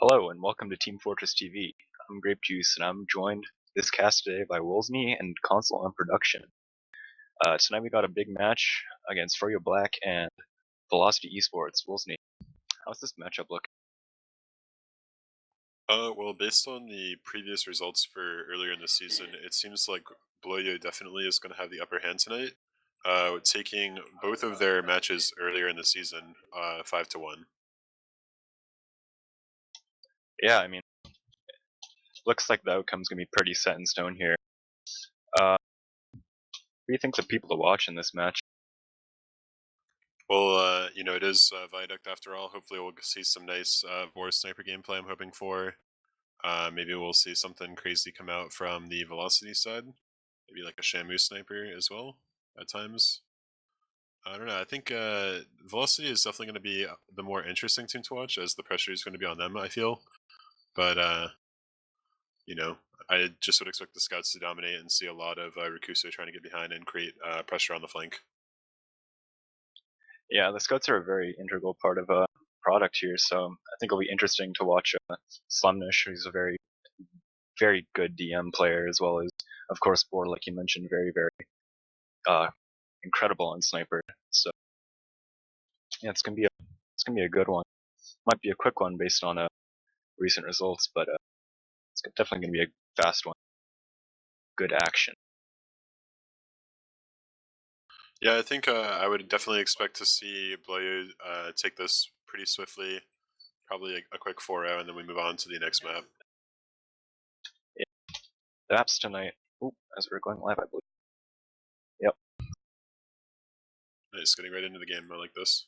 Hello and welcome to Team Fortress TV. I'm Grape and I'm joined this cast today by Wolsne and Console on Production. Tonight we got a big match against FROYOBLACK and Velocity eSports. Wolsne, how's this matchup look? Well, based on the previous results for earlier in the season, it seems like Bloyo definitely is going to have the upper hand tonight, taking both of their matches earlier in the season 5-1. Yeah, I mean, looks like the outcome's gonna be pretty set in stone here. What do you think the people to watch in this match? Well, it is Viaduct after all. Hopefully, we'll see some nice Boar sniper gameplay. I'm hoping for. Maybe we'll see something crazy come out from the Velocity side. Maybe like a Shamu sniper as well at times. I don't know. I think Velocity is definitely going to be the more interesting team to watch, as the pressure is going to be on them, I feel. But, I just would expect the scouts to dominate and see a lot of Rakuso trying to get behind and create pressure on the flank. Yeah, the scouts are a very integral part of a product here, so I think it'll be interesting to watch Slumnish, who's a very, very good DM player, as well as, of course, Boar, like you mentioned, very, very incredible on sniper. So yeah, it's gonna be a good one. Might be a quick one based on recent results, but it's definitely gonna be a fast one. Good action. Yeah, I think I would definitely expect to see Bloyo take this pretty swiftly, probably a quick 4-0, and then we move on to the next map. Yeah. The apps tonight. Ooh, as we're going live, I believe. Yep. Nice, getting right into the game. I like this.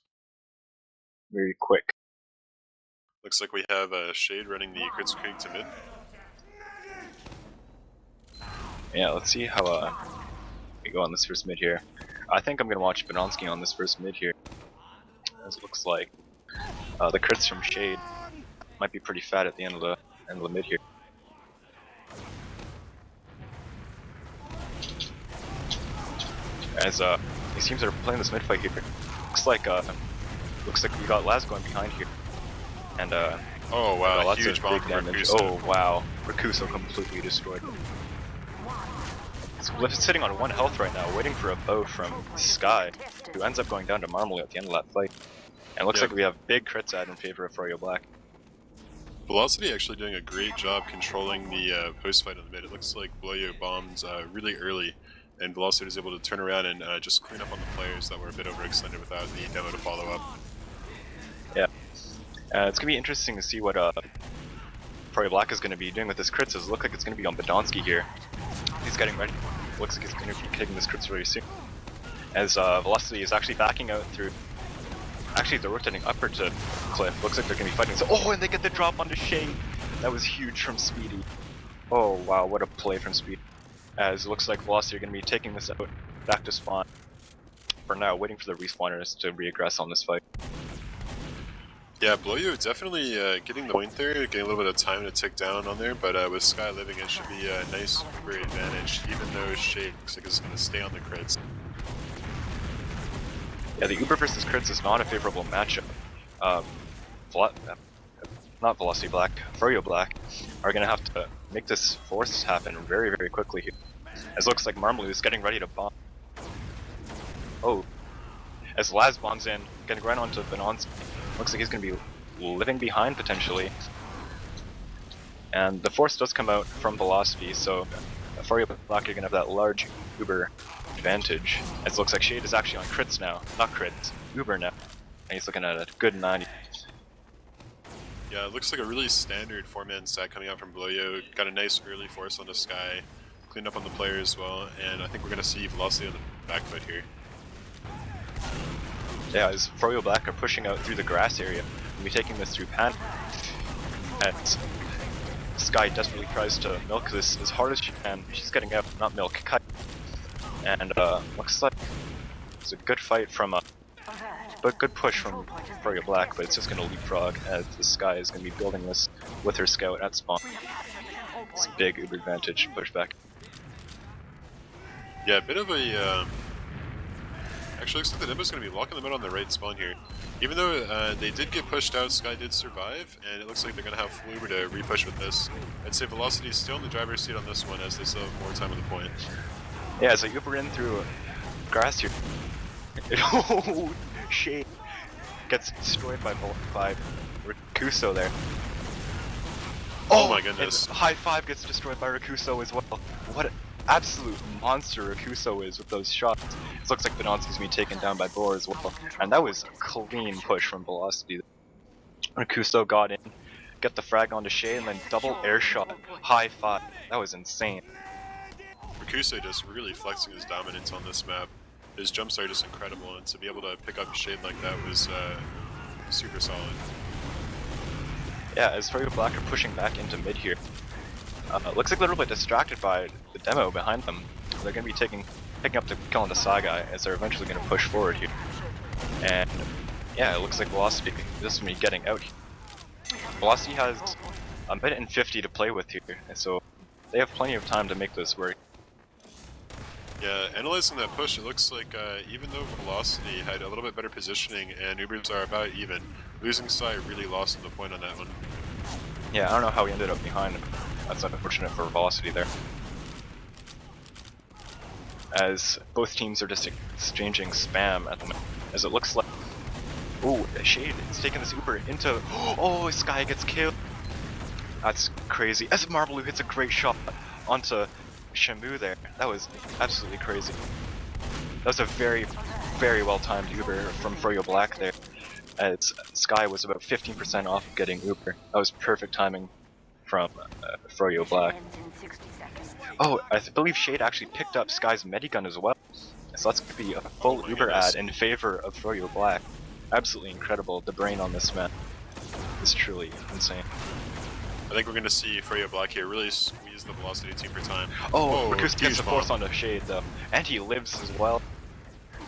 Very quick. Looks like we have Shade running the Crits Creek to mid. Yeah, let's see how we go on this first mid here. I think I'm gonna watch Banonsky on this first mid here, as it looks like the crits from Shade might be pretty fat at the end of the mid here. As these teams are playing this mid fight here. Looks like we got Laz going behind here, and oh wow, lots huge of bomb big damage. Rakuso. Oh wow, Rakuso completely destroyed. It's sitting on 1 health right now, waiting for a bow from Sky, who ends up going down to Marmalade at the end of that fight. And it looks like we have big crits ad in favor of FROYOBLACK. Velocity actually doing a great job controlling the post fight in the mid. It looks like Bloyo bombed really early, and Velocity was able to turn around and just clean up on the players that were a bit overextended without the demo to follow up. Yeah, it's gonna be interesting to see what FROYOBLACK is gonna be doing with his crits. It looks like it's gonna be on Badonsky here. He's getting ready. Looks like he's gonna be taking this crits very soon. As Velocity is actually backing out through. Actually, they're rotating upward to Cliff. Looks like they're gonna be fighting. So, oh, and they get the drop onto Shade. That was huge from Speedy. Oh wow, what a play from Speedy. As it looks like Velocity are gonna be taking this out back to spawn. For now, waiting for the respawners to reaggress on this fight. Yeah, Bloyo definitely getting the point there, getting a little bit of time to tick down on there, but with Sky living, it should be a nice Uber advantage, even though Shade looks like it's going to stay on the crits. Yeah, the Uber versus crits is not a favorable matchup. Not Velocity Black, FROYOBLACK are gonna have to make this force happen very, very quickly here. As it looks like Marmalade is getting ready to bomb. Oh, as Laz bombs in, getting right onto Banonsky. Looks like he's gonna be living behind potentially. And the force does come out from Velocity, so FROYOBLACK are gonna have that large Uber advantage. As it looks like Shade is actually on crits now, not crits, Uber now. And he's looking at a good 90. Yeah, it looks like a really standard 4-man stack coming out from Bloyo. Got a nice early force on the Sky, cleaned up on the player as well, and I think we're going to see Velocity on the back foot here. Yeah, as FROYOBLACK are pushing out through the grass area, we'll be taking this through Pan. And Sky desperately tries to milk this as hard as she can. She's getting out, not milk, cut. And looks like it's a good fight from but good push from FROYOBLACK, but it's just gonna leapfrog as the Sky is gonna be building this with her scout at spawn. It's a big Uber advantage pushback. Yeah, a bit of a Actually, looks like the Nimbo's going to be locking them out on the right spawn here. Even though they did get pushed out, Sky did survive, and it looks like they're going to have Fluber to repush with this. I'd say Velocity is still in the driver's seat on this one, as they still have more time on the point. Yeah, so Uber in through grass here. Oh, shade gets destroyed by Rakuso there. Oh my goodness. High five gets destroyed by Rakuso as well. What an absolute monster Rakuso is with those shots. It looks like Badonski's being taken down by Boar as well. And that was a clean push from Velocity. Rakuso got in, got the frag onto Shay, and then double air shot. High five. That was insane. Rakuso just really flexing his dominance on this map. His jumps are just incredible, and to be able to pick up Shade like that was super solid. Yeah, as FROYOBLACK are pushing back into mid here. Looks like they're a little bit distracted by the demo behind them. They're going to be picking up the kill on the Sagai as they're eventually going to push forward here. And yeah, it looks like Velocity is going to be getting out here. Velocity has a minute and 50 to play with here, and so they have plenty of time to make this work. Yeah, analyzing that push, it looks like even though Velocity had a little bit better positioning and Ubers are about even, losing Sai really lost him the point on that one. Yeah, I don't know how he ended up behind. That's unfortunate for Velocity there. As both teams are just exchanging spam at the moment, as it looks like... Ooh, Shade is taking this Uber into... Oh, Sky gets killed! That's crazy. As Marbleu hits a great shot onto Shamu there. That was absolutely crazy. That was a very, very well timed Uber from FROYOBLACK there, as Sky was about 15% off of getting Uber. That was perfect timing from FROYOBLACK. Oh, I believe Shade actually picked up Sky's Medigun as well. So that's going to be a full Uber ad in favor of FROYOBLACK. Absolutely incredible. The brain on this map is truly insane. I think we're going to see FROYOBLACK here really squeeze the Velocity team for time. Oh, Rakuso gets the force onto Shade though. And he lives as well.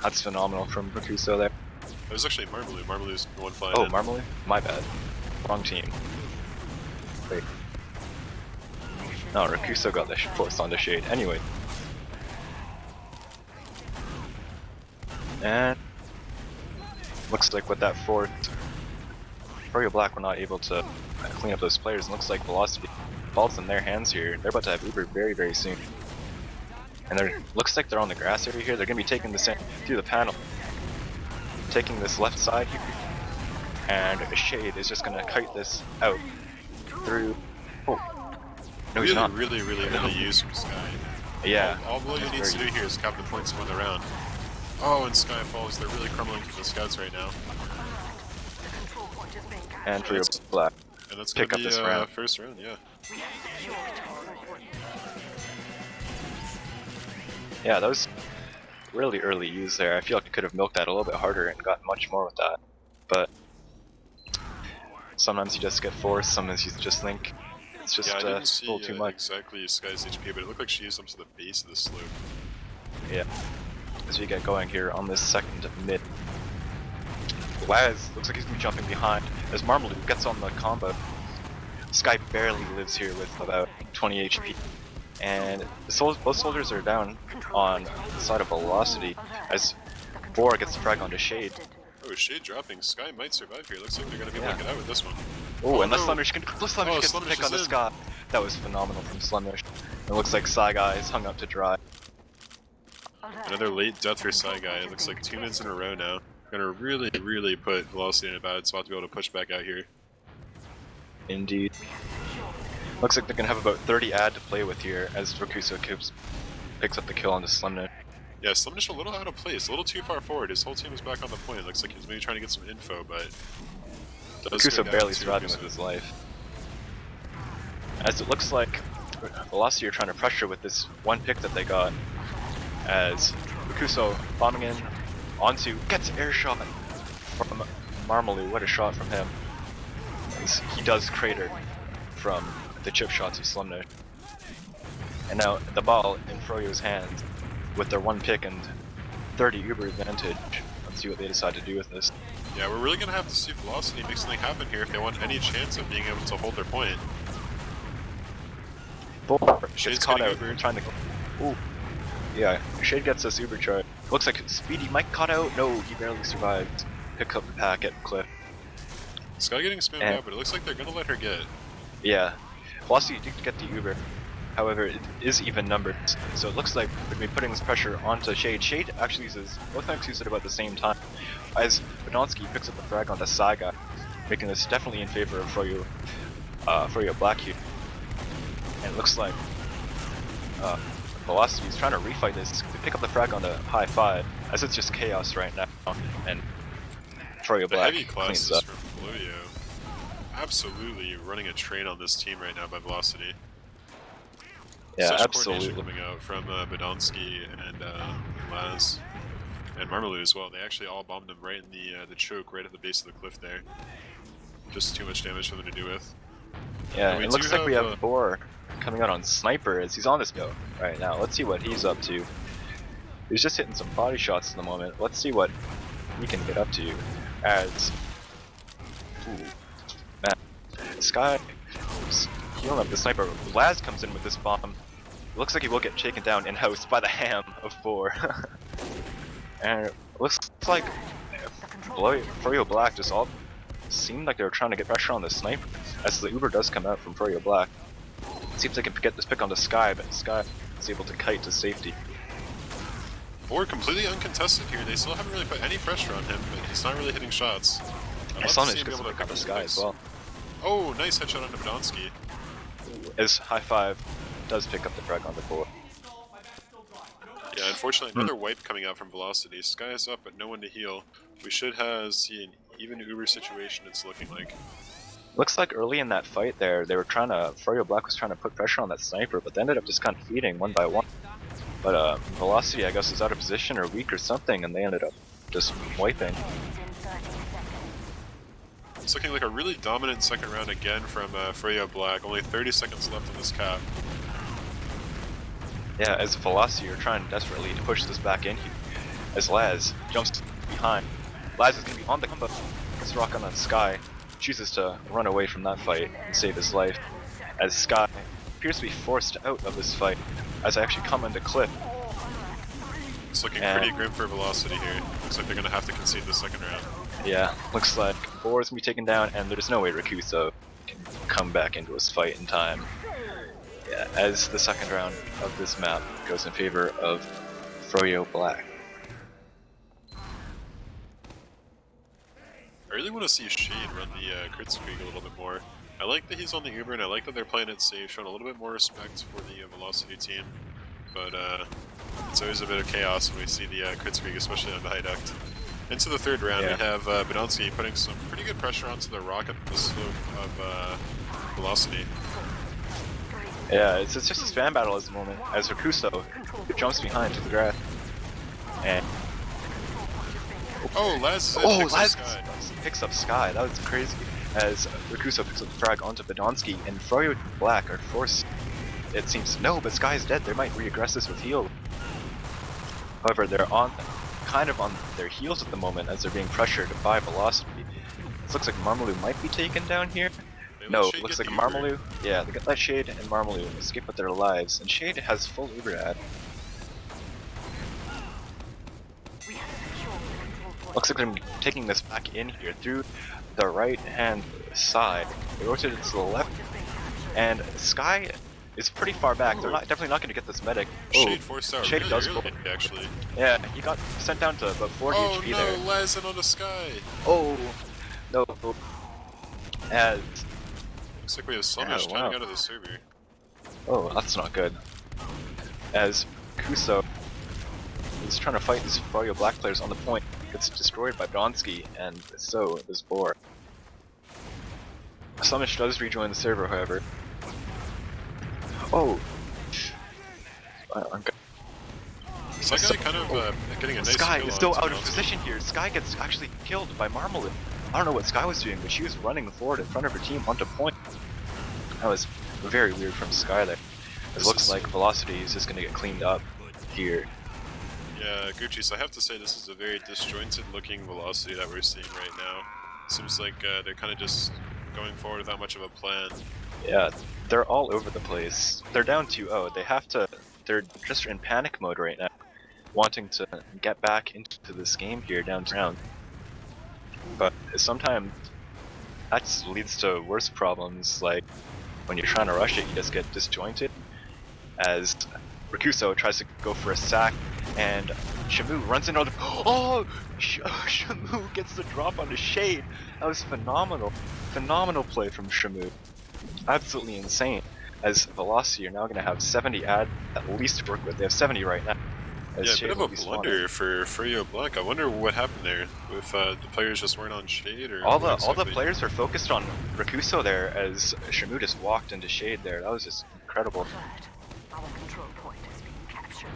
That's phenomenal from Rakuso there. It was actually Marbleu. Marbleu's the one flying Oh, in. Marbleu? My bad. Wrong team. Wait. No, Rakuso got the force onto Shade. Anyway. And looks like with that fourth, FROYOBLACK were not able to clean up those players. And looks like Velocity falls in their hands here. They're about to have Uber very, very soon. And looks like they're on the grass area here. They're going to be taking this in through the panel. Taking this left side here. And Shade is just going to kite this out through... Oh. No, he's not. Really use from Sky. Yeah. All he needs to do here is cap the points and win the round. Oh, and Sky falls. They're really crumbling to the scouts right now. And FROYOBLACK. And that's pick gonna up be this round. First round, yeah. Yeah, that was really early use there. I feel like I could have milked that a little bit harder and got much more with that. But sometimes you just get forced, sometimes you just think it's just a little too much. Exactly Sky's HP, but it looked like she used them to the base of the slope. Yeah. As we get going here on this second mid. Laz looks like he's gonna be jumping behind as Marbleu gets on the combo. Sky barely lives here with about 20 HP. And both soldiers are down on the side of Velocity as Boar gets the frag onto Shade. Oh, Shade dropping. Sky might survive here. Looks like they're going to be looking out with this one. Oh, and Slummish gets the pick on the in. Sky. That was phenomenal from Slummish. It looks like Sagai is hung up to dry. Another late death for Sagai. It looks like 2 minutes in a row now. Gonna really put Velocity in a bad spot to be able to push back out here. Indeed. Looks like they're gonna have about 30 ad to play with here as Rakuso picks up the kill on the Slimnish. Yeah, Slimnish a little out of place, a little too far forward. His whole team is back on the point. Looks like he's maybe trying to get some info, but Rakuso barely surviving with his life. As it looks like Velocity are trying to pressure with this one pick that they got, as Rakuso bombing in onto gets air shot from Marbleu. What a shot from him! As he does crater from the chip shots of Slumnish. And now the ball in Froyo's hands with their one pick and 30 Uber advantage. Let's see what they decide to do with this. Yeah, we're really gonna have to see Velocity make something happen here if they want any chance of being able to hold their point. Boar gets Shade's caught out Uber. trying to. Ooh. Yeah, Shade gets this Uber charge. Looks like Speedy might cut out. No, he barely survived. Pick up the pack at Cliff. Sky getting spammed And- out, but it looks like they're gonna let her get. Yeah. Velocity did get the Uber. However, it is even numbered, so it looks like we're going to be putting this pressure onto Shade. Shade actually uses, both tanks use it about the same time, as Badonsky picks up the frag on the Saga, making this definitely in favor of FROYOBLACK here. And it looks like Velocity is trying to refight this to pick up the frag on the high 5, as it's just chaos right now, and The FROYOBLACK heavy cleans classes up. from Floyo. Absolutely running a train on this team right now by Velocity. Yeah, Such absolutely. coordination coming out from Badonsky and Laz. And Marmalou as well. They actually all bombed him right in the choke, right at the base of the cliff there. Just too much damage for them to do with. Yeah, And we it looks do like we have, have Boar coming out on Sniper as he's on this go right now. Let's see what he's up to. He's just hitting some body shots at the moment. Let's see what he can get up to as... Ooh, man. Sky is healing up the Sniper. Laz comes in with this bomb. It looks like he will get taken down in-house by the ham of Boar. And it looks like FROYOBLACK just all seemed like they were trying to get pressure on the Sniper, as the Uber does come out from FROYOBLACK. It seems they can get this pick onto Sky, but Sky is able to kite to safety. Boar completely uncontested here. They still haven't really put any pressure on him, but he's not really hitting shots. I saw him get some pick on the Sky as well. Oh, nice headshot onto Badonsky. As High 5 does pick up the frag on the board. Yeah, unfortunately, another wipe coming out from Velocity. Sky is up, but no one to heal. We should see an even Uber situation, it's looking like. Looks like early in that fight there, they were trying to, FROYOBLACK was trying to put pressure on that Sniper, but they ended up just kind of feeding one by one. But Velocity, I guess, is out of position or weak or something, and they ended up just wiping. It's looking like a really dominant second round again from FROYOBLACK. Only 30 seconds left on this cap. Yeah, as Velocity are trying desperately to push this back in here, as Laz jumps behind. Laz is going to be on the combo, gets rock on the Sky, chooses to run away from that fight and save his life, as Sky appears to be forced out of this fight, as I actually come into Cliff. It's looking pretty grim for Velocity here. Looks like they're going to have to concede the second round. Yeah, looks like Boar's going to be taken down, and there's no way Rakuso can come back into his fight in time. Yeah, as the second round of this map goes in favor of FROYOBLACK. I really want to see Shade run the crit streak a little bit more. I like that he's on the Uber, and I like that they're playing it safe, showing a little bit more respect for the Velocity team. But it's always a bit of chaos when we see the crit streak, especially on the high duct. Into the third round, we have Badonsky putting some pretty good pressure onto the rocket the slope of Velocity. Yeah, it's just a spam battle at the moment, as Rakuso jumps behind to the grass. And Laz picks up Sky. That was crazy. As Rakuso picks up the frag onto Badonsky, and FROYOBLACK are forced. It seems but Sky's dead. They might re-aggress this with heal. However, they're kind of on their heels at the moment as they're being pressured by Velocity. It looks like Marmalou might be taken down here. No, it looks like Marmalou. Yeah, they let Shade and Marmalou escape with their lives, and Shade has full Uber ad. Looks like they're taking this back in here through the right hand side. They rotated to the left, and Sky is pretty far back. They're definitely not going to get this medic. Shade forced out Shade does early, actually. Yeah, he got sent down to about 40 HP there. Oh no, Laz in on the Sky! Oh, no. As looks like we have Slummish trying to go to the server. Oh, that's not good. As Kuso is trying to fight these FROYOBLACK players on the point, gets destroyed by Badonsky, and so does Boar. Slummish does rejoin the server, however. Oh! Sky kind of getting a nice Sky kill is still on out of position here. Sky gets actually killed by Marmalou. I don't know what Sky was doing, but she was running forward in front of her team onto point. That was very weird from Sky there. It looks like Velocity is just going to get cleaned up here. Yeah, Gucci, so I have to say this is a very disjointed looking Velocity that we're seeing right now. Seems like they're kind of just going forward without much of a plan. Yeah, they're all over the place. They're down 2-0. They're just in panic mode right now. wanting to get back into this game here downtown. But sometimes that leads to worse problems, like when you're trying to rush it, you just get disjointed. As Rakuso tries to go for a sack, and Shamu runs into the. Oh! Shamu gets the drop on the Shade! That was phenomenal. Phenomenal play from Shamu. Absolutely insane. As Velocity are now going to have 70 at least to work with. They have 70 right now. Yeah, a bit of a blunder for FROYOBLACK. I wonder what happened there. If the players just weren't on Shade, or all the players are focused on Rakuso there, as Shamu just walked into Shade there. That was just incredible. Our control point is being captured.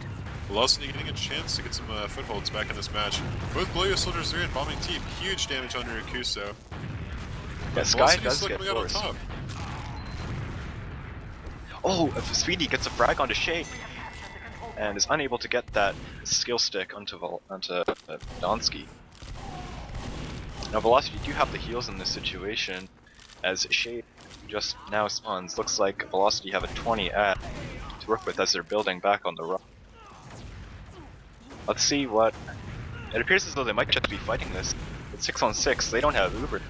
Velocity getting a chance to get some footholds back in this match. Both Blue Soldiers are in, bombing team. Huge damage on Rakuso. Yeah, Sky does get forced. Oh, Speedy gets a frag onto Shade, and is unable to get that skill stick onto Donsky. Now Velocity do have the heals in this situation, as Shade just now spawns. Looks like Velocity have a 20 at to work with as they're building back on the rock. Let's see what... It appears as though they might just be fighting this. It's 6 on 6, they don't have Uber.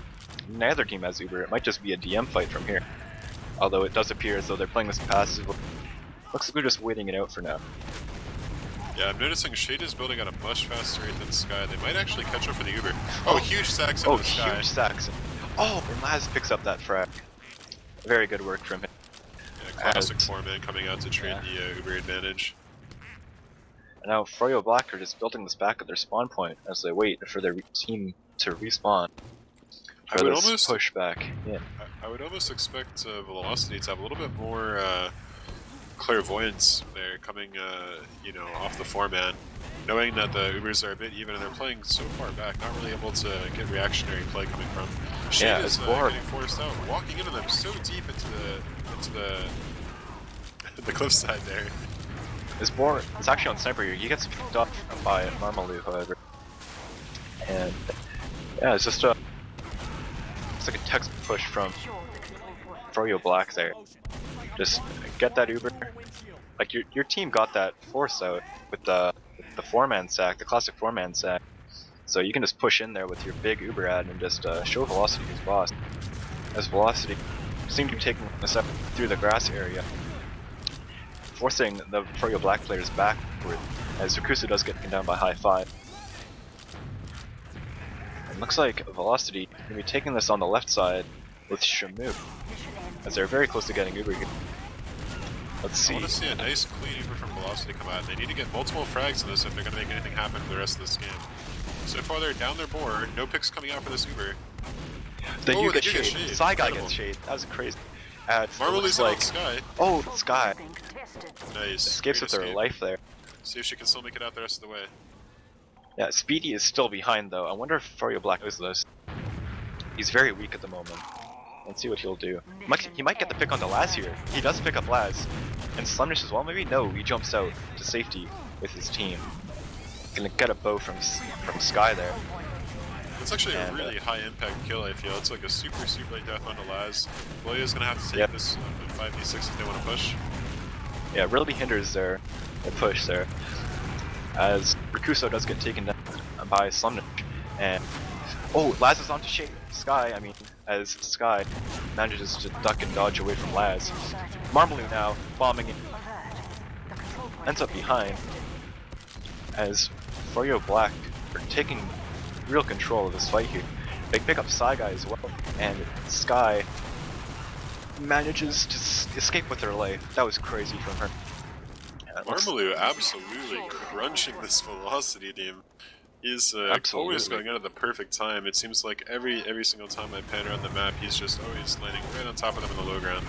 Neither team has Uber, it might just be a DM fight from here. Although it does appear as though they're playing this passive. Looks like we're just waiting it out for now. Yeah, I'm noticing Shade is building at a much faster rate than Sky. They might actually catch up for the Uber. Oh, huge sacks into the Sky. Huge sacks. Oh, and Laz picks up that frag. Very good work from him. Yeah, classic foreman coming out to trade the Uber advantage. And now FROYOBLACK are just building this back at their spawn point as they wait for their team to respawn. I would almost push back. Yeah. I would almost expect Velocity to have a little bit more clairvoyance there, coming, you know, off the foreman, knowing that the Ubers are a bit even and they're playing so far back, not really able to get reactionary play coming from. Shade is getting forced out, walking into them so deep into the cliffside there. It's actually on Sniper here. He gets picked up by Marmalou, however. And yeah, it's just it's like a text push from FROYOBLACK there. Just get that Uber. Like your team got that force out with the 4-man sack, the classic 4-man sack. So you can just push in there with your big Uber ad and just show Velocity who's boss. As Velocity seem to be taking a step through the grass area, forcing the FROYOBLACK players backward, as Rakuso does get taken down by high 5. It looks like Velocity going to be taking this on the left side with Shamu, as they're very close to getting Uber here. Let's see. I want to see a nice clean Uber from Velocity come out. They need to get multiple frags in this if they're going to make anything happen for the rest of this game. So far they're down their board, no picks coming out for this Uber. They do get Shade. Sky Guy gets Shade. That was crazy. Marmalou's like Sky. Oh, Sky. Nice. Escapes with her life there. See if she can still make it out the rest of the way. Yeah, Speedy is still behind though. I wonder if FROYOBLACK knows this. He's very weak at the moment. Let's see what he'll do. He might get the pick on the Laz here. He does pick up Laz. And Slumnish as well, maybe? No, he jumps out to safety with his team. Gonna get a bow from Sky there. It's actually a really high impact kill, I feel. It's like a super late death on the Laz. Willia's gonna have to take this 5v6 if they want to push. Yeah, it really hinders their push there. As Rakuso does get taken down by Slumnish. And oh, Laz is onto Sky, I mean, as Sky manages to duck and dodge away from Laz. Marmalou now bombing in. Ends up behind. As FROYOBLACK are taking real control of this fight here. They pick up Sky Guy as well, and Sky manages to escape with her life. That was crazy from her. Marmalou absolutely crunching this Velocity team. He's always going out at the perfect time. It seems like every single time I pan around the map, he's just always landing right on top of them in the low ground.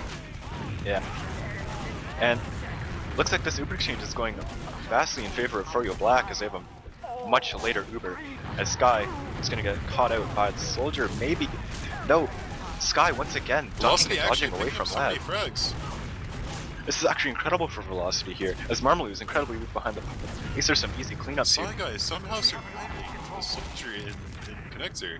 Yeah. And looks like this Uber exchange is going vastly in favor of FROYOBLACK, as they have a much later Uber. As Sky is going to get caught out by the soldier, maybe. No, Sky once again dodging away from Laz. This is actually incredible for Velocity here, as Marmalou is incredibly weak behind them. At least there's some easy cleanups here. Sky Guy somehow surviving into the soldier in connector.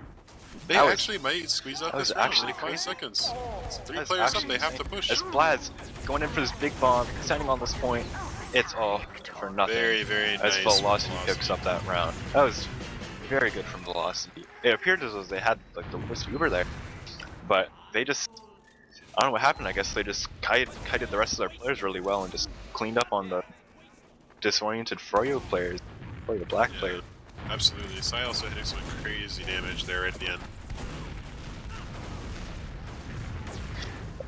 They actually might squeeze out this round in 5 seconds. It's 3 players up, they have to push. As Blaz going in for this big bomb, standing on this point, It's all for nothing. Very, very As nice. Velocity picks up that round. That was very good from Velocity. It appeared as though they had like the worst Uber there, but they just, I don't know what happened. I guess they just kited the rest of their players really well and just cleaned up on the disoriented Froyo players, FROYOBLACK players. Absolutely. Sai also hitting some crazy damage there at the end.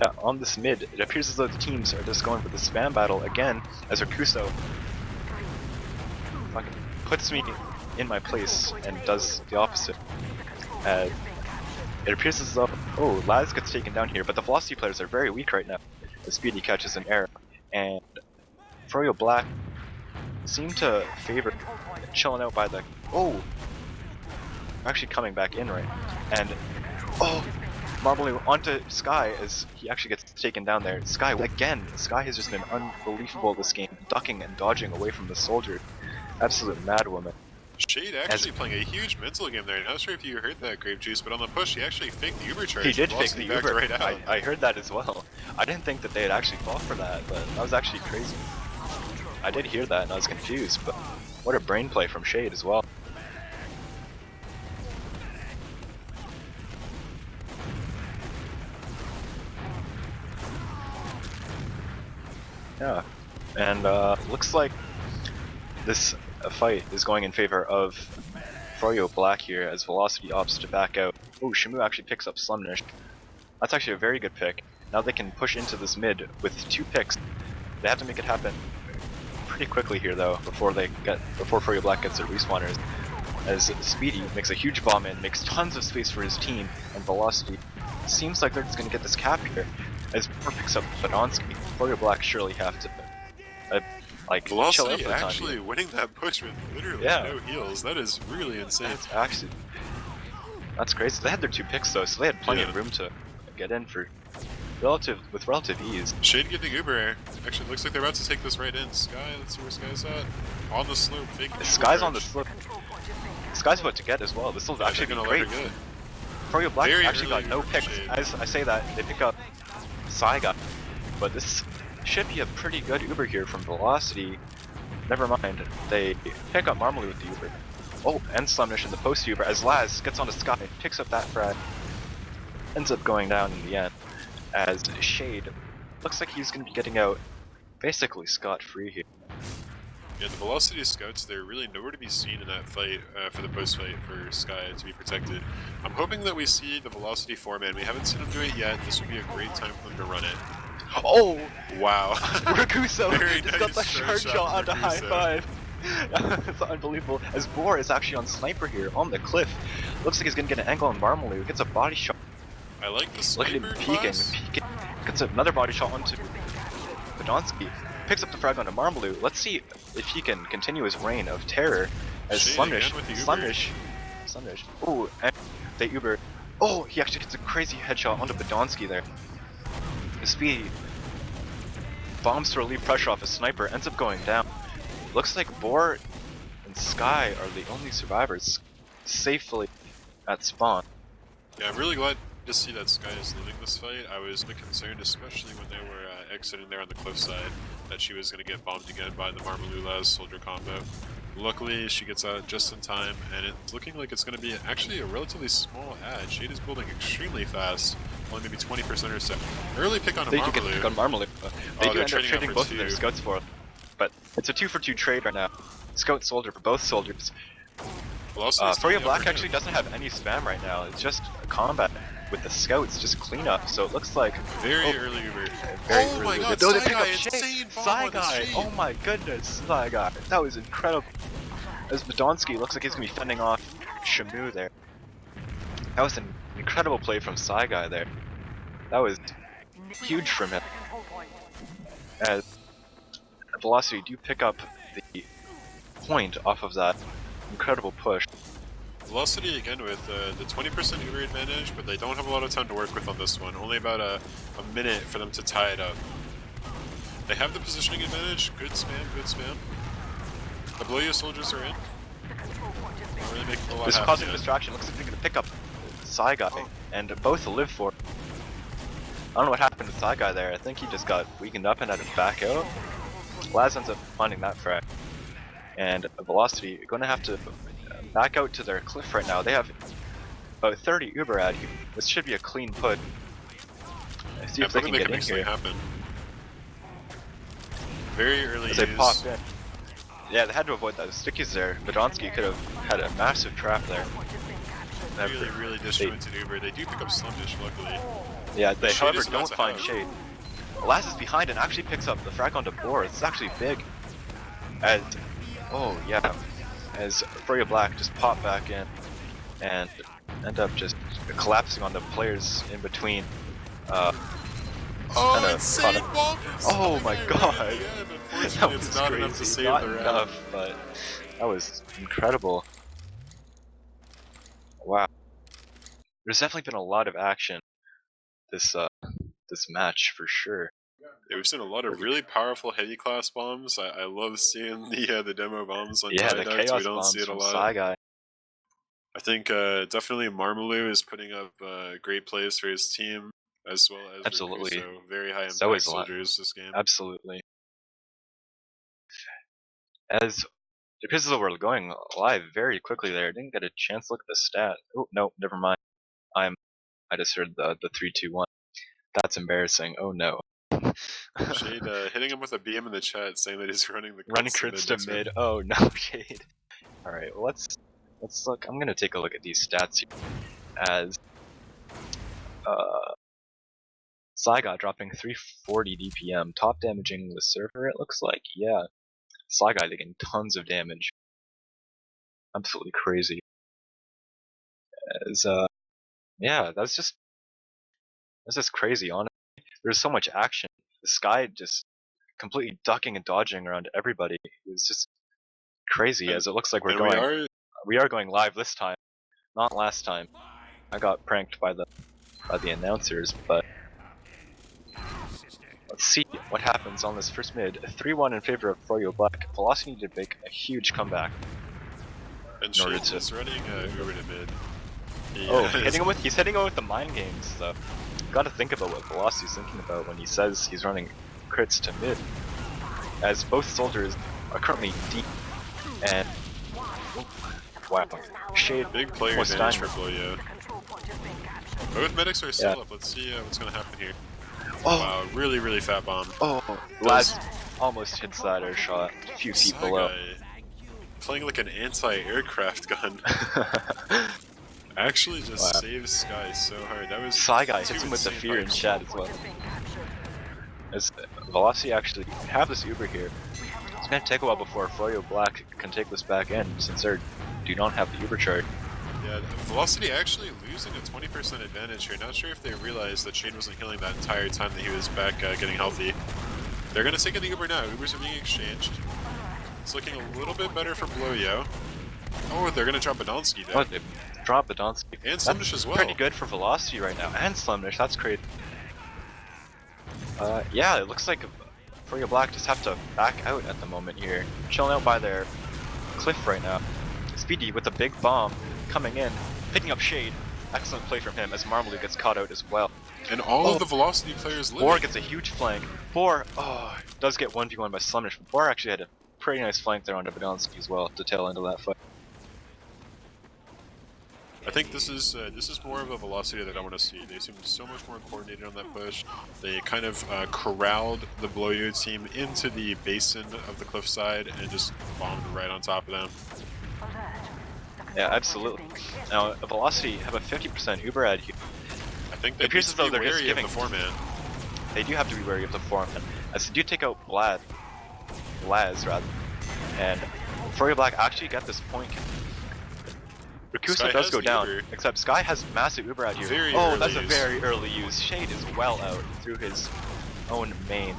Yeah, on this mid, it appears as though the teams are just going for the spam battle again, as Rakuso fucking puts me in my place and does the opposite. It appears as though, oh, Laz gets taken down here, but the Velocity players are very weak right now. The Speedy catches an error, and FROYOBLACK seem to favor chilling out by the, oh, actually coming back in right, and oh, marbling onto Sky as he actually gets taken down there. Sky again. Sky has just been unbelievable this game, ducking and dodging away from the soldier. Absolute madwoman. Shade actually playing a huge mental game there. Not sure if you heard that, Grape Juice, but on the push he actually faked the Uber charge. He did fake the Uber. Right out. I heard that as well. I didn't think that they had actually fought for that, but that was actually crazy. I did hear that and I was confused, but what a brain play from Shade as well. Yeah, and looks like this fight is going in favor of FROYOBLACK here as Velocity opts to back out. Oh, Shamu actually picks up Slumnish. That's actually a very good pick. Now they can push into this mid with 2 picks. They have to make it happen pretty quickly here though, before FROYOBLACK gets their respawners. As Speedy makes a huge bomb in, makes tons of space for his team, and Velocity seems like they're just gonna get this cap here. As Boar picks up Badonsky, FROYOBLACK surely have to like chill out Velocity for the time actually being. winning that push with literally no heals. That is really insane. That's crazy. They had their 2 picks though, so they had plenty of room to get in for relative ease. Shade getting Uber air. Actually, looks like they're about to take this right in. Sky, let's see where Sky's at. On the slope, fake. Sky's on the slope. Sky's about to get as well. This will actually be great. FROYOBLACK actually got no picks. As I say that, they pick up Saiga, but this should be a pretty good Uber here from Velocity. Never mind, they pick up Marmalade with the Uber. Oh, and Slumnish in the post Uber as Laz gets onto Sky, picks up that frag, ends up going down in the end. As Shade looks like he's going to be getting out basically scot-free here. Yeah, the Velocity scouts, they're really nowhere to be seen in that fight, for the post fight for Sky to be protected. I'm hoping that we see the Velocity 4-man. We haven't seen them do it yet. This would be a great time for them to run it. Oh! Wow. Rakuso just nice got the sharp shot onto high five. It's unbelievable. As Boar is actually on Sniper here on the cliff. Looks like he's going to get an angle on Marmalade. Gets a body shot. I like the Look sniper at him peeking. Gets another body shot onto Badonsky. Picks up the frag onto Marmalade. Let's see if he can continue his reign of terror as Slumnish. Oh, and they Uber. Oh, he actually gets a crazy headshot onto Badonsky there. Speedy bombs to relieve pressure off a Sniper, ends up going down. Looks like Boar and Sky are the only survivors safely at spawn. Yeah, I'm really glad to see that Sky is leading this fight. I was a bit concerned, especially when they were exiting there on the cliffside, that she was going to get bombed again by the Marmalula's soldier combo. Luckily, she gets out just in time, and it's looking like it's going to be actually a relatively small ad. Shade is building extremely fast, only maybe 20% or so. Early pick on a Marmalade. They do pick on Marmalade. They do end up trading both of their scouts for it. But it's a 2-for-2 trade right now. Scout soldier for both soldiers. FROYOBLACK actually doesn't have any spam right now. It's just combat with the scouts, just clean up. So it looks like very early Uber. Oh my god, they pick up insane Saiga! Oh my goodness, Saiga! That was incredible. As Badonsky looks like he's gonna be fending off Shamu there. That was an incredible play from Saiga there. That was huge from him. As Velocity do pick up the point off of that incredible push. Velocity again with the 20% Uber advantage, but they don't have a lot of time to work with on this one. Only about a minute for them to tie it up. They have the positioning advantage. Good spam, good spam. The Bloya soldiers are in. Not really making a lot This happen causing yet. distraction. Looks like they're gonna pick up Saiga, and both live for it. I don't know what happened to Saiga there. I think he just got weakened up and had to back out. Laz ends up finding that frag. And Velocity going to have to back out to their cliff right now. They have about 30 Uber out here. This should be a clean put. Let's see if they can get in here. Happen. Very early As they pop in. Yeah, they had to avoid those stickies there. Badonsky could have had a massive trap there. Really disjointed Uber. They do pick up Slumdish, luckily. Yeah, they Shade however don't find Shade. Laz is behind and actually picks up the frag onto Boar. It's actually big. As as FROYOBLACK just pop back in and end up just collapsing on the players in between. Insane ball for Oh my god! That was not enough to save not the round. enough, but that was incredible. Wow. There's definitely been a lot of action this match for sure. Yeah, we've seen a lot of really powerful heavy class bombs. I love seeing the demo bombs on the Viaduct. chaos We don't bombs see it a from lot. Guy. I think definitely Marmaloo is putting up great plays for his team, as well as Absolutely. So very high impact So is soldiers this game. Absolutely. As because we're going live very quickly there, I didn't get a chance to look at the stat. Oh no, never mind. I just heard the 3-2-1. That's embarrassing. Oh no. Shade hitting him with a BM in the chat, saying that he's running the crits to mid. Oh no, Shade. All right, well, let's look. I'm gonna take a look at these stats here. As Saiga dropping 340 DPM, top damaging the server. It looks like, yeah. Saiga taking tons of damage. Absolutely crazy. As yeah, that's just crazy. Honestly, there's so much action. This guy just completely ducking and dodging around everybody. It's just crazy. As it looks like we are going live this time, not last time. I got pranked by the announcers, but let's see what happens on this first mid. 3-1 in favor of FROYOBLACK. Velocity need to make a huge comeback. And Shade is running Uber to mid. He's hitting him with the mind games though. Got to think about what Velocity's thinking about when he says he's running crits to mid. As both soldiers are currently deep and wow, Shade big player advantage for Bloyo. Both medics are still up. Let's see what's gonna happen here. Oh wow, really fat bomb. Oh, Laz almost hits that air shot. A few feet below. Playing like an anti-aircraft gun. Actually just saves Sky so hard. That was Saiga hits him with the fear in chat as well. As Velocity actually have this Uber here. It's gonna take a while before FROYOBLACK can take this back in since they do not have the Uber chart. Yeah, Velocity actually losing a 20% advantage here. Not sure if they realized that Shade wasn't healing that entire time that he was back getting healthy. They're gonna take in the Uber now. Ubers are being exchanged. It's looking a little bit better for Bloyo. Oh, they're gonna drop Badonsky there. Oh, they drop Badonsky. And Slumdish as well. Pretty good for Velocity right now. And Slumdish, that's great. Yeah, it looks like FROYOBLACK just have to back out at the moment here. Chilling out by their cliff right now. Speedy with a big bomb coming in, picking up Shade. Excellent play from him as Marmaloo gets caught out as well. And all of the Velocity players live. Boar gets a huge flank. Boar, does get 1v1 by Slumdish, but Boar actually had a pretty nice flank there onto Badonsky as well at the tail end of that fight. I think this is more of a Velocity that I want to see. They seem so much more coordinated on that push. They kind of corralled the Bloyo team into the basin of the cliffside and just bombed right on top of them. Yeah, absolutely. Now, Velocity have a 50% Uber ad here. I think they appears as though they're just giving the 4-man. They do have to be wary of the 4-man, as they do take out Laz rather, and FROYOBLACK actually get this point. Rakusa does go down, except Sky has massive Uber out here. That's a very early use. Shade is well out through his own main.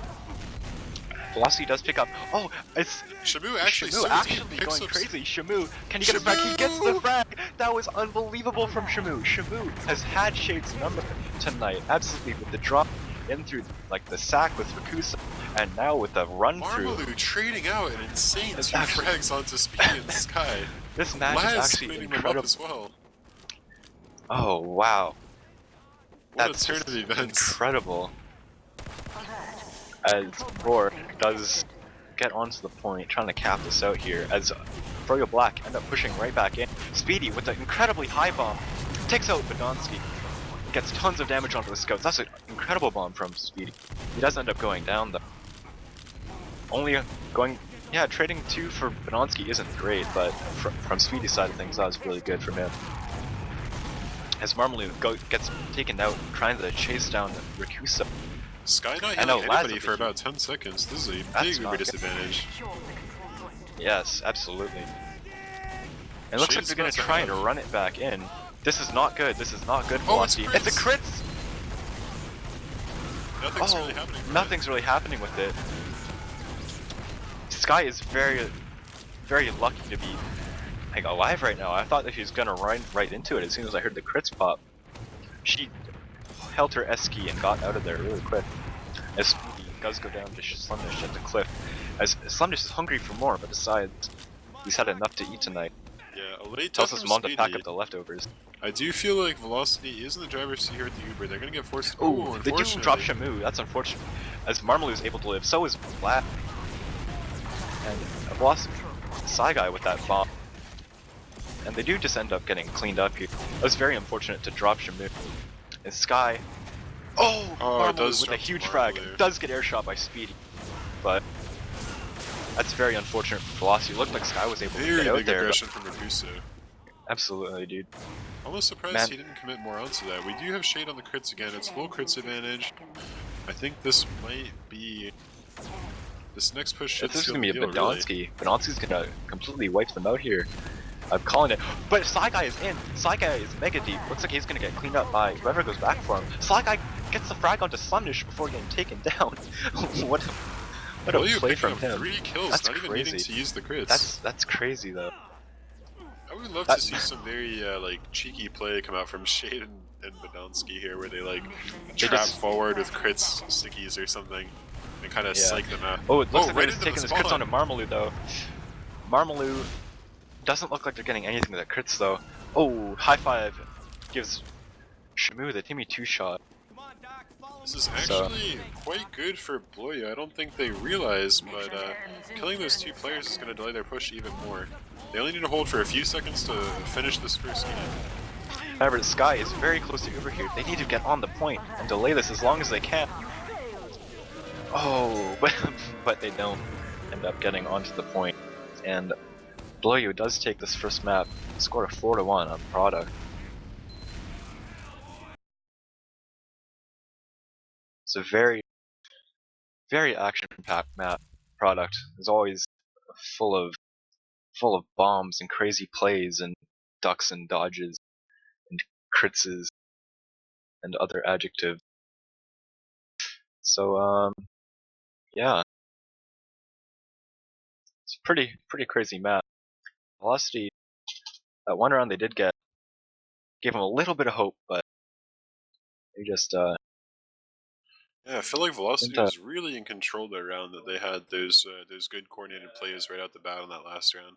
Velocity does pick up. Oh, it's Shamu actually going crazy. Shamu, can he get a frag? He gets the frag. That was unbelievable from Shamu. Shamu has had Shade's number tonight, absolutely, with the drop in through like the sack with Rakusa, and now with the run through. Marmaloo trading out an insane 2 frags onto Speedy and Sky. This match is actually incredible as well. Oh wow, that's a turn of events. Incredible. As Roar does get onto the point, trying to cap this out here, as FROYOBLACK end up pushing right back in. Speedy with an incredibly high bomb takes out Badonsky, gets tons of damage onto the scouts. That's an incredible bomb from Speedy. He does end up going down though. Only going, yeah, trading 2 for Badonsky isn't great, but from Speedy's side of things, that was really good from him. As Marmalou gets taken out, trying to chase down Rakusa. Sky not I know, healing anybody for about 10 seconds. This is a big Uber disadvantage. Secure the control point. Yes, absolutely. It looks like Shade's they're gonna about to try and have- run it back in. This is not good. This is not good. Oh, it's Velocity. It's a crits! crits. Nothing's really happening. With Nothing's really happening with it. Sky is very, very lucky to be like alive right now. I thought that she was gonna run right into it as soon as I heard the crits pop. She held her S key and got out of there really quick. As Speedy does go down to Slumdish at the cliff. As Slumdish is hungry for more, but decides he's had enough to eat tonight. Yeah, a late Tells death his from mom to pack Speedy. up the leftovers. I do feel like Velocity is in the driver's seat here at the Uber. They're gonna get forced. Oh, they do unfortunately. drop Shamu. That's unfortunate. As Marmalou is able to live, so is Black. And I've lost Psy Guy with that bomb. And they do just end up getting cleaned up here. It was very unfortunate to drop Shamu. And Sky. Oh, it Marmalou does with a drop huge to frag. Marmalou. Does get airshot by Speedy. But that's very unfortunate for Velocity. It looked like Sky was able to Very get out big there. aggression from Rakusa. Absolutely, dude. Almost surprised Man. he didn't commit more onto that. We do have Shade on the crits again. It's full crits advantage. I think this might be. This next push should This is seal gonna be the a deal, really. Badonsky. Badonsky's gonna completely wipe them out here. I'm calling it. But Psy Guy is in. Psy Guy is mega deep. Looks like he's gonna get cleaned up by whoever goes back for him. Psy Guy gets the frag onto Slumdish before getting taken down. what a Well, you play picking from up him. 3 kills, That's not even needing crazy. to use the crits. That's crazy though. I would love that- to see some very like cheeky play come out from Shade and Badonsky here, where they like trap just- forward with crits, stickies or something, and kind of Yeah. psych them out. Oh, it looks like right they're just into taking the this crits spawn. onto Marmalou though. Marmalou doesn't look like they're getting anything that crits though. Oh, high five gives Shamu the Timmy 2 shot. This is actually quite good for Bloya. I don't think they realize, but killing those 2 players is going to delay their push even more. They only need to hold for a few seconds to finish this first game. However, the Sky is very close to Uber here. They need to get on the point and delay this as long as they can. Oh, but they don't end up getting onto the point. And Bloyo does take this first map, score a 4-1 on product. It's a very, very action-packed map. Product is always full of bombs and crazy plays and ducks and dodges and critses and other adjectives. So yeah, it's a pretty crazy map. Velocity, that one round they did get, gave them a little bit of hope, but they just Yeah, I feel like Velocity Didn't, was really in control that round. That they had those good coordinated plays right out the bat on that last round.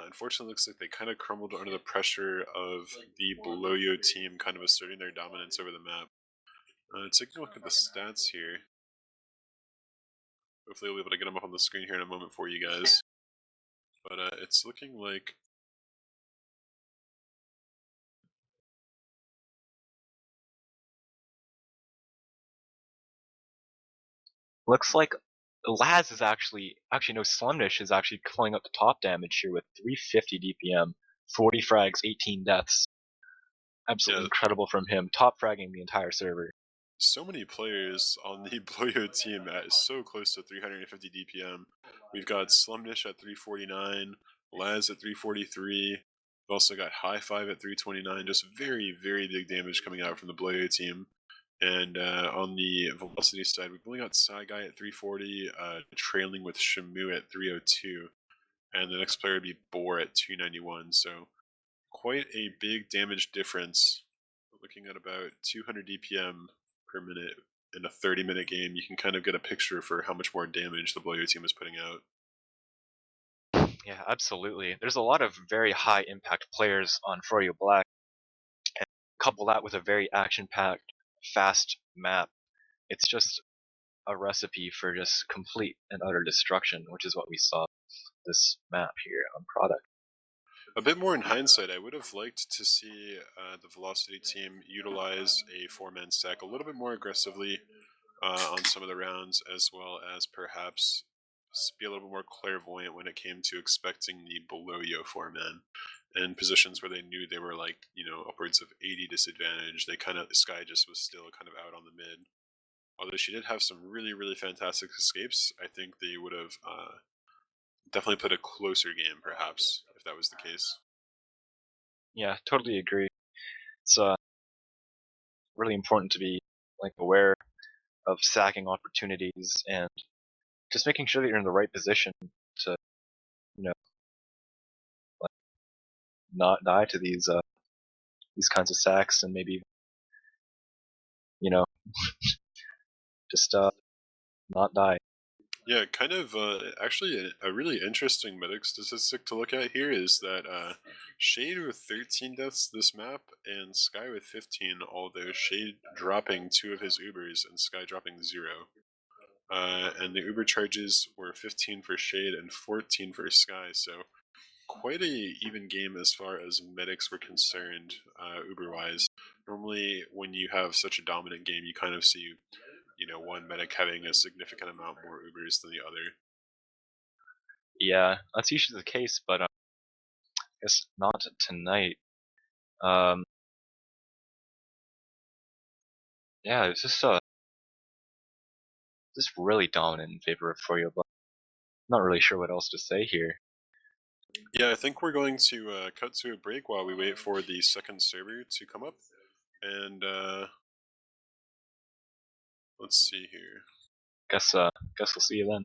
Unfortunately, it looks like they kind of crumbled under the pressure of the Bloyo team kind of asserting their dominance over the map. Taking a look at the stats here. Hopefully, we'll be able to get them up on the screen here in a moment for you guys. But it's looking like looks like Laz is actually no, Slumdish is actually pulling up the top damage here with 350 DPM, 40 frags, 18 deaths. Absolutely incredible from him, top fragging the entire server. so many players on the Bloyo team at so close to 350 DPM. We've got Slumdish at 349, Laz at 343. We've also got High Five at 329. Just very, very big damage coming out from the Bloyo team. And on the Velocity side, we've only got Psy Guy at 340, trailing with Shamu at 302. And the next player would be Boar at 291. So quite a big damage difference. We're looking at about 200 DPM per minute in a 30-minute game. You can kind of get a picture for how much more damage the Bloyo team is putting out. Yeah, absolutely. There's a lot of very high impact players on FROYOBLACK, and couple that with a very action-packed, fast map. It's just a recipe for just complete and utter destruction, which is what we saw this map here on product. A bit more in hindsight, I would have liked to see the Velocity team utilize a 4-man stack a little bit more aggressively on some of the rounds, as well as perhaps be a little bit more clairvoyant when it came to expecting the below Yo 4-man. In positions where they knew they were like, upwards of 80 disadvantage, Sky just was still kind of out on the mid. Although she did have some really, really fantastic escapes, I think they would have definitely put a closer game, perhaps, if that was the case. Yeah, totally agree. It's really important to be aware of sacking opportunities and just making sure that you're in the right position to, not die to these kinds of sacks, and maybe, just not die. Yeah, kind of. Actually, a really interesting medic statistic to look at here is that Shade with 13 deaths this map and Sky with 15, although Shade dropping 2 of his Ubers and Sky dropping 0. And the Uber charges were 15 for Shade and 14 for Sky, so quite a even game as far as medics were concerned, Uber-wise. Normally, when you have such a dominant game, you kind of see one medic having a significant amount more Ubers than the other. Yeah, that's usually the case, but I guess not tonight. Yeah, it's just really dominant in favor of FROYOBLACK. Not really sure what else to say here. Yeah, I think we're going to cut to a break while we wait for the second server to come up. And let's see here. Guess we'll see you then.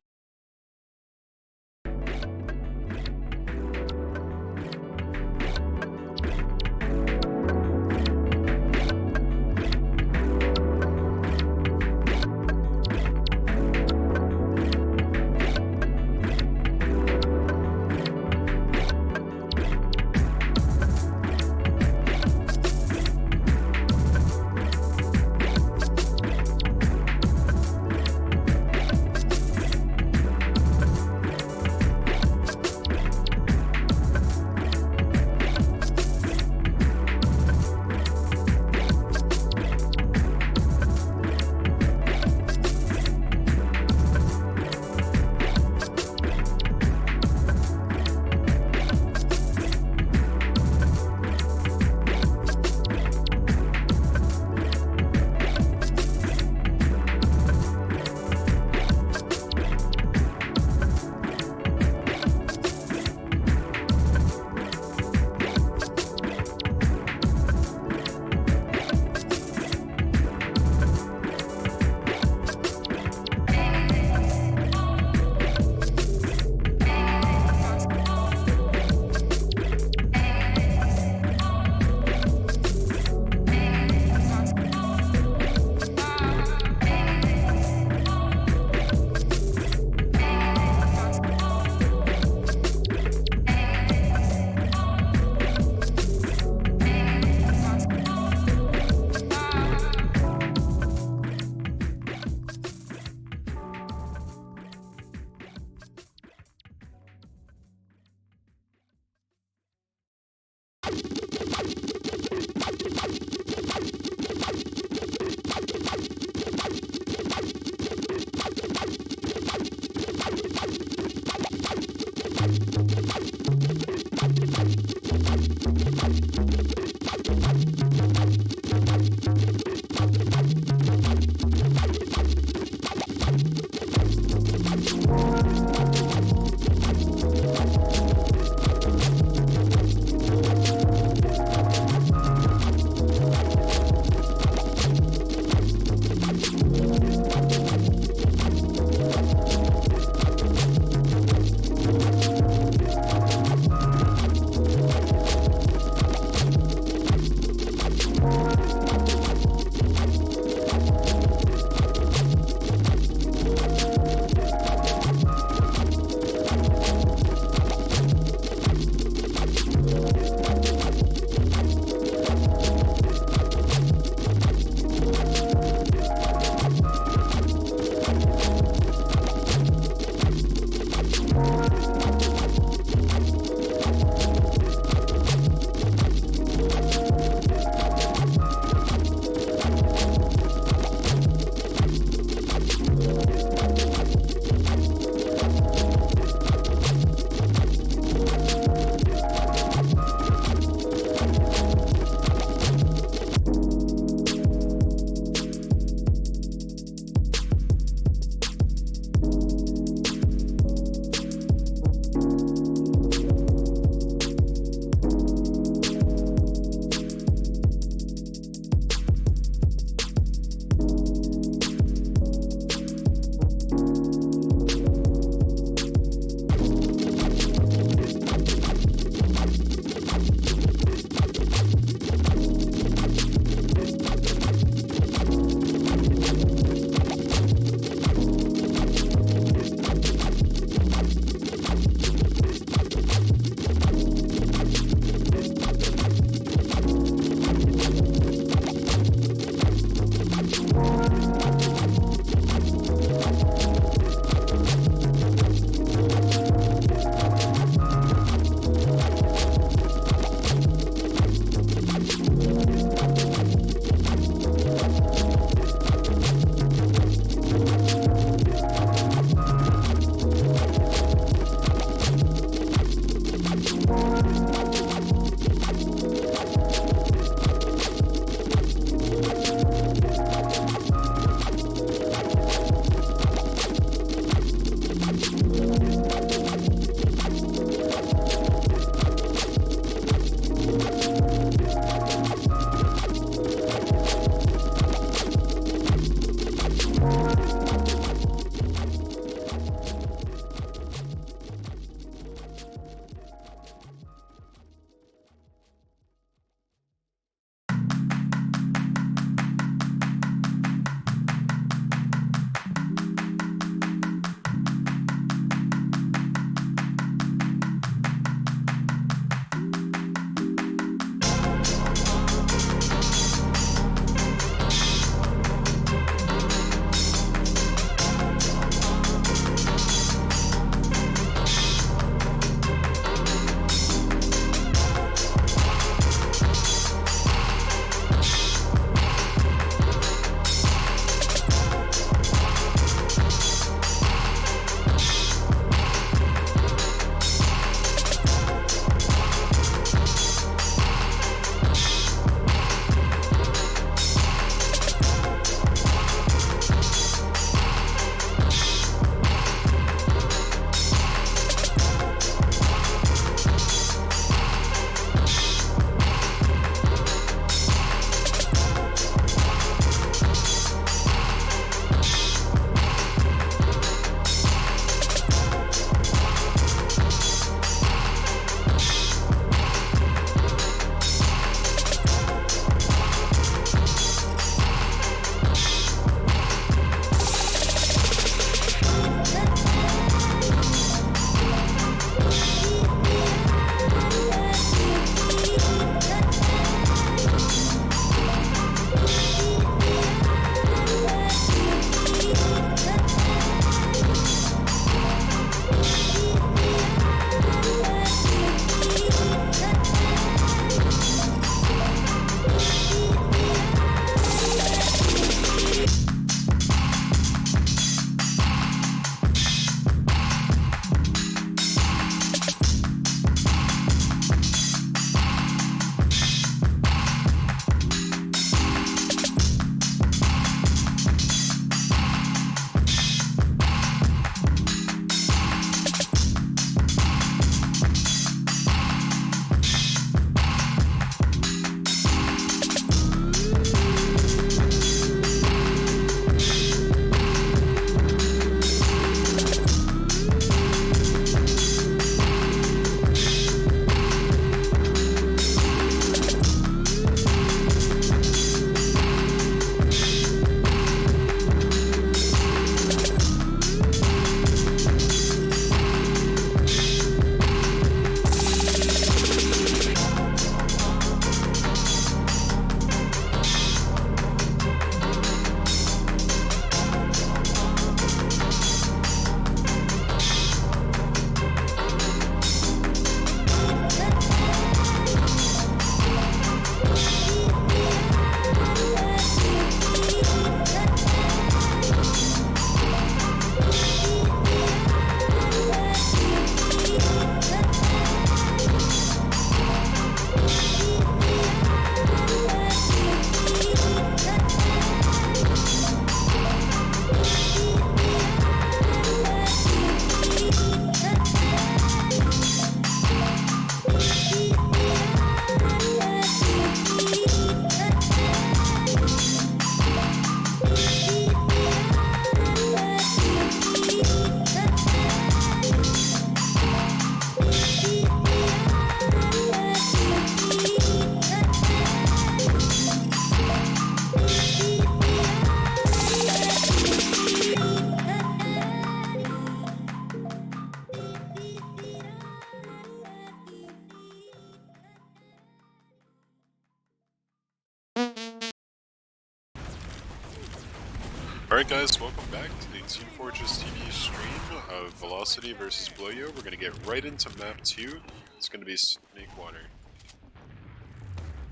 Alright guys, welcome back to the Team Fortress TV stream of Velocity versus Bloyo. We're going to get right into map 2. It's going to be Snake Water.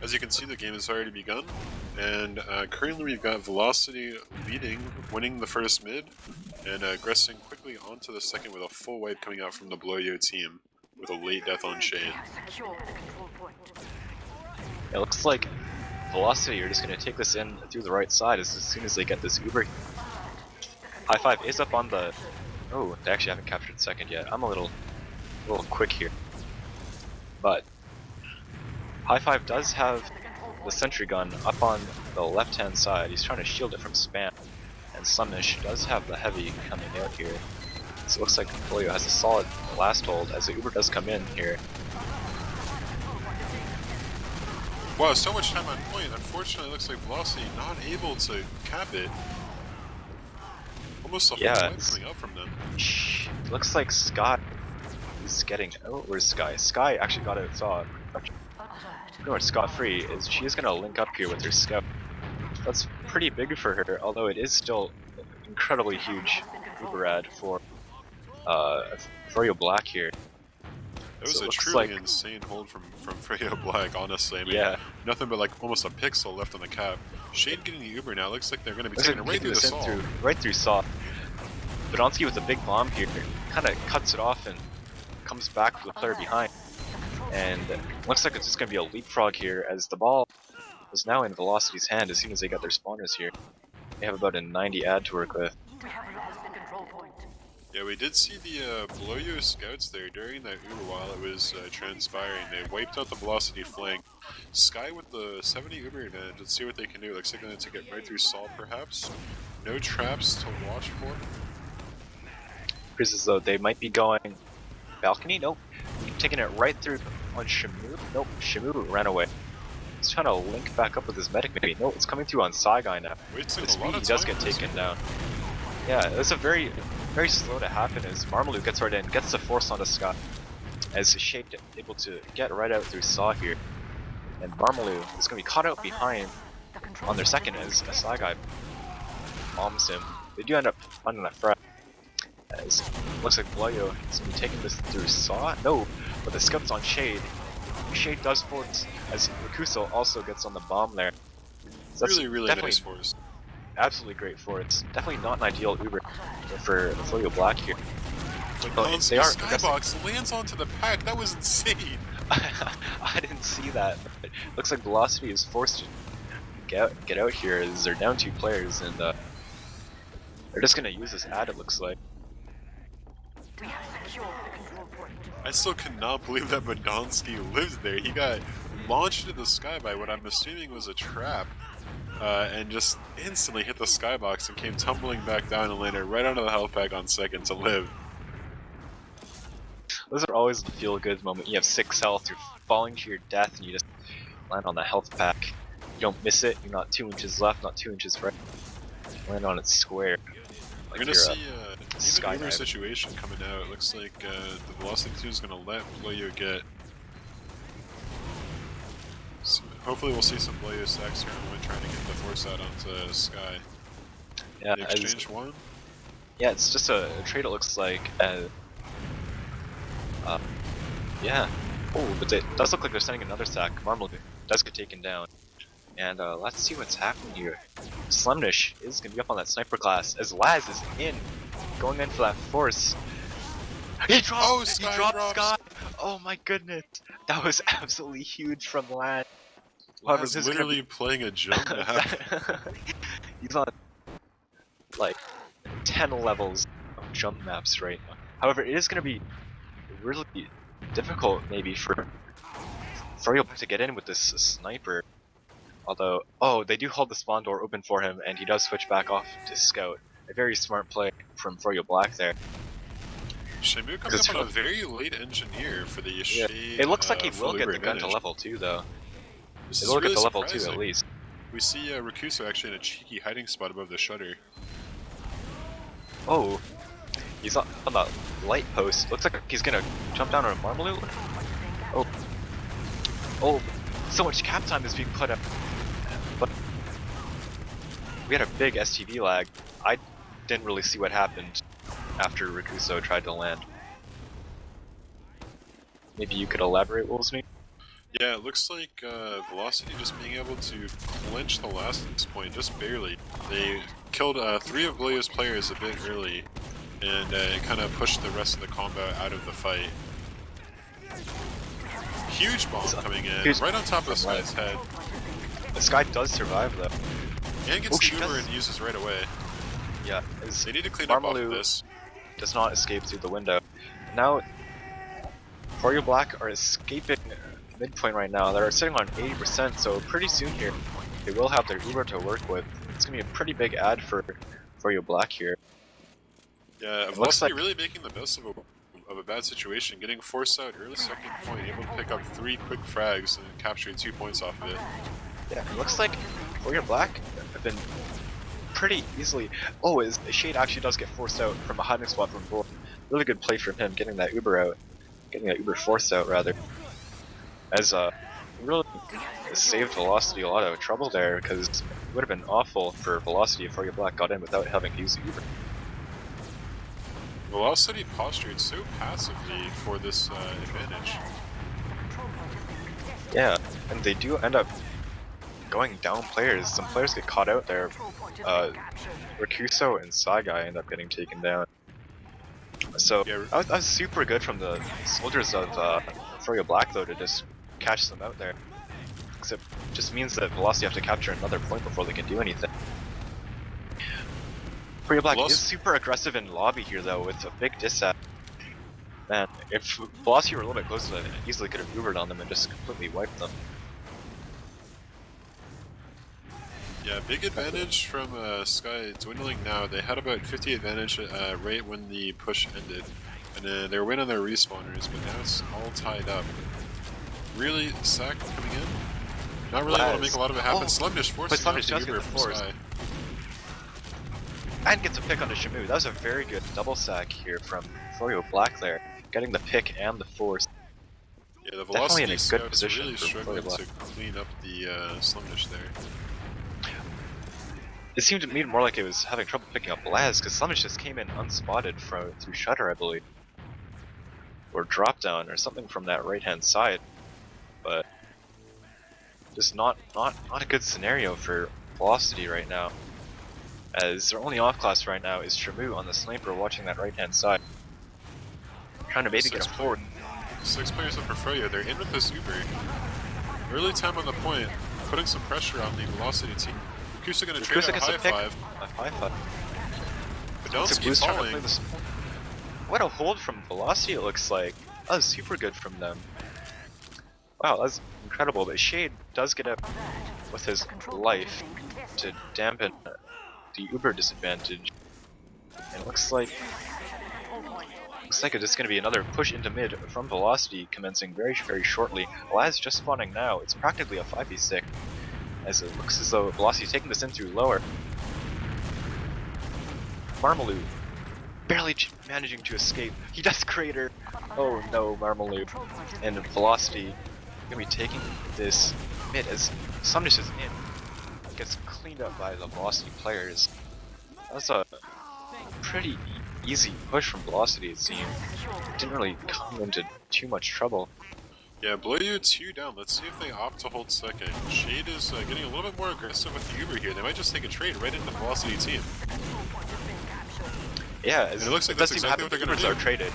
As you can see, the game has already begun, and currently we've got Velocity leading, winning the first mid, and aggressing quickly onto the second with a full wipe coming out from the Bloyo team, with a late death on Shade. Secure the control point. It looks like Velocity are just going to take this in through the right side as soon as they get this Uber. High Five is up on the... Oh, they actually haven't captured second yet. I'm a little quick here. But High Five does have the sentry gun up on the left-hand side. He's trying to shield it from spam. And Slumnish does have the heavy coming out here. So it looks like Bloyo has a solid last hold as the Uber does come in here. Wow, so much time on point. Unfortunately, it looks like Velocity not able to cap it. Almost a full wipe coming out from them. Looks like Scott is getting... Oh, where's Sky? Sky actually got it, saw pretty much scot-free. She is going to link up here with her scout. That's pretty big for her, although it is still incredibly huge Uber ad for FROYOBLACK here. That was so a truly insane hold from FROYOBLACK, honestly. I mean, nothing but like almost a pixel left on the cap. Shade getting the Uber now. Looks like they're going to be taking it right through the saw. Right through saw. Badonsky with a big bomb here kind of cuts it off and comes back for the player behind. And looks like it's just going to be a leapfrog here as the ball is now in Velocity's hand as soon as they got their spawners here. They have about a 90 ad to work with. We have lost the control point. Yeah, we did see the Bloyo scouts there during that Uber while it was transpiring. They wiped out the Velocity flank. Sky with the 70 Uber advantage. Let's see what they can do. Looks like they're going to take it right through Sol, perhaps. No traps to watch for. Appears as though they might be going balcony. Nope. Taking it right through on Shamu. Nope. Shamu ran away. He's trying to link back up with his medic maybe. No, it's coming through on Saigai now. He does get taken down. Yeah, it's a very slow to happen as Marmalou gets right in, gets the force onto Scott. As Shade able to get right out through Saw here. And Marmalou is going to be caught out behind on their second as Saigai bombs him. They do end up finding that frag. As it looks like Bloyo is going to be taking this through Saw. No, but the scout's on Shade. Shade does force as Rakuso also gets on the bomb there. So that's really nice force. Absolutely great force. Definitely not an ideal Uber for FROYOBLACK here. But they are Skybox lands onto the pack. That was insane. I didn't see that. But looks like Velocity is forced to get out here as they're down 2 players and they're just gonna use this ad. It looks like. We have secured the control point. I still cannot believe that Badonsky lives there. He got launched into the sky by what I'm assuming was a trap. And just instantly hit the skybox and came tumbling back down and landed right onto the health pack on second to live. Those are always the feel-good moment. You have 6 health, you're falling to your death, and you just land on the health pack. You don't miss it, you're not 2 inches left, not 2 inches right. You land on it square. Like we're gonna see an Uber situation coming out. It looks like the Velocity 2 is gonna let Bloyo get. So hopefully we'll see some Bloyo stacks here when trying to get the force out onto Sky. Yeah, the exchange one? Yeah, it's just a trade it looks like. Yeah. Oh, but it does look like they're sending another stack. Marmalou does get taken down. And let's see what's happening here. Slumnish is going to be up on that sniper class as Laz is in, going in for that force. He dropped! He dropped Sky! Oh my goodness! That was absolutely huge from Laz. Laz is literally playing a jump map. He's on like 10 levels of jump maps right now. However, it is going to be really difficult maybe for FROYOBLACK to get in with this sniper. Although, oh, they do hold the spawn door open for him, and he does switch back off to scout. A very smart play from FROYOBLACK there. Shamu comes up on a very late engineer for the Shade. It looks like he will get the gun to level 2 though. It will get to level 2 at least. We see Rakuso actually in a cheeky hiding spot above the shutter. Oh, he's on the light post. Looks like he's gonna jump down on a Marmalou. Oh, so much cap time is being put up. But we had a big STV lag. I didn't really see what happened after Rakuso tried to land. Maybe you could elaborate, Wolsne? Yeah, it looks like Velocity just being able to clinch the last point just barely. They killed 3 of Bloyo's players a bit early, and it kind of pushed the rest of the combat out of the fight. Huge bomb coming in, right on top of Sky's head. The Sky does survive though. And gets the Uber and uses right away. Yeah, They need to clean up off of Marmalou this. does not escape through the window. Now, FROYOBLACK are escaping midpoint right now. They're sitting on 80%, so pretty soon here, they will have their Uber to work with. It's gonna be a pretty big ad for FROYOBLACK here. Yeah, Velocity really making the best of a bad situation, getting forced out early second point, able to pick up 3 quick frags and capturing 2 points off of it. Yeah, it looks like FROYOBLACK have been pretty easily. Oh, Shade actually does get forced out from a hiding spot from Bull. Really good play from him, getting that Uber out, getting that Uber forced out rather. As really saved Velocity a lot of trouble there, because it would have been awful for Velocity if FROYOBLACK got in without having to use the Uber. Velocity postured so passively for this advantage. Yeah, and they do end up going down players. Some players get caught out there. Rakuso and Saigai end up getting taken down. So Yeah, that was super good from the soldiers of FROYOBLACK though to just catch them out there. Except it just means that Velocity have to capture another point before they can do anything. FROYOBLACK is super aggressive in lobby here though with a big disap. Man, if Velocity were a little bit closer, they easily could have Ubered on them and just completely wiped them. Yeah, big advantage from Sky dwindling now. They had about 50 advantage right when the push ended, and they were winning their respawners, but now it's all tied up. Really, Sack coming in? Not really able to make a lot of it happen. Slumdish forcing out the Uber from Sky. And gets a pick onto Shamu. That was a very good double sack here from FROYOBLACK there, getting the pick and the force. Yeah, the Definitely Velocity in a good scouts position really for struggling FROYOBLACK. to clean up the Slumdish there. It seemed to me more like it was having trouble picking up Laz, because Slumdish just came in unspotted through Shutter, I believe. Or drop down, or something from that right hand side. But just not a good scenario for Velocity right now. As their only off class right now is Shamu on the sniper watching that right hand side. Trying to maybe get a forward. 6 players up for Froyo, they're in with this Uber. Early time on the point, putting some pressure on the Velocity team. Kusa gonna trade a high five. A high five. Badonsky falling. What a hold from Velocity it looks like. That was super good from them. Wow, that's incredible. But Shade does get up with his life to dampen the Uber disadvantage. And it looks like it's just going to be another push into mid from Velocity commencing very shortly. Laz just spawning now. It's practically a 5v6 as it looks as though Velocity is taking this in through lower. Marmalou barely managing to escape. He does crater. Oh no, Marmalou. And Velocity going to be taking this mid as Slumdish is in. Gets cleaned up by the Velocity players. That's a pretty easy push from Velocity, it seemed. Didn't really come into too much trouble. Yeah, Bloyo 2 down. Let's see if they opt to hold second. Shade is getting a little bit more aggressive with the Uber here. They might just take a trade right into the Velocity team. Yeah, it looks like that's exactly what they're going to do. Are traded.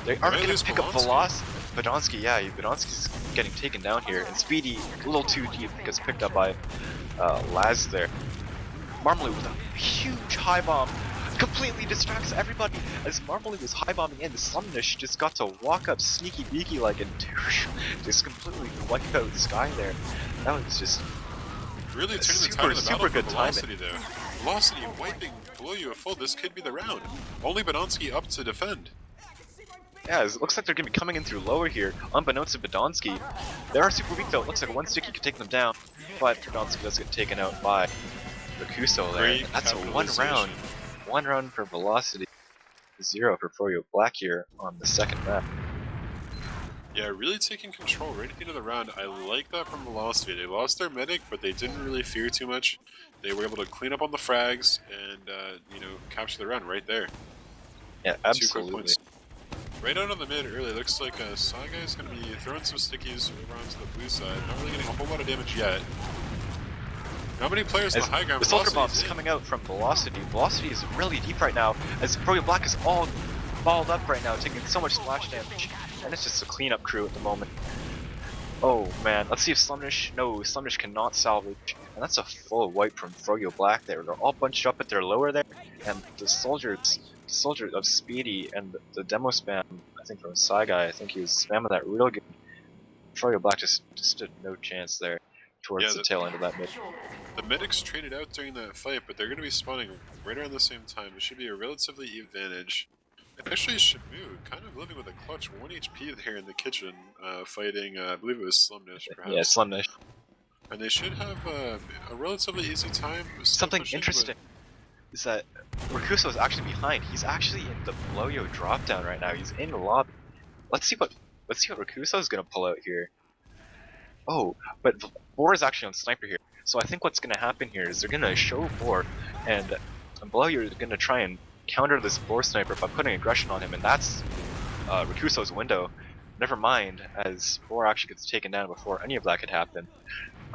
They are going to pick up Velocity. Badonsky, yeah, Badonsky's getting taken down here, and Speedy a little too deep gets picked up by Laz there. Marmalou with a huge high bomb completely distracts everybody as Marmalou was high bombing in. Slumdish just got to walk up sneaky beaky like and just completely wipe out Sky there. That was just really turning the tide of the battle for Velocity there. Velocity wiping Bloyo full. This could be the round. Only Badonsky up to defend. Yeah, it looks like they're going to be coming in through lower here, unbeknownst to Badonsky. They are super weak though, it looks like one sticky could take them down, but Badonsky does get taken out by Rakuso there. And that's a one round for Velocity, 0 for FROYOBLACK here on the second map. Yeah, really taking control right at the end of the round. I like that from Velocity. They lost their medic, but they didn't really fear too much. They were able to clean up on the frags and, you know, capture the round right there. Yeah, 2 quick absolutely. points. Right out on the mid early, looks like Saga is going to be throwing some stickies over onto the blue side. Not really getting a whole lot of damage yet. Not many players on As the high ground. the Soldier Velocity's Bomb's in. coming out from Velocity. Velocity is really deep right now, as FROYOBLACK is all balled up right now, taking so much splash damage. And it's just a cleanup crew at the moment. Oh man, let's see if Slumnish. No, Slumnish cannot salvage. And that's a full wipe from FROYOBLACK there. They're all bunched up at their lower there, and the soldiers of Speedy and the demo spam, I think from Saigai, I think he was spamming that real good. FROYOBLACK just stood no chance there towards Yeah, the tail end of that mid. the medics traded out during that fight, but they're going to be spawning right around the same time. It should be a relatively even advantage. And actually, Shamu kind of living with a clutch 1 HP there in the kitchen, fighting, I believe it was Slumnish, perhaps. Yeah, Slumnish. And they should have a relatively easy time. Something pushing, interesting is that Rakuso is actually behind. He's actually in the Bloyo dropdown right now. He's in the lobby. Let's see what Rakuso is gonna pull out here. Oh, but Boar is actually on sniper here. So I think what's gonna happen here is they're gonna show Boar, and Bloyo is gonna try and counter this Boar sniper by putting aggression on him, and that's Rakuso's window. Never mind, as Boar actually gets taken down before any of that could happen.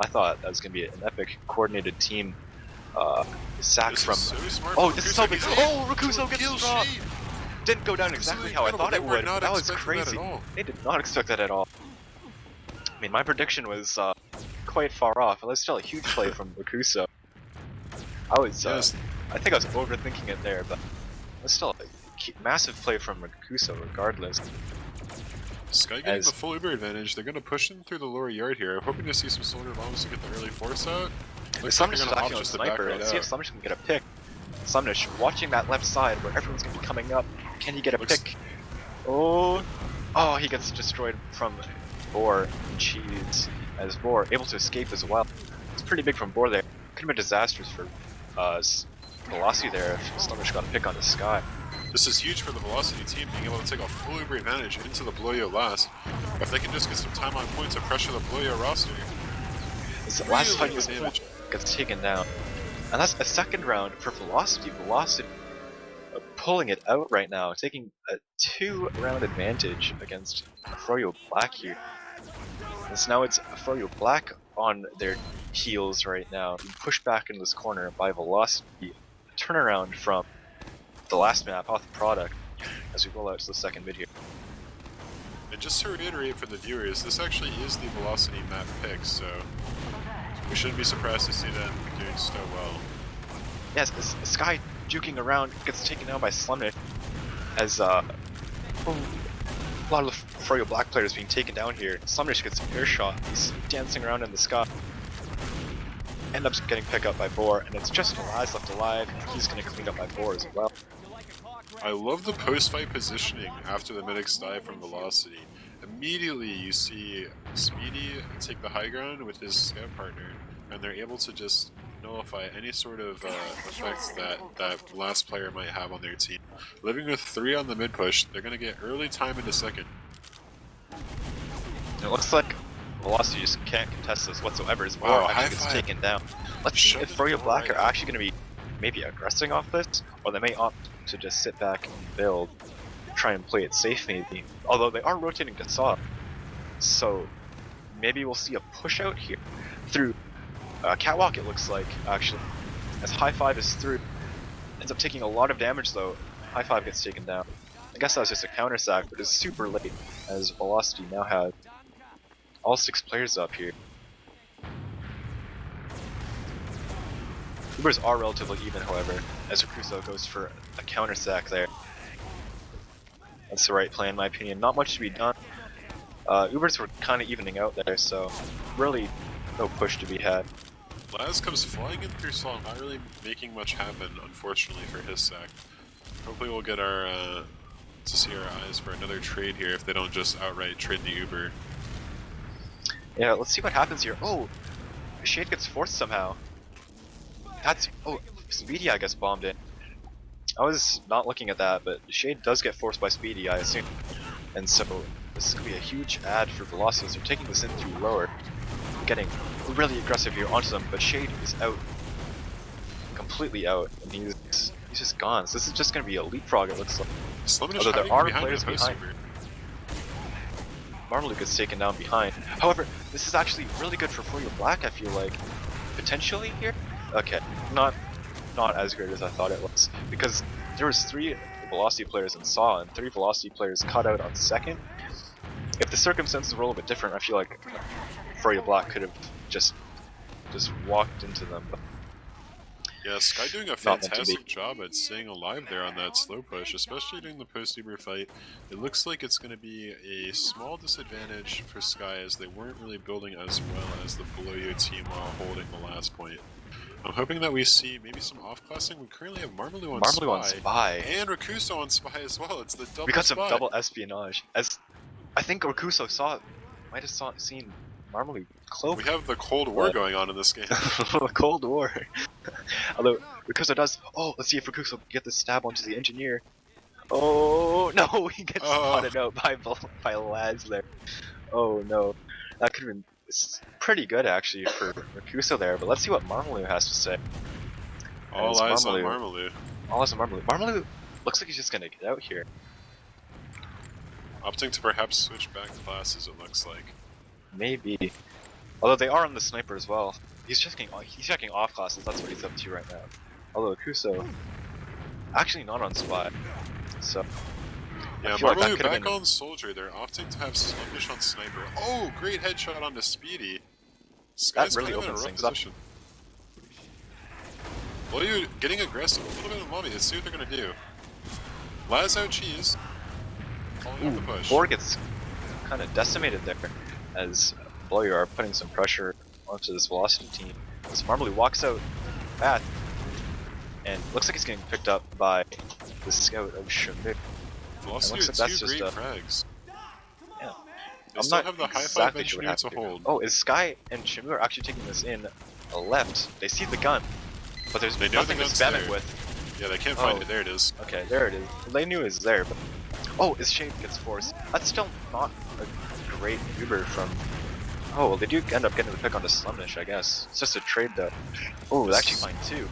I thought that was gonna be an epic coordinated team sack This from. is so smart Oh, from this is so big! Rakuso. Oh, Rakuso gets dropped. Shade. Didn't go down This is exactly how I incredible. thought it They were would. not That was expecting that crazy. at all. They did not expect that at all. I mean, my prediction was quite far off, but that's still a huge play from Rakuso. I was, Yes. I think I was overthinking it there, but it's still a massive play from Rakuso regardless. Sky getting the full Uber advantage. They're going to push in through the lower yard here. Hoping to see some soldier bombs to get the early force out. Looks like Slumnish they're is going to actually opt on just to back sniper. right Let's see out. if Slumnish can get a pick. Slumnish watching that left side where everyone's going to be coming up. Can he get a pick? Oh, he gets destroyed from Boar. Cheese. As Boar able to escape as well. It's pretty big from Boar there. Could have been disastrous for Velocity there if Slumnish got a pick on the sky. This is huge for the Velocity team, being able to take a full Uber advantage into the Bloyo last. If they can just get some time on point to pressure the Bloyo roster. This last Really fight good was damage. gets taken down. And that's a second round for Velocity. Velocity pulling it out right now, taking a 2-round advantage against FROYOBLACK here. And so now it's FROYOBLACK on their heels right now, being pushed back into this corner by Velocity. Turnaround from the last map off the product as we roll out to the second mid here. And just to reiterate for the viewers, this actually is the Velocity map pick, so we shouldn't be surprised to see them doing so well. Yes, Sky juking around gets taken down by Slumnish as a lot of the FROYOBLACK players being taken down here. Slumnish gets air shot. He's dancing around in the sky. End up getting picked up by Boar, and it's just Elias left alive. He's going to clean up by Boar as well. I love the post-fight positioning after the medics die from Velocity. Immediately you see Speedy take the high ground with his scout partner, and they're able to just nullify any sort of effects that last player might have on their team. Living with 3 on the mid push, they're going to get early time into second. It looks like Velocity just can't contest this whatsoever as Boar Wow, actually gets high five. taken down. Let's see if FROYOBLACK are actually going to be maybe aggressing off this, or they may opt to just sit back and build, try and play it safe maybe. Although they are rotating to Saw, so maybe we'll see a push out here through Catwalk. It looks like actually, as High Five is through, ends up taking a lot of damage though. High Five gets taken down. I guess that was just a counter sack, but it's super late as Velocity now has all 6 players up here. Ubers are relatively even, however, as Rakuso goes for a counter sack there. That's the right plan in my opinion. Not much to be done. Ubers were kind of evening out there, so really no push to be had. Laz comes flying in through Saw, not really making much happen, unfortunately, for his sack. Hopefully we'll get our to see our eyes for another trade here if they don't just outright trade the Uber. Yeah, let's see what happens here. Oh, Shade gets forced somehow. That's Speedy I guess bombed in. I was not looking at that, but Shade does get forced by Speedy, I assume. And so This is going to be a huge ad for Velocities. They're taking this in through lower, getting really aggressive here onto them, but Shade is out, completely out, and he's just gone. So this is just going to be a leapfrog, it looks like. Sluminish Although there hiding are behind players a post behind. super. Marmaluke gets taken down behind. However, this is actually really good for FROYOBLACK, I feel like. Potentially here? Okay, not as great as I thought it was. Because there was 3 Velocity players in Saw, and 3 Velocity players cut out on second. If the circumstances were a little bit different, I feel like FROYOBLACK could have just walked into them. But Yeah, Sky doing a Not meant to be. fantastic job at staying alive there on that slow push, especially during the post-Uber fight. It looks like it's going to be a small disadvantage for Sky as they weren't really building as well as the Below You team while holding the last point. I'm hoping that we see maybe some off-classing. We currently have Marmalou on Spy. and Rakuso on Spy as well. It's the double We got some spy. double espionage. As I think Rakuso might have seen Marmaluke cloak. We have the Cold War going on in this game. Cold War. Although Rakuso does. Oh, let's see if Rakuso can get the stab onto the engineer. Oh no, he gets spotted out by Laz there. Oh no, that could have been pretty good actually for Rakuso there. But let's see what Marmalou has to say. All eyes on Marmalou. All eyes on Marmalou. Marmalou looks like he's just gonna get out here. Opting to perhaps switch back classes, it looks like. Maybe. Although they are on the sniper as well. He's checking off classes, that's what he's up to right now. Although Kuso actually not on Spy. So yeah, Marmalou back on Soldier. They're opting to have Sluggish on Sniper. Oh, great headshot onto Speedy. Sky's that really kind of in a opens rough things up. position. Well, you getting aggressive a little bit in the lobby. Let's see what they're gonna do. Laz out cheese. Calling out the push. Four gets kind of decimated there as Bloyer are putting some pressure onto this Velocity team. As Marmalou walks out back and looks like he's getting picked up by the scout of Shamir. Velocity Looks are like that's two just great frags. Yeah. They still have the high-five engineer to hold. Oh, is Sky and Shamir are actually taking this in a left? They see the gun, but there's nothing to spam it with. Yeah, they can't find it. There it is. Okay, there it is. Well, they knew it was there, but... Oh, his Shade gets forced. That's still not a great Uber from... Oh, well, they do end up getting the pick on the Slumnish, I guess. It's just a trade, though. Oh, that's actually fine, too.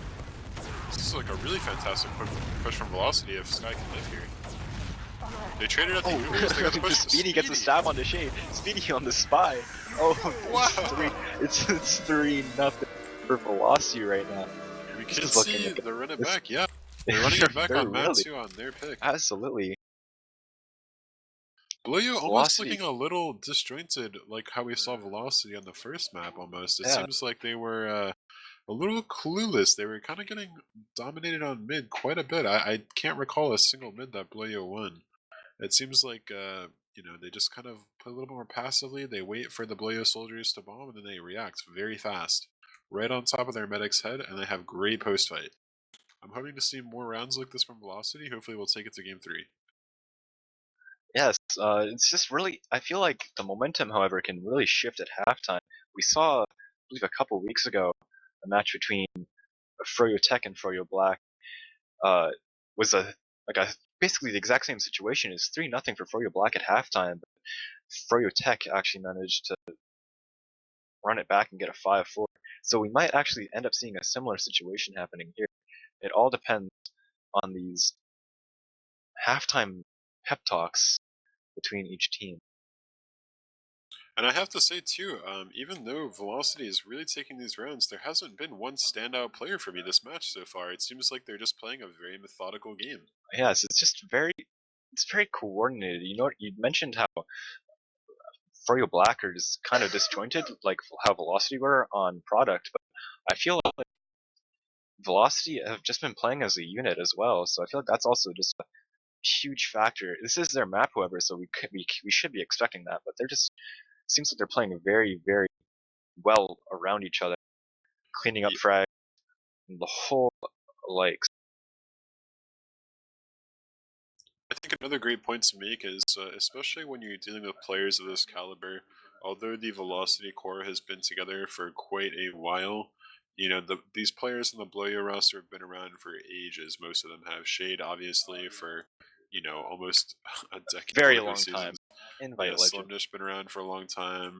This is like a really fantastic push from Velocity if Sky can live here. They traded out the Ubers, they got the push to Speedy gets a stab on the Shade. Speedy on the Spy. Oh, wow. It's 3-0 for Velocity right now. We can see they're running back, yeah. They're running it back on map 2 on their pick. Absolutely. Blue almost looking a little disjointed, like how we saw Velocity on the first map almost. It seems like they were a little clueless. They were kind of getting dominated on mid quite a bit. I can't recall a single mid that Blue won. It seems like, you know, they just kind of play a little more passively. They wait for the Blue soldiers to bomb, and then they react very fast. Right on top of their medic's head, and they have great post-fight. I'm hoping to see more rounds like this from Velocity. Hopefully we'll take it to Game 3. Yes, it's just really, I feel like the momentum, however, can really shift at halftime. We saw, I believe a couple weeks ago, a match between FROYOTech and FROYOBLACK was basically the exact same situation. It's 3-0 for FROYOBLACK at halftime, but FROYOTech actually managed to run it back and get a 5-4. So we might actually end up seeing a similar situation happening here. It all depends on these halftime pep talks between each team. And I have to say too, even though Velocity is really taking these rounds, there hasn't been one standout player for me this match so far. It seems like they're just playing a very methodical game. Yes, it's very coordinated. You know, you mentioned how FROYOBLACK are just kind of disjointed, like how Velocity were on product, but I feel like Velocity have just been playing as a unit as well, so I feel like that's also just a huge factor. This is their map, however, so we should be expecting that, but they're just seems like they're playing very, very well around each other, cleaning up frag, and the whole likes. I think another great point to make is, especially when you're dealing with players of this caliber, although the Velocity core has been together for quite a while, you know, these players in the Bloyo roster have been around for ages. Most of them have. Shade, obviously, for you know, almost a decade. Very worth of long seasons. time. Invite Yeah, legend. Slumdish been around for a long time.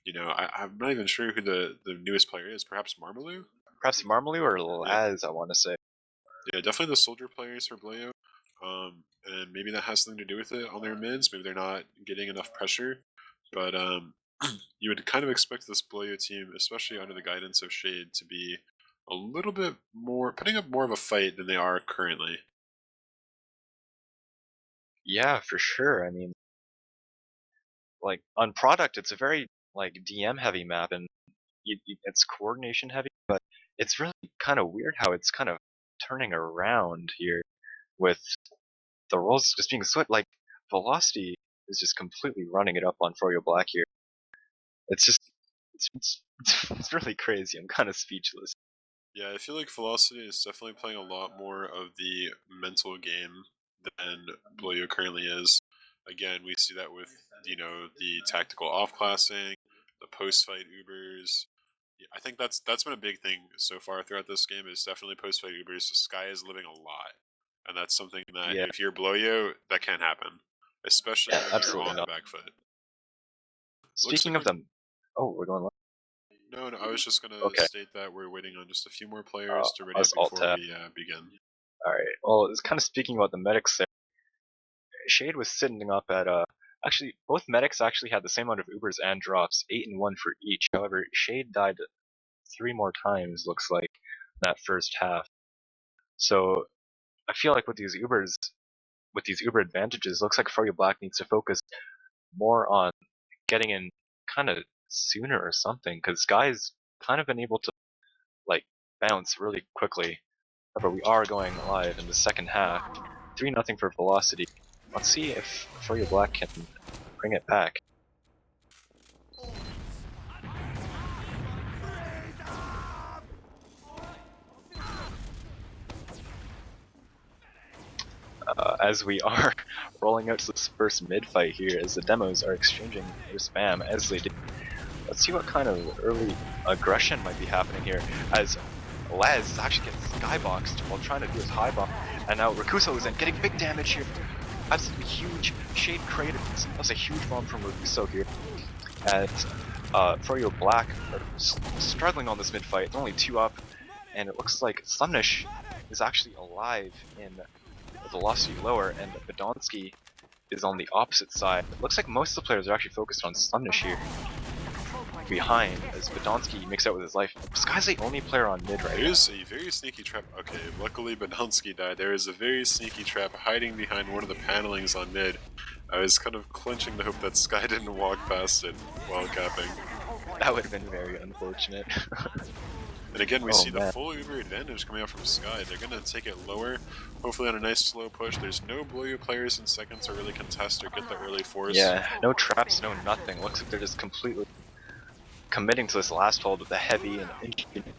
You know, I'm not even sure who the newest player is. Perhaps Marmaloo? Perhaps Marmaloo or Laz, I want to say. Yeah, definitely the soldier players for Blayo. And maybe that has something to do with it on their mids. Maybe they're not getting enough pressure. But you would kind of expect this Blayo team, especially under the guidance of Shade, to be a little bit more, putting up more of a fight than they are currently. Yeah, for sure. I mean, like on product, it's a very like DM heavy map, and it's coordination heavy, but it's really kind of weird how it's kind of turning around here with the roles just being split. Like Velocity is just completely running it up on FROYOBLACK here. It's just it's really crazy. I'm kind of speechless. Yeah, I feel like Velocity is definitely playing a lot more of the mental game than Blayo currently is. Again, we see that with, you know, the tactical off-classing, the post-fight Ubers. Yeah, I think that's been a big thing so far throughout this game, is definitely post-fight Ubers. Sky is living a lot. And that's something that, Yeah, if you're Blayo, that can't happen. Especially when you're absolutely on the not. back foot. Looks Speaking like of them, oh, we're going live. no, I was just going to Okay, state that we're waiting on just a few more players to ready up us alt before tab. we begin. All right. Well, it's kind of speaking about the medics there. Shade was sitting up at actually both medics actually had the same amount of Ubers and drops, 8 and 1 for each. However, Shade died 3 more times, looks like, that first half. So I feel like with these Uber advantages, looks like FROYOBLACK needs to focus more on getting in kind of sooner or something, because Sky's kind of been able to like bounce really quickly. However, we are going live in the second half. 3-0 for Velocity. Let's see if FROYOBLACK can bring it back. As we are rolling out to this first mid fight here, as the demos are exchanging their spam as they do. Let's see what kind of early aggression might be happening here, as Laz actually gets skyboxed while trying to do his high bomb, and now Rakuso is in, getting big damage here. Absolutely huge Shade created. That's a huge bomb from Rakuso here, as FROYOBLACK are struggling on this mid fight. It's only 2 up, and it looks like Slumdish is actually alive in Velocity lower, and Badonsky is on the opposite side. It looks like most of the players are actually focused on Slumdish here behind, as Badonsky makes out with his life. Sky's the only player on mid right now. There's a very sneaky trap. Okay, luckily Badonsky died. There is a very sneaky trap hiding behind one of the panelings on mid. I was kind of clenching the hope that Sky didn't walk past it while capping. That would have been very unfortunate. And again, we see the full Uber advantage coming out from Sky. They're going to take it lower, hopefully on a nice slow push. There's no Blayo players in second to really contest or get the early force. Yeah, no traps, no nothing. Looks like they're just completely committing to this last hold with the heavy and engineering.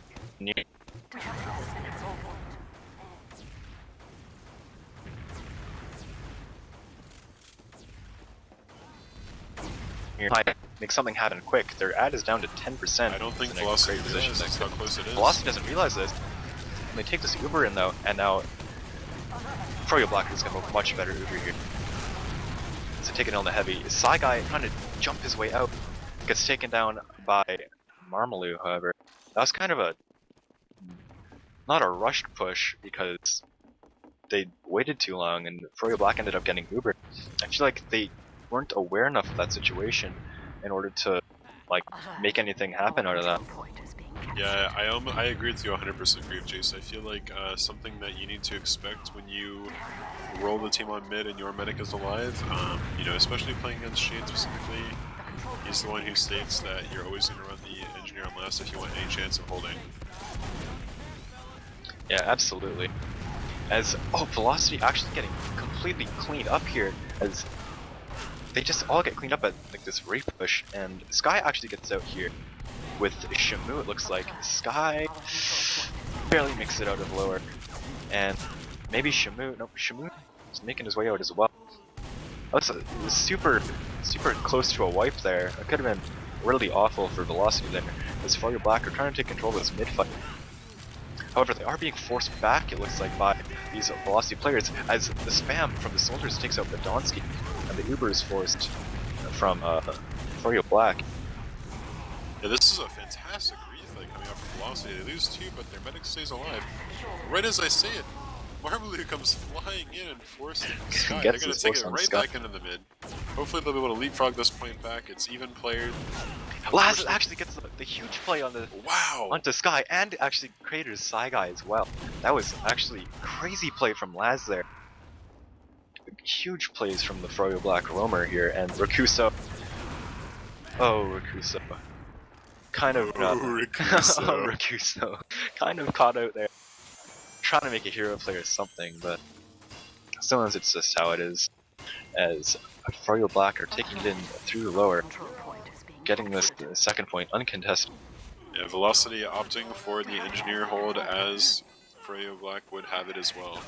Make something happen quick. Their ad is down to 10%. I don't think Velocity realizes how close it is. Velocity doesn't realize this. And they take this Uber in though, and now FROYOBLACK is going to look much better Uber here. So taking on the heavy. Psy Guy trying to jump his way out. Gets taken down by Marmaloo, however. That was kind of a not a rushed push because they waited too long and FROYOBLACK ended up getting Uber. I feel like they weren't aware enough of that situation in order to like make anything happen out of that. Yeah, I agree with you 100%, Grape Jace. I feel like something that you need to expect when you roll the team on mid and your medic is alive, you know, especially playing against Shade specifically, he's the one who states that you're always going to run the engineer on last if you want any chance of holding. Yeah, absolutely. As Velocity actually getting completely cleaned up here, as they just all get cleaned up at like this Grape push, and Sky actually gets out here with Shamu. It looks like Sky barely makes it out of lower, and maybe Shamu is making his way out as well. That was super close to a wipe there. It could have been really awful for Velocity there, as FROYOBLACK are trying to take control of this mid fight. However, they are being forced back, it looks like, by these Velocity players, as the spam from the soldiers takes out Badonsky, and the Uber is forced from FROYOBLACK. Yeah, this is a fantastic refight coming out from Velocity. They lose 2, but their medic stays alive. Right as I say it, Marmaloo comes flying in and forcing Sky. They're going to take it right back into the mid. Hopefully they'll be able to leapfrog this point back. It's even player. Laz actually gets the huge play on the onto Sky, and actually created Psy Guy as well. That was actually crazy play from Laz there. Huge plays from the FROYOBLACK roamer here, and Rakuso. Oh, Rakuso. Kind of Rakuso. Kind of caught out there. Trying to make a hero play or something, but sometimes it's just how it is. As FROYOBLACK are taking it in through the lower, getting this second point uncontested. Yeah, Velocity opting for the engineer hold as FROYOBLACK would have it as well.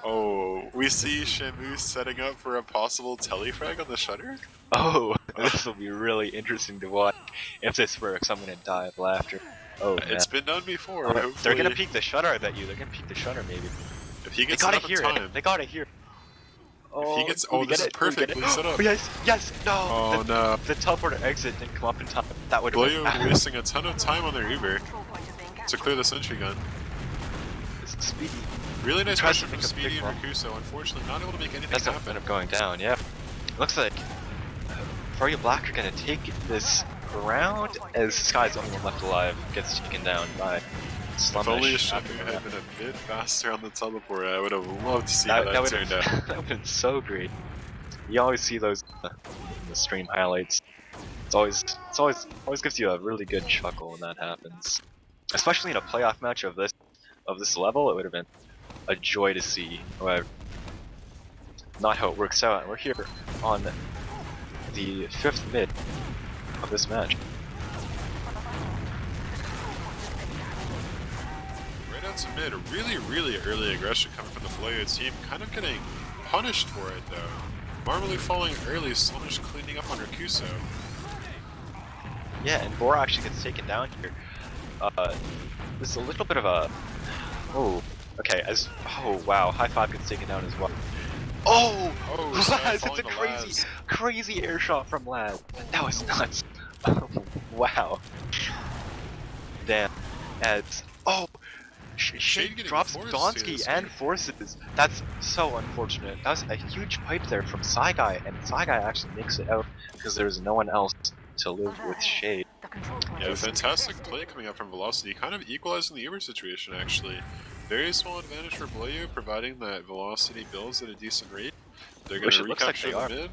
Oh, we see Shamu setting up for a possible telefrag on the shutter? Oh, this will be really interesting to watch. If this works, I'm gonna die of laughter. Oh, man. It's been done before. Oh, they're gonna peek the shutter, I bet you. They're gonna peek the shutter, maybe. If he gets they gotta enough hear time. it. They gotta hear it. Oh, if he gets, oh, this is perfectly set up. Oh, yes, yes, no. Oh, no. The teleporter exit didn't come up in time. That would have been wasting a ton of time on their Uber to clear the sentry gun. This is Speedy. Really nice pressure from Speedy and Rakuso. Unfortunately, not able to make anything happen. That's end up going down, yeah. Looks like FROYOBLACK are gonna take this round as Sky's the only one left alive. Gets taken down by Slummish. If only Shamu had been a bit faster on the teleport, I would have loved to see how that turned out. That would have been so great. You always see those in the stream highlights. It's always gives you a really good chuckle when that happens. Especially in a playoff match of this level, it would have been a joy to see. However, not how it works out. We're here on the 5th mid of this match. Right out to mid, really early aggression coming from the Floyo team, kind of getting punished for it though. Marmaloo falling early, Slummish cleaning up on Rakuso. Yeah, and Bora actually gets taken down here. This is a little bit of a... Oh, okay, oh wow, High Five gets taken down as well. Oh! Laz, it's a crazy air shot from Laz. That was nuts. Wow. Damn. As... Oh! Shade drops Donsky and forces. That's so unfortunate. That was a huge pipe there from Psy Guy, and Psy Guy actually makes it out because there's no one else to live with Shade. Yeah, fantastic play coming up from Velocity, kind of equalizing the Uber situation actually. Very small advantage for Blayo, providing that Velocity builds at a decent rate. They're going to recapture the mid.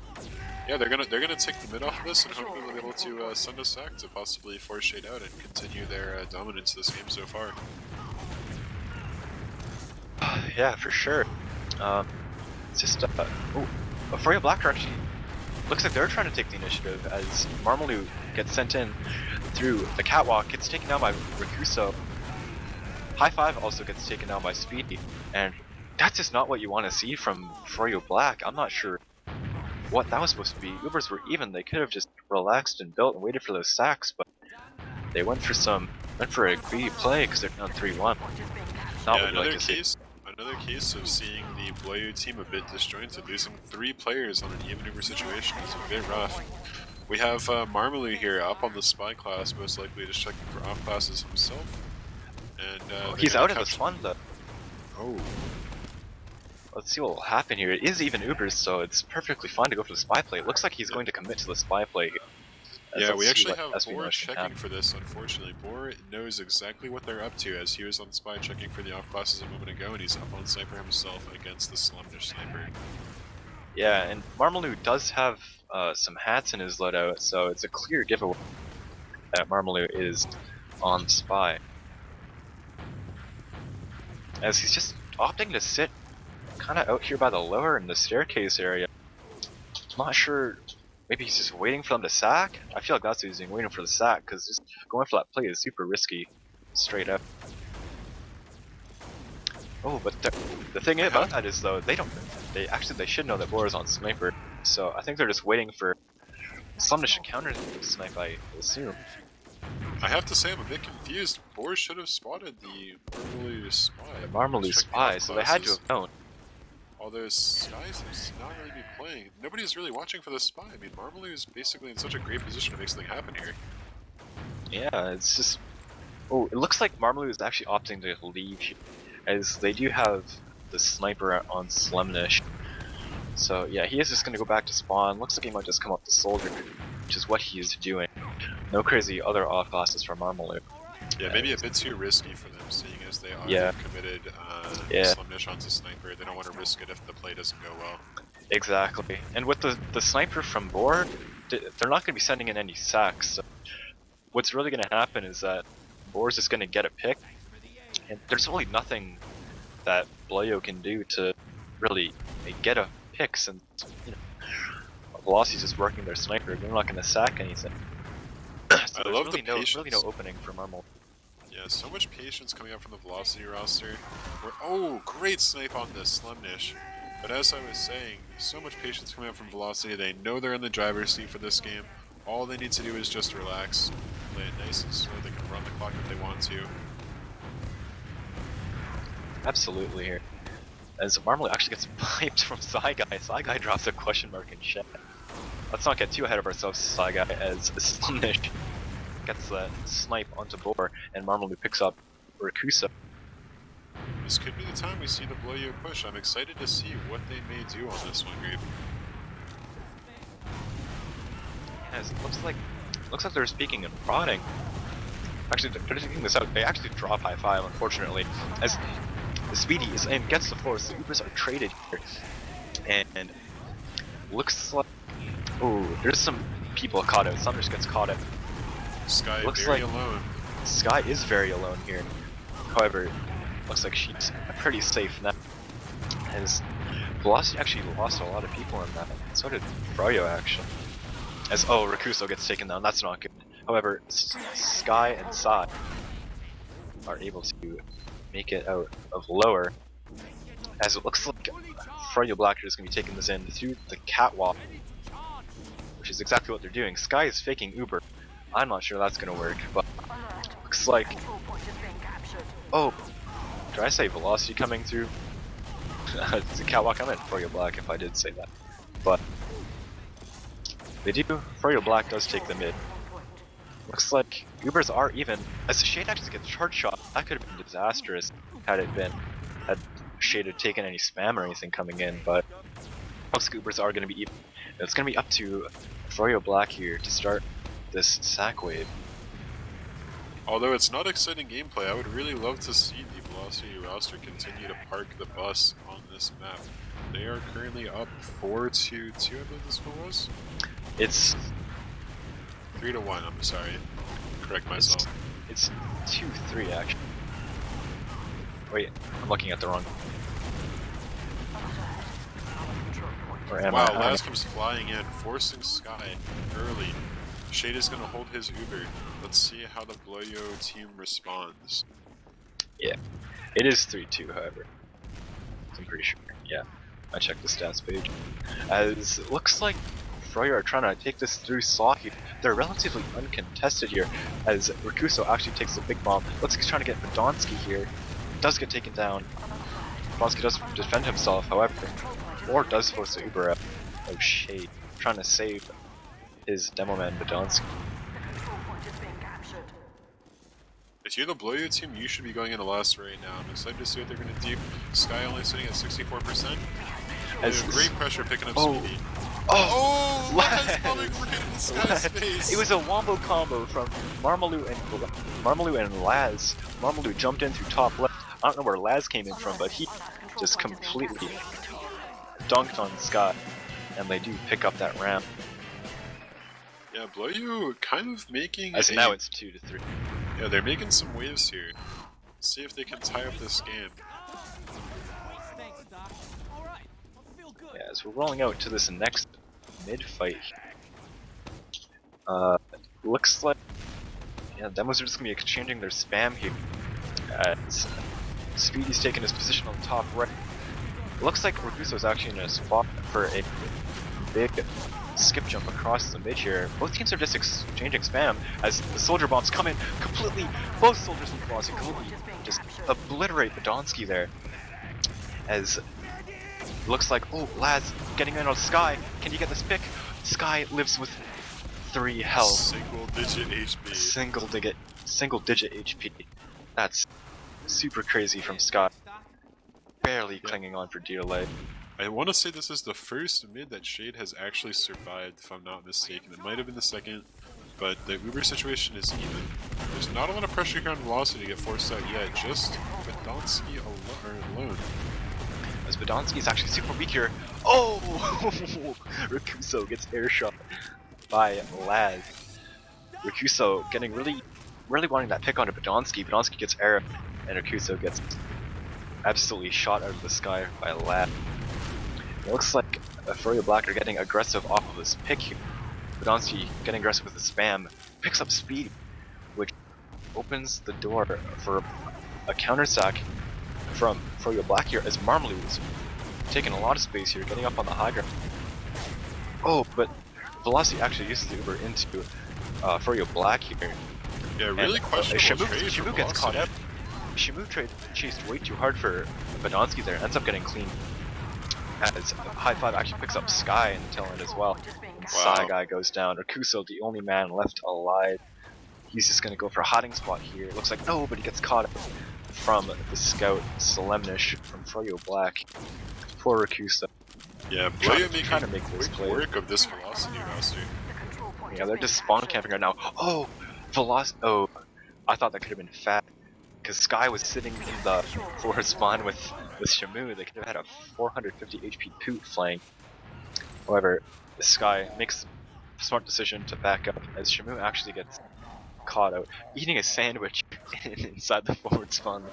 Yeah, they're gonna take the mid off of this, and hopefully they'll be able to send a sack to possibly force Shade out and continue their dominance this game so far. Yeah, for sure. It's just FROYOBLACK actually looks like they're trying to take the initiative as Marmaloo gets sent in through the catwalk, gets taken down by Rakuso. High Five also gets taken down by Speedy, and that's just not what you want to see from FROYOBLACK. I'm not sure what that was supposed to be. Ubers were even. They could have just relaxed and built and waited for those sacks, but they went for a greedy play because they're down 3-1. Not what another case of seeing the Blayo team a bit disjointed. Losing 3 players on an even Uber situation is a bit rough. We have Marmaloo here up on the spy class, most likely just checking for off classes himself. And he's out of the spawn though. Oh. Let's see what will happen here. It is even Ubers, so it's perfectly fine to go for the spy play. It looks like he's going to commit to the spy play here. Yeah, we actually have Boar checking for this, unfortunately. Boar knows exactly what they're up to, as he was on spy checking for the off classes a moment ago, and he's up on sniper himself against the Slummish sniper. Yeah, and Marmaloo does have some hats in his loadout, so it's a clear giveaway that Marmaloo is on spy. As he's just opting to sit kind of out here by the lower in the staircase area. Not sure, maybe he's just waiting for them to sack? I feel like that's what he's doing, waiting for the sack, because just going for that play is super risky, straight up. Oh, but the thing about that is though, they should know that Bora's on sniper, so I think they're just waiting for someone to counter the snipe, I assume. I have to say I'm a bit confused. Boar should have spotted the Marmaloo spy. The Marmaloo Check the spy, off so they had to classes. have known. Although Sky seems to not really be playing. Nobody's really watching for the spy. I mean, Marmaloo is basically in such a great position to make something happen here. Yeah, it's just. Oh, it looks like Marmaloo is actually opting to leave here, as they do have the sniper on Slemnish. So yeah, he is just gonna go back to spawn. Looks like he might just come up to Soldier, which is what he is doing. No crazy other off classes for Marmaloo. Yeah, maybe a bit too risky for them, seeing as they are Yeah. committed Yeah. Slemnish onto Sniper. They don't want to risk it if the play doesn't go well. Exactly. And with the sniper from Boar, they're not gonna be sending in any sacks. So what's really gonna happen is that Boar's just gonna get a pick, and there's really nothing that Blayo can do to really get a pick, since Velocity's just working their sniper. They're not gonna sack anything. So there's love really the patience. really no opening for Marmal. Yeah, so much patience coming up from the Velocity roster. Oh, great snipe on this Slemnish. But as I was saying, so much patience coming up from Velocity. They know they're in the driver's seat for this game. All they need to do is just relax, play it nice and slow. They can run the clock if they want to. Absolutely here. As Marmal actually gets piped from Saigai. Saigai drops a question mark in chat. Let's not get too ahead of ourselves, Saigai, as Slemnish gets that snipe onto Boar, and Marmaloo picks up Rakusa. This could be the time we see the Bloyo push. I'm excited to see what they may do on this one, Grape. Yes, it looks like they're speaking and prodding. Actually, they're taking this out. They actually drop high five, unfortunately, as the Speedy is and gets the force. The Ubers are traded here, and looks like there's some people caught out. Some just gets caught out. Sky Looks very like alone. Sky is very alone here. However, looks like she's pretty safe now. As Velocity actually lost a lot of people in that. So did Froyo actually. As Rakuso gets taken down. That's not good. However, Sky and Sai are able to make it out of lower. As it looks like FROYOBLACK is going to be taking this in through the catwalk, which is exactly what they're doing. Sky is faking Uber. I'm not sure that's going to work, but looks like. Oh, did I say Velocity coming through? It's a catwalk. I meant FROYOBLACK if I did say that. But they do. FROYOBLACK does take the mid. Looks like Ubers are even. As the Shade actually gets charge shot, that could have been disastrous had Shade had taken any spam or anything coming in. But looks like Ubers are going to be even. It's going to be up to FROYOBLACK here to start this sack wave. Although it's not exciting gameplay, I would really love to see the Velocity roster continue to park the bus on this map. They are currently up 4-2, I believe this one was? It's 3-1, I'm sorry. Correct myself. It's 2-3 actually. Wait, I'm looking at the wrong. Or am Wow, I? Laz comes flying in, forcing Sky early. Shade is going to hold his Uber. Let's see how the Bloyo team responds. Yeah, it is 3-2, however. I'm pretty sure. Yeah, I checked the stats page. As it looks like Froyo are trying to take this through Saki. They're relatively uncontested here, as Rakuso actually takes the big bomb. Looks like he's trying to get Podonsky here. Does get taken down. Podonsky does defend himself, however, or does force the Uber out. Oh, Shade. Trying to save his demo man Podonsky. If you're the Bloyo team, you should be going into last right now. I'm excited to see what they're going to do. Sky only sitting at 64%. As great pressure picking up Speedy. Oh, Laz coming right in Sky's face. It was a wombo combo from Marmaloo and Laz. Marmaloo jumped in through top left. I don't know where Laz came in from, but he just completely dunked on Sky, and they do pick up that ramp. Yeah, Bloyo kind of making. As now it's 2-3. Yeah, they're making some waves here. Let's see if they can tie up this game. Yeah, as we're rolling out to this next mid fight, looks like demos are just gonna be exchanging their spam here. As Speedy's taking his position on top right. Looks like Rakuso is actually in a spot for a big skip jump across the mid here. Both teams are just exchanging spam as the soldier bombs come in completely. Both soldiers and velocity completely just obliterate Badonsky there. As looks like, oh, Laz getting in on Sky. Can you get this pick? Sky lives with 3 health. Single digit HP. Single digit HP. That's super crazy from Sky. Barely clinging on for dear life. I want to say this is the first mid that Shade has actually survived, if I'm not mistaken. It might have been the second, but the Uber situation is even. There's not a lot of pressure here on Velocity to get forced out yet, just Badonsky alone. As Badonsky is actually super weak here. Oh! Rakuso gets air shot by Laz. Rakuso getting really wanting that pick onto Badonsky. Badonsky gets air, and Rakuso gets absolutely shot out of the sky by Laz. It looks like FROYOBLACK are getting aggressive off of this pick here. Badonsky getting aggressive with the spam, picks up speed, which opens the door for a counter sack from FROYOBLACK here as Marmalou is taking a lot of space here, getting up on the high ground. Oh, but Velocity actually uses the Uber into FROYOBLACK here. Yeah, really questionable trade for Shimu gets caught Velocity. up. Shimu chased way too hard for Badonsky there, ends up getting clean. As High Five actually picks up Sky in the tail end as well. And Psy Guy goes down. Rakuso, the only man left alive. He's just gonna go for a hiding spot here. It looks like no, but he gets caught from the scout Solemnish from FROYOBLACK. Poor Rakuso. Yeah, trying to make this quick play. work of this Velocity roster. Yeah, they're just spawn camping right now. Oh, Oh, I thought that could have been fat. Because Sky was sitting in the forward spawn with Shamu, they could have had a 450 HP Poot flank. However, Sky makes a smart decision to back up as Shamu actually gets caught out eating a sandwich inside the forward spawn.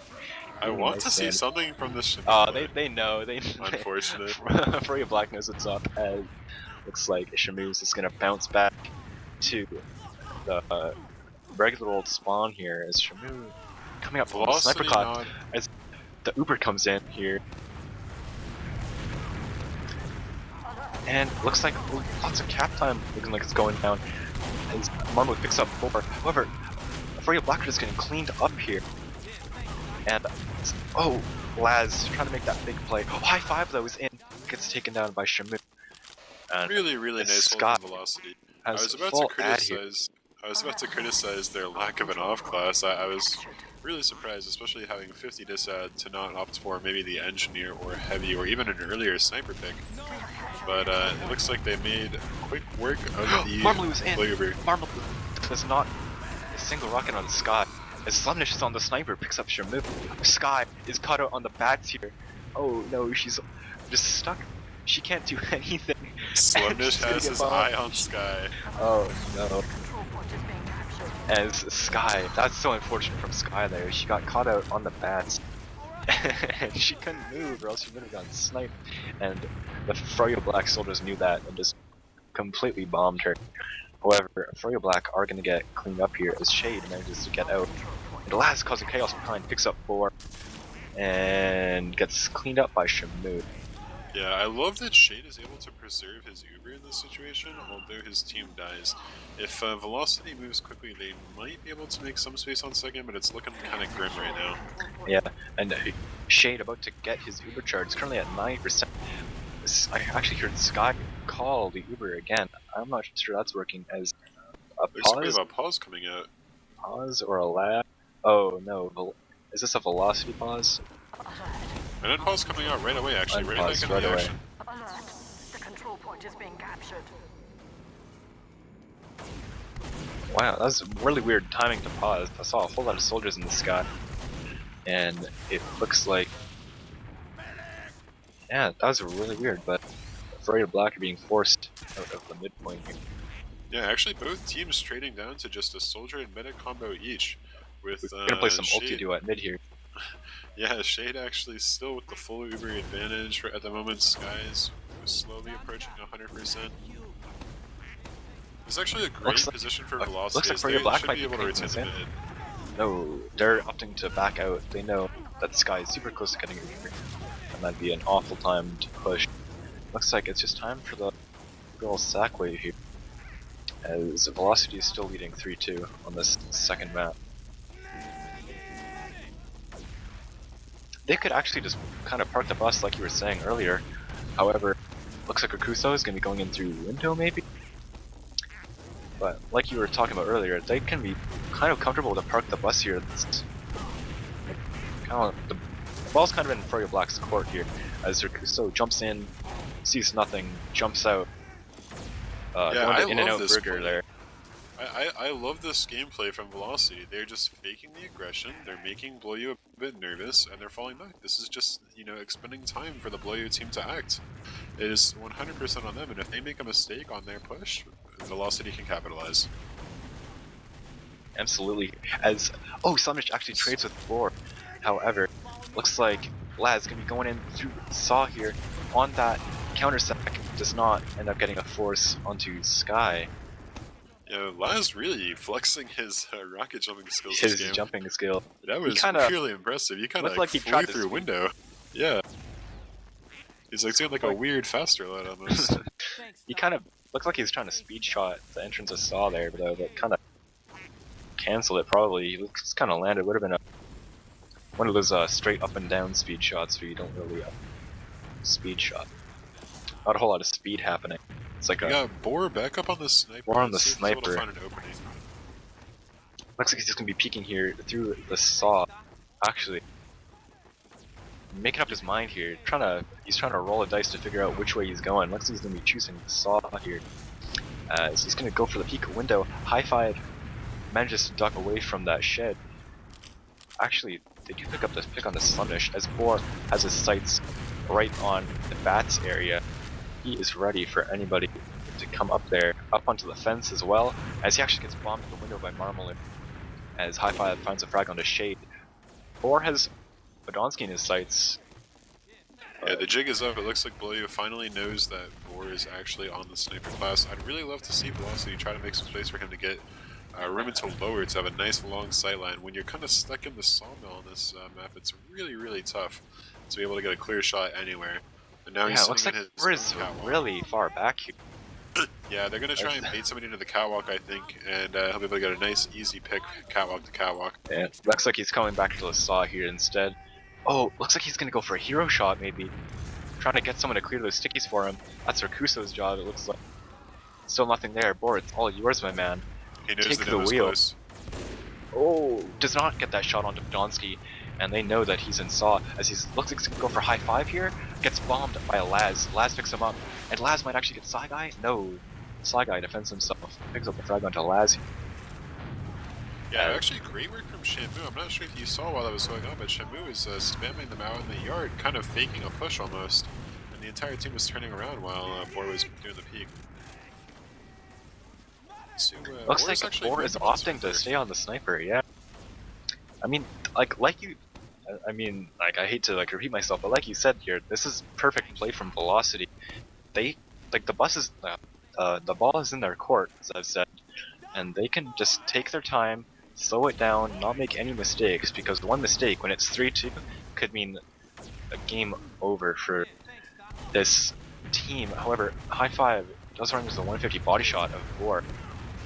I want to see something from this Shamu. They know. Unfortunate. FROYOBLACK knows what's up, as looks like Shamu's just gonna bounce back to the regular old spawn here as Shamu coming up from the sniper cloud as the Uber comes in here. And looks like lots of cap time looking like it's going down as Marmalou picks up 4. However, FROYOBLACK is getting cleaned up here. And oh, Laz trying to make that big play. Oh, High Five though is in, gets taken down by Shamu. And Really nice hold from Velocity. I was about to criticize their lack of an off class. I was really surprised, especially having 50 disad, to not opt for maybe the engineer or heavy or even an earlier sniper pick. But it looks like they made quick work of the Marmalou's in. Uber. Marmalou does not a single rocket on Sky. As Slumnish is on the sniper, picks up Shamu. Sky is caught out on the bats here. Oh no, she's just stuck. She can't do anything. Slumnish has his eye on Sky. Oh no. As Sky, that's so unfortunate from Sky there. She got caught out on the bats. And she couldn't move or else she would have gotten sniped. And the FROYOBLACK soldiers knew that and just completely bombed her. However, FROYOBLACK are going to get cleaned up here as Shade manages to get out. And Laz causing chaos behind, picks up 4 and gets cleaned up by Shamu. Yeah, I love that Shade is able to preserve his Uber in this situation, although his team dies. If Velocity moves quickly, they might be able to make some space on second, but it's looking kind of grim right now. Yeah, and Shade about to get his Uber charge. It's currently at 9%. I actually heard Sky call the Uber again. I'm not sure that's working as a There's pause. something about pause coming out. Pause or a lag? Oh no, is this a velocity pause? And then pause coming out right away, actually. Right back into right the away. action. Alert. The control point is being captured. Wow, that was really weird timing to pause. I saw a whole lot of soldiers in the sky. And it looks like... Yeah, that was really weird, but FROYOBLACK are being forced out of the midpoint here. Yeah, actually both teams trading down to just a soldier and medic combo each. With, We're gonna play some Shade. ulti-duo at mid here. Yeah, Shade actually still with the full Uber advantage at the moment. Sky is slowly approaching 100%. It's actually a great position for Velocity. Looks like they FROYOBLACK should might be be able to taking retain this the in. mid. No, they're opting to back out. They know that Sky is super close to getting Uber, and that'd be an awful time to push. Looks like it's just time for the little sack wave here, as Velocity is still leading 3-2 on this second map. They could actually just kind of park the bus like you were saying earlier. However, looks like Rakuso is going to be going in through window maybe? But like you were talking about earlier, they can be kind of comfortable to park the bus here. The ball's kind of in FROYOBLACK's court here, as Rakuso jumps in, sees nothing, jumps out. Going to In-N-Out Burger there. I love this gameplay from Velocity. They're just faking the aggression, they're making BlowYo a bit nervous, and they're falling back. This is just, you know, expending time for the BlowYo team to act. It is 100% on them, and if they make a mistake on their push, Velocity can capitalize. Absolutely. As Summit actually trades with Boar. However, looks like Lad's gonna be going in through Saw here on that counter sack. Does not end up getting a force onto Sky. Yeah, Laz really flexing his rocket jumping skills His this game. jumping skill. That was really impressive. He kind of like he flew tried through a window. Yeah. He's like doing like a weird faster load almost. He kind of looks like he's trying to speed shot the entrance of Saw there, though, but kind of cancel it probably. He looks kind of landed. Would have been one of those straight up and down speed shots where you don't really speed shot. Not a whole lot of speed happening. It's like we got Boar back up on the sniper. Boar on the Let's see if he's able to sniper. find an opening. Looks like he's just gonna be peeking here through the Saw. Actually, making up his mind here. He's trying to roll a dice to figure out which way he's going. Looks like he's gonna be choosing the Saw here. So he's gonna go for the peek window. High Five manages to duck away from that shed. Actually, they do pick on the Slunish as Boar has his sights right on the Bats area. He is ready for anybody to come up there, up onto the fence as well, as he actually gets bombed at the window by Marmalade. As High Five finds a frag on the shade. Boar has Podonsky in his sights. Yeah, the jig is up. It looks like BlowYo finally knows that Boar is actually on the sniper class. I'd really love to see Velocity try to make some space for him to get room into lower to have a nice long sight line. When you're kind of stuck in the sawmill on this map, it's really, really tough to be able to get a clear shot anywhere. And now he's looks like his Boar is really far back here. Yeah, they're gonna try and bait somebody into the catwalk, I think, and he'll be able to get a nice, easy pick catwalk to catwalk. Yeah, looks like he's coming back to the Saw here instead. Looks like he's gonna go for a hero shot maybe. Trying to get someone to clear those stickies for him. That's Rakuso's job, it looks like. Still nothing there. Boar, it's all yours, my man. He knows Take the the wheel. close. Does not get that shot onto Podonsky, and they know that he's in Saw, as he looks like he's gonna go for high five here, gets bombed by a Laz. Laz picks him up, and Laz might actually get Sly Guy? No. Sly Guy defends himself, picks up the frag onto Laz. Yeah, actually great work from Shamu. I'm not sure if you saw while that was going on, but Shamu is spamming them out in the yard, kind of faking a push almost. And the entire team was turning around while Boar was doing the peek. So, Looks like Boar is opting to stay on the sniper, yeah. I mean, I hate to repeat myself, but like you said here, this is perfect play from Velocity. The ball is in their court, as I've said, and they can just take their time, slow it down, not make any mistakes, because one mistake when it's 3-2 could mean a game over for this team. However, High Five does run into the 150 body shot of Boar.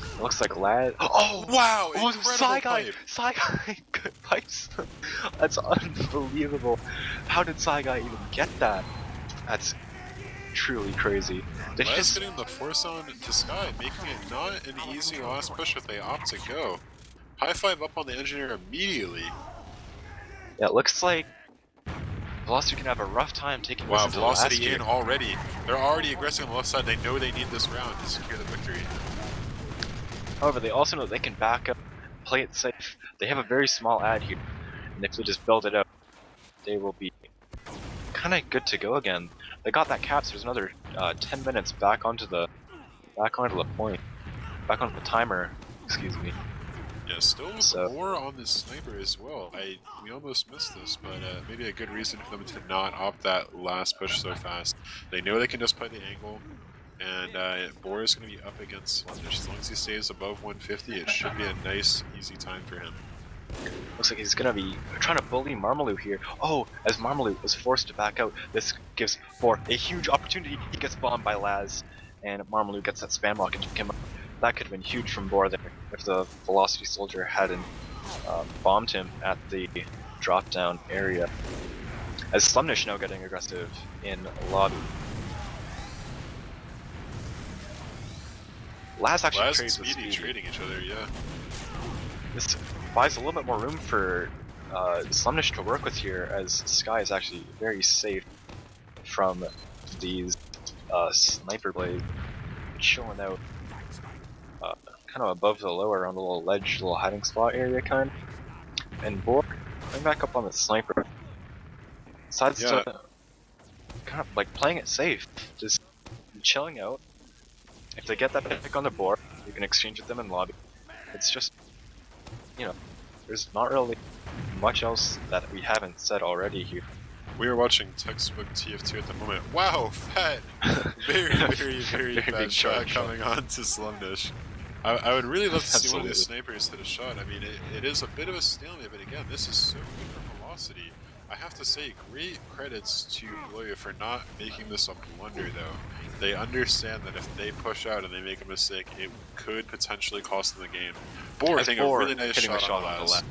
It looks like Lad. Oh wow! Sly Guy pipes. That's unbelievable. How did Sly Guy even get that? That's truly crazy. Lad's getting the force on to Sky, making it not an easy last push if they opt to go. High Five up on the engineer immediately. Yeah, it looks like Velocity can have a rough time taking this into Velocity last in already. They're already aggressive on the left side. They know they need this round to secure the victory. However, they also know they can back up, play it safe. They have a very small ad here, and if they just build it up, they will be kind of good to go again. They got that cap, so there's another 10 minutes back onto the point, back onto the timer. Excuse me. Yeah, still more on this sniper as well. We almost missed this, but maybe a good reason for them to not opt that last push so fast. They know they can just play the angle, and Boar is going to be up against Slunish. As long as he stays above 150, it should be a nice, easy time for him. Looks like he's gonna be trying to bully Marmalou here. As Marmalou was forced to back out, this gives Boar a huge opportunity. He gets bombed by Laz, and Marmalou gets that spam rocket to him. That could have been huge from Boar there if the Velocity Soldier hadn't bombed him at the drop down area. As Slumnish now getting aggressive in lobby. Laz actually Laz and trades with Speedy Speedy. trading each other, yeah. This buys a little bit more room for Slumnish to work with here, as Sky is actually very safe from these sniper blades, chilling out kind of above the lower on the little ledge, little hiding spot area kind. And Boar coming back up on the sniper. Decides to kind of like playing it safe, just chilling out. If they get that pick on the board, you can exchange with them in lobby. It's just, you know, there's not really much else that we haven't said already here. We are watching textbook TF2 at the moment. Wow, fat! Very big bad shot charge. coming on to Slumdish. I would really love to see one of these Absolutely. snipers hit a shot. I mean, it is a bit of a stalemate, but again, this is so good for velocity. I have to say, great credits to Bloya for not making this a blunder, though. They understand that if they push out and they make a mistake, it could potentially cost them the game. Boar hitting a really nice shot on the left.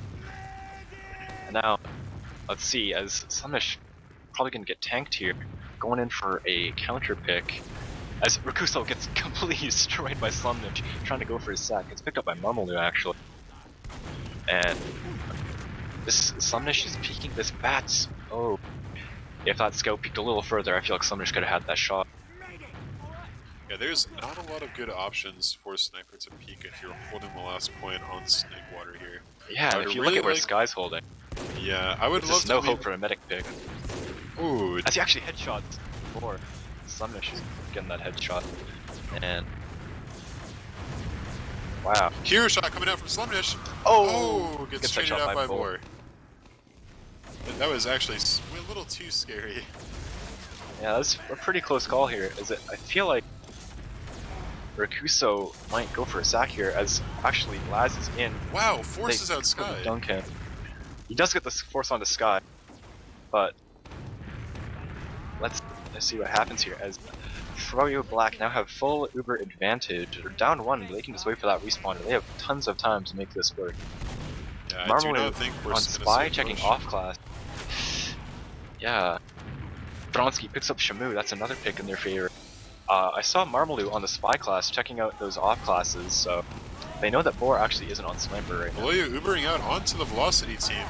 And now, let's see, as Slumnish probably gonna get tanked here, going in for a counter pick. As Rakuso gets completely destroyed by Slumnish, trying to go for his sack. It's picked up by Marmalou actually. And this Slumnish is peeking this bats. Oh, if that scout peeked a little further, I feel like Slumnish could have had that shot. Yeah, there's not a lot of good options for Sniper to peek if you're holding the last point on Snakewater here. Yeah, and if you look at where Sky's holding, yeah, I would love there's to no hope for a medic pick. Ooh, as he actually headshots before. Slumnish is getting that headshot, and wow, hero shot coming out from Slumnish. Oh, gets traded out by Boar. That was actually a little too scary. Yeah, that's a pretty close call here. Is it? I feel like Rakuso might go for a sack here, as actually Laz is in. Wow, forces out Sky. Dunk him. He does get the force onto Sky, but let's see what happens here. As FROYOBLACK now have full Uber advantage. They're down one, but they can just wait for that respawn. They have tons of time to make this work. Yeah, Marmalou I do not think we're on Spy checking off class. Yeah. Bronsky picks up Shamu, that's another pick in their favor. I saw Marmalou on the Spy class checking out those off classes, so they know that Boar actually isn't on Sniper right now. Bloya Ubering out onto the Velocity team.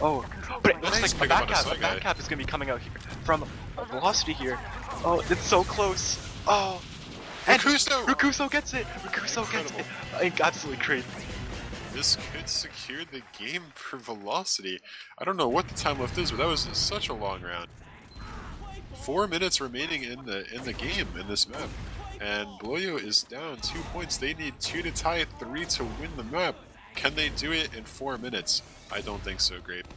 Oh, but it looks Nice like a pick up back on a cap. Sky A back cap is going to be coming out here from Velocity here. Oh, it's so close. Oh, and Rakuso gets it. Rakuso gets it. Absolutely crazy. This could secure the game for Velocity. I don't know what the time left is, but that was such a long round. 4 minutes remaining in the game in this map, and Bloya is down 2 points. They need 2 to tie, 3 to win the map. Can they do it in 4 minutes? I don't think so, Grape.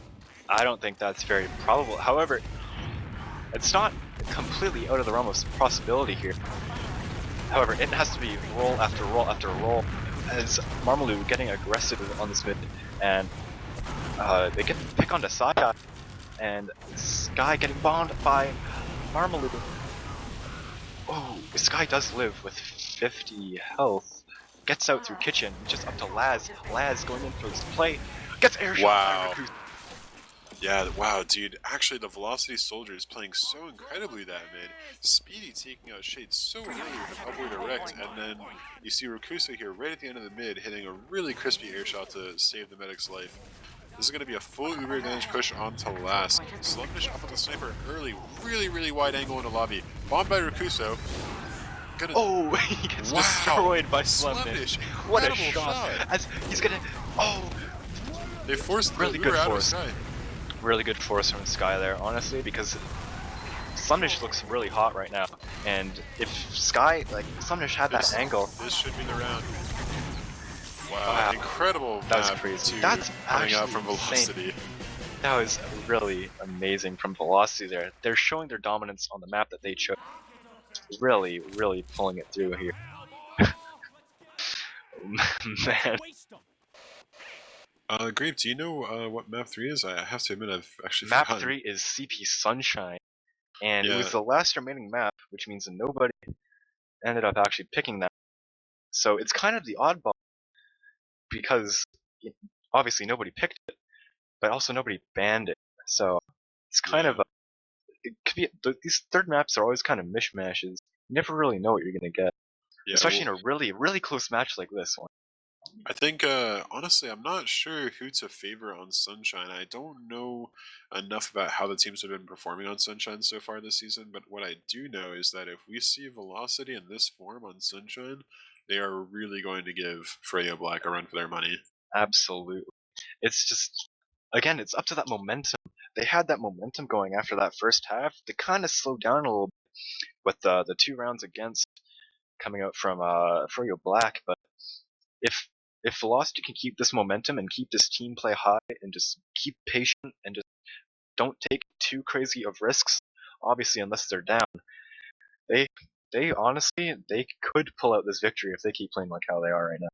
I don't think that's very probable. However, it's not completely out of the realm of possibility here. However, it has to be roll after roll after roll, as Marmalou getting aggressive on this mid, and they get the pick onto Saya, and Sky getting bombed by Marmalou. Oh, Sky does live with 50 health. Gets out through kitchen, just up to Laz. Laz going in for this play. Gets air shot by Rakuso. Yeah, wow, dude. Actually, the Velocity Soldier is playing so incredibly that mid. Speedy taking out Shade so early with an upward erect, and then you see Rakuso here right at the end of the mid hitting a really crispy air shot to save the medic's life. This is going to be a full Uber advantage push onto last. Slumdish up on the sniper early, really wide angle in the lobby. Bombed by Rakuso. Oh, he gets destroyed by Slumdish. What a shot. As he's gonna, they forced really good out force. of Sky. Really good force from Sky there, honestly, because Slumdish looks really hot right now. And if Sky, like, Slumdish had that angle. This should be the round. Wow, incredible. That was crazy. That's coming out actually from Velocity. insane. That was really amazing from Velocity there. They're showing their dominance on the map that they chose. Really pulling it through here. Man. Grape, do you know what map 3 is? I have to admit I've actually Map forgotten. 3 is CP Sunshine. And it was the last remaining map, which means that nobody ended up actually picking that. So it's kind of the oddball because obviously nobody picked it, but also nobody banned it. So it's kind of it could be these third maps are always kind of mishmashes. You never really know what you're gonna get, Yeah, especially well, in a really close match like this one. I think honestly, I'm not sure who to favor on Sunshine. I don't know enough about how the teams have been performing on Sunshine so far this season, but what I do know is that if we see Velocity in this form on Sunshine, they are really going to give FROYOBLACK a run for their money. Absolutely. It's just again, it's up to that momentum. They had that momentum going after that first half. They kind of slowed down a little bit with the 2 rounds against coming out from FROYOBLACK, but if if Velocity can keep this momentum and keep this team play high and just keep patient and just don't take too crazy of risks, obviously unless they're down, they they honestly they could pull out this victory if they keep playing like how they are right now.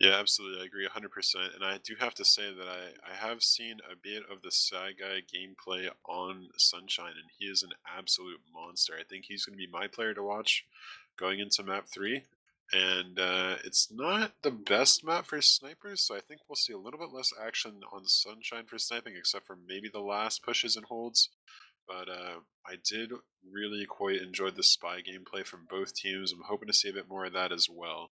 Yeah, absolutely. I agree 100%. And I do have to say that I have seen a bit of the Shy Guy gameplay on Sunshine, and he is an absolute monster. I think he's going to be my player to watch going into map 3. And it's not the best map for snipers, so I think we'll see a little bit less action on Sunshine for sniping, except for maybe the last pushes and holds. But I did really quite enjoy the spy gameplay from both teams. I'm hoping to see a bit more of that as well.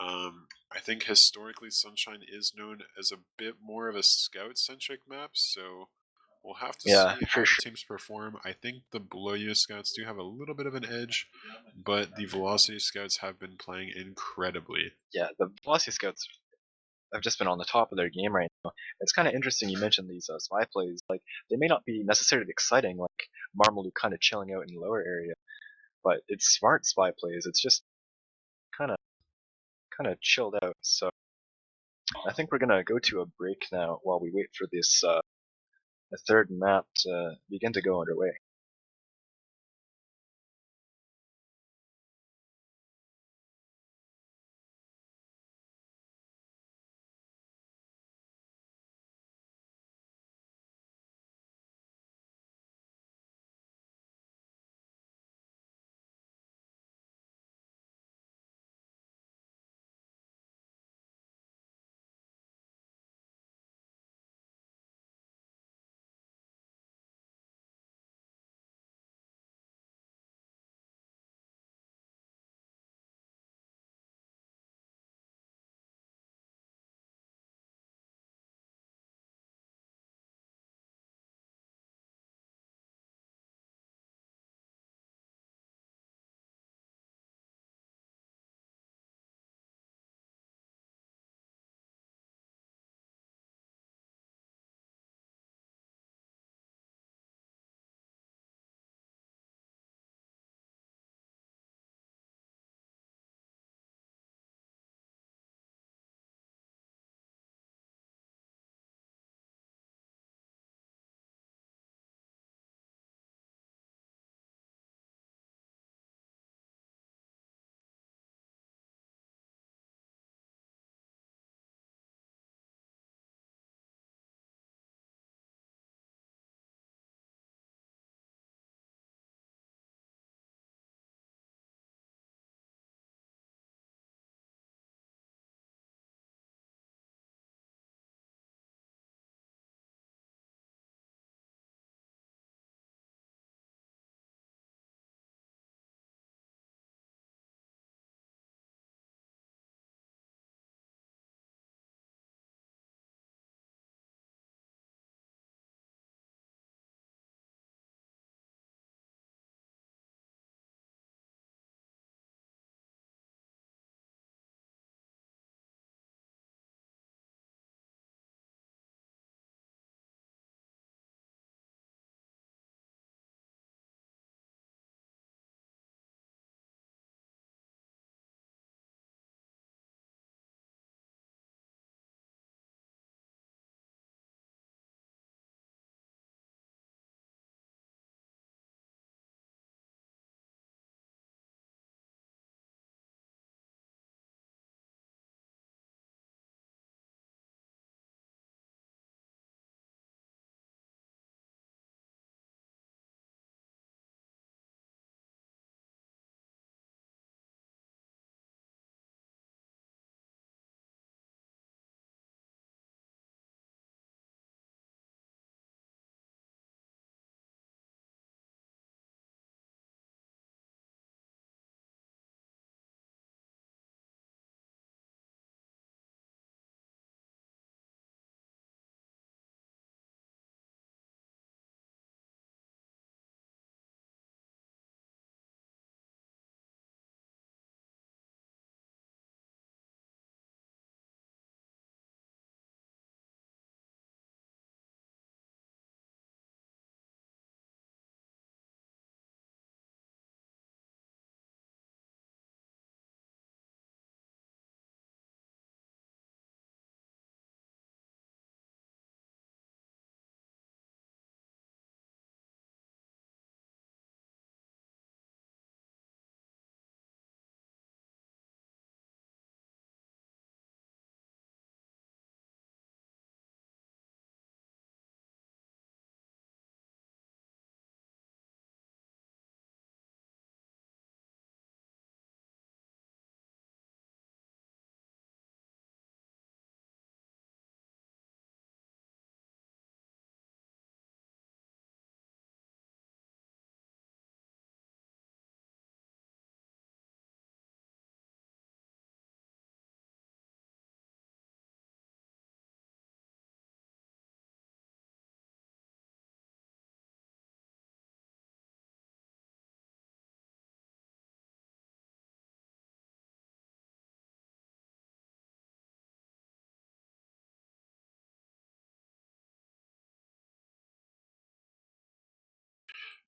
I think historically Sunshine is known as a bit more of a scout-centric map, so we'll have to Yeah, see for how the sure. teams perform. I think the Below You scouts do have a little bit of an edge, but the Velocity scouts have been playing incredibly. Yeah, the Velocity Scouts have just been on the top of their game right now. It's kind of interesting you mentioned these spy plays. Like they may not be necessarily exciting, like Marmalu kind of chilling out in the lower area, but it's smart spy plays. It's just kind of chilled out. So I think we're gonna go to a break now while we wait for this the third map to begin to go underway.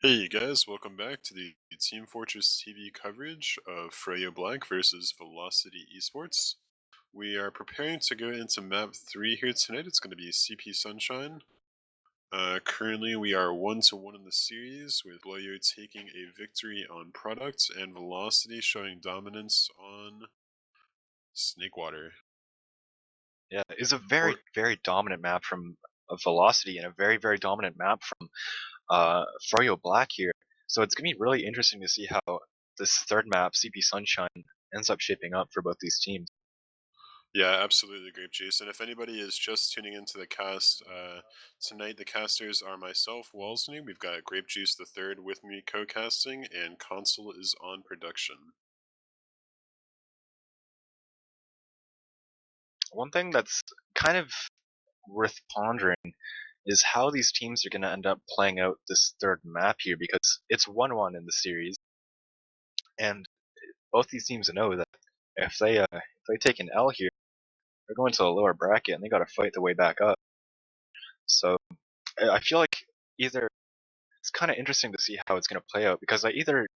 Hey you guys, welcome back to the Team Fortress TV coverage of FROYOBLACK versus Velocity eSports. We are preparing to go into map 3 here tonight. It's going to be CP Sunshine. Currently we are 1-1 in the series, with Bloyo taking a victory on Product and Velocity showing dominance on Snakewater. Yeah, it's a very, very dominant map from Velocity and a very, very dominant map from FROYOBLACK here. So it's going to be really interesting to see how this third map, CP Sunshine, ends up shaping up for both these teams. Yeah, absolutely, Grape Juice. And if anybody is just tuning into the cast, tonight the casters are myself, Wolsne. We've got Grape Juice the Third with me co-casting, and Console is on production. One thing that's kind of worth pondering is how these teams are going to end up playing out this third map here, because it's 1-1 in the series, and both these teams know that if they take an L here, they're going to the lower bracket and they got to fight their way back up. So I feel like either it's kind of interesting to see how it's going to play out, because they're either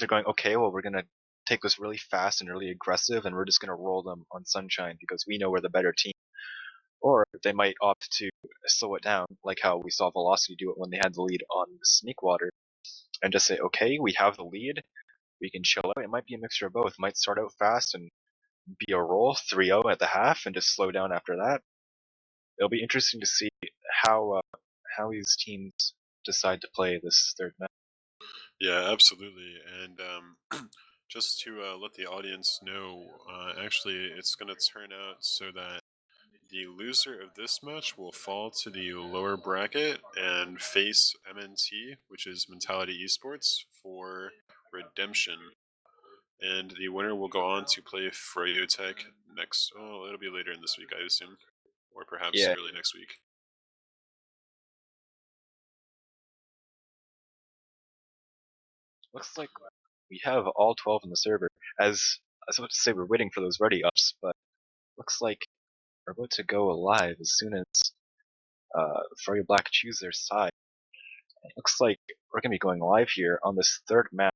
going, okay, well, we're going to take this really fast and really aggressive and we're just going to roll them on Sunshine because we know we're the better team, or they might opt to slow it down, like how we saw Velocity do it when they had the lead on Sneakwater, and just say, okay, we have the lead, we can chill out. It might be a mixture of both. It might start out fast and be a roll 3-0 at the half and just slow down after that. It'll be interesting to see how these teams decide to play this third match. Yeah, absolutely. And just to let the audience know, actually, it's going to turn out so that the loser of this match will fall to the lower bracket and face MNT, which is Mentality Esports, for redemption. And the winner will go on to play FROYOTech next. Oh, it'll be later in this week, I assume, or perhaps early next week. Looks like we have all 12 in the server. As I was about to say, we're waiting for those ready ups, but looks like we're about to go live as soon as FROYOBLACK choose their side. It looks like we're going to be going live here on this third map,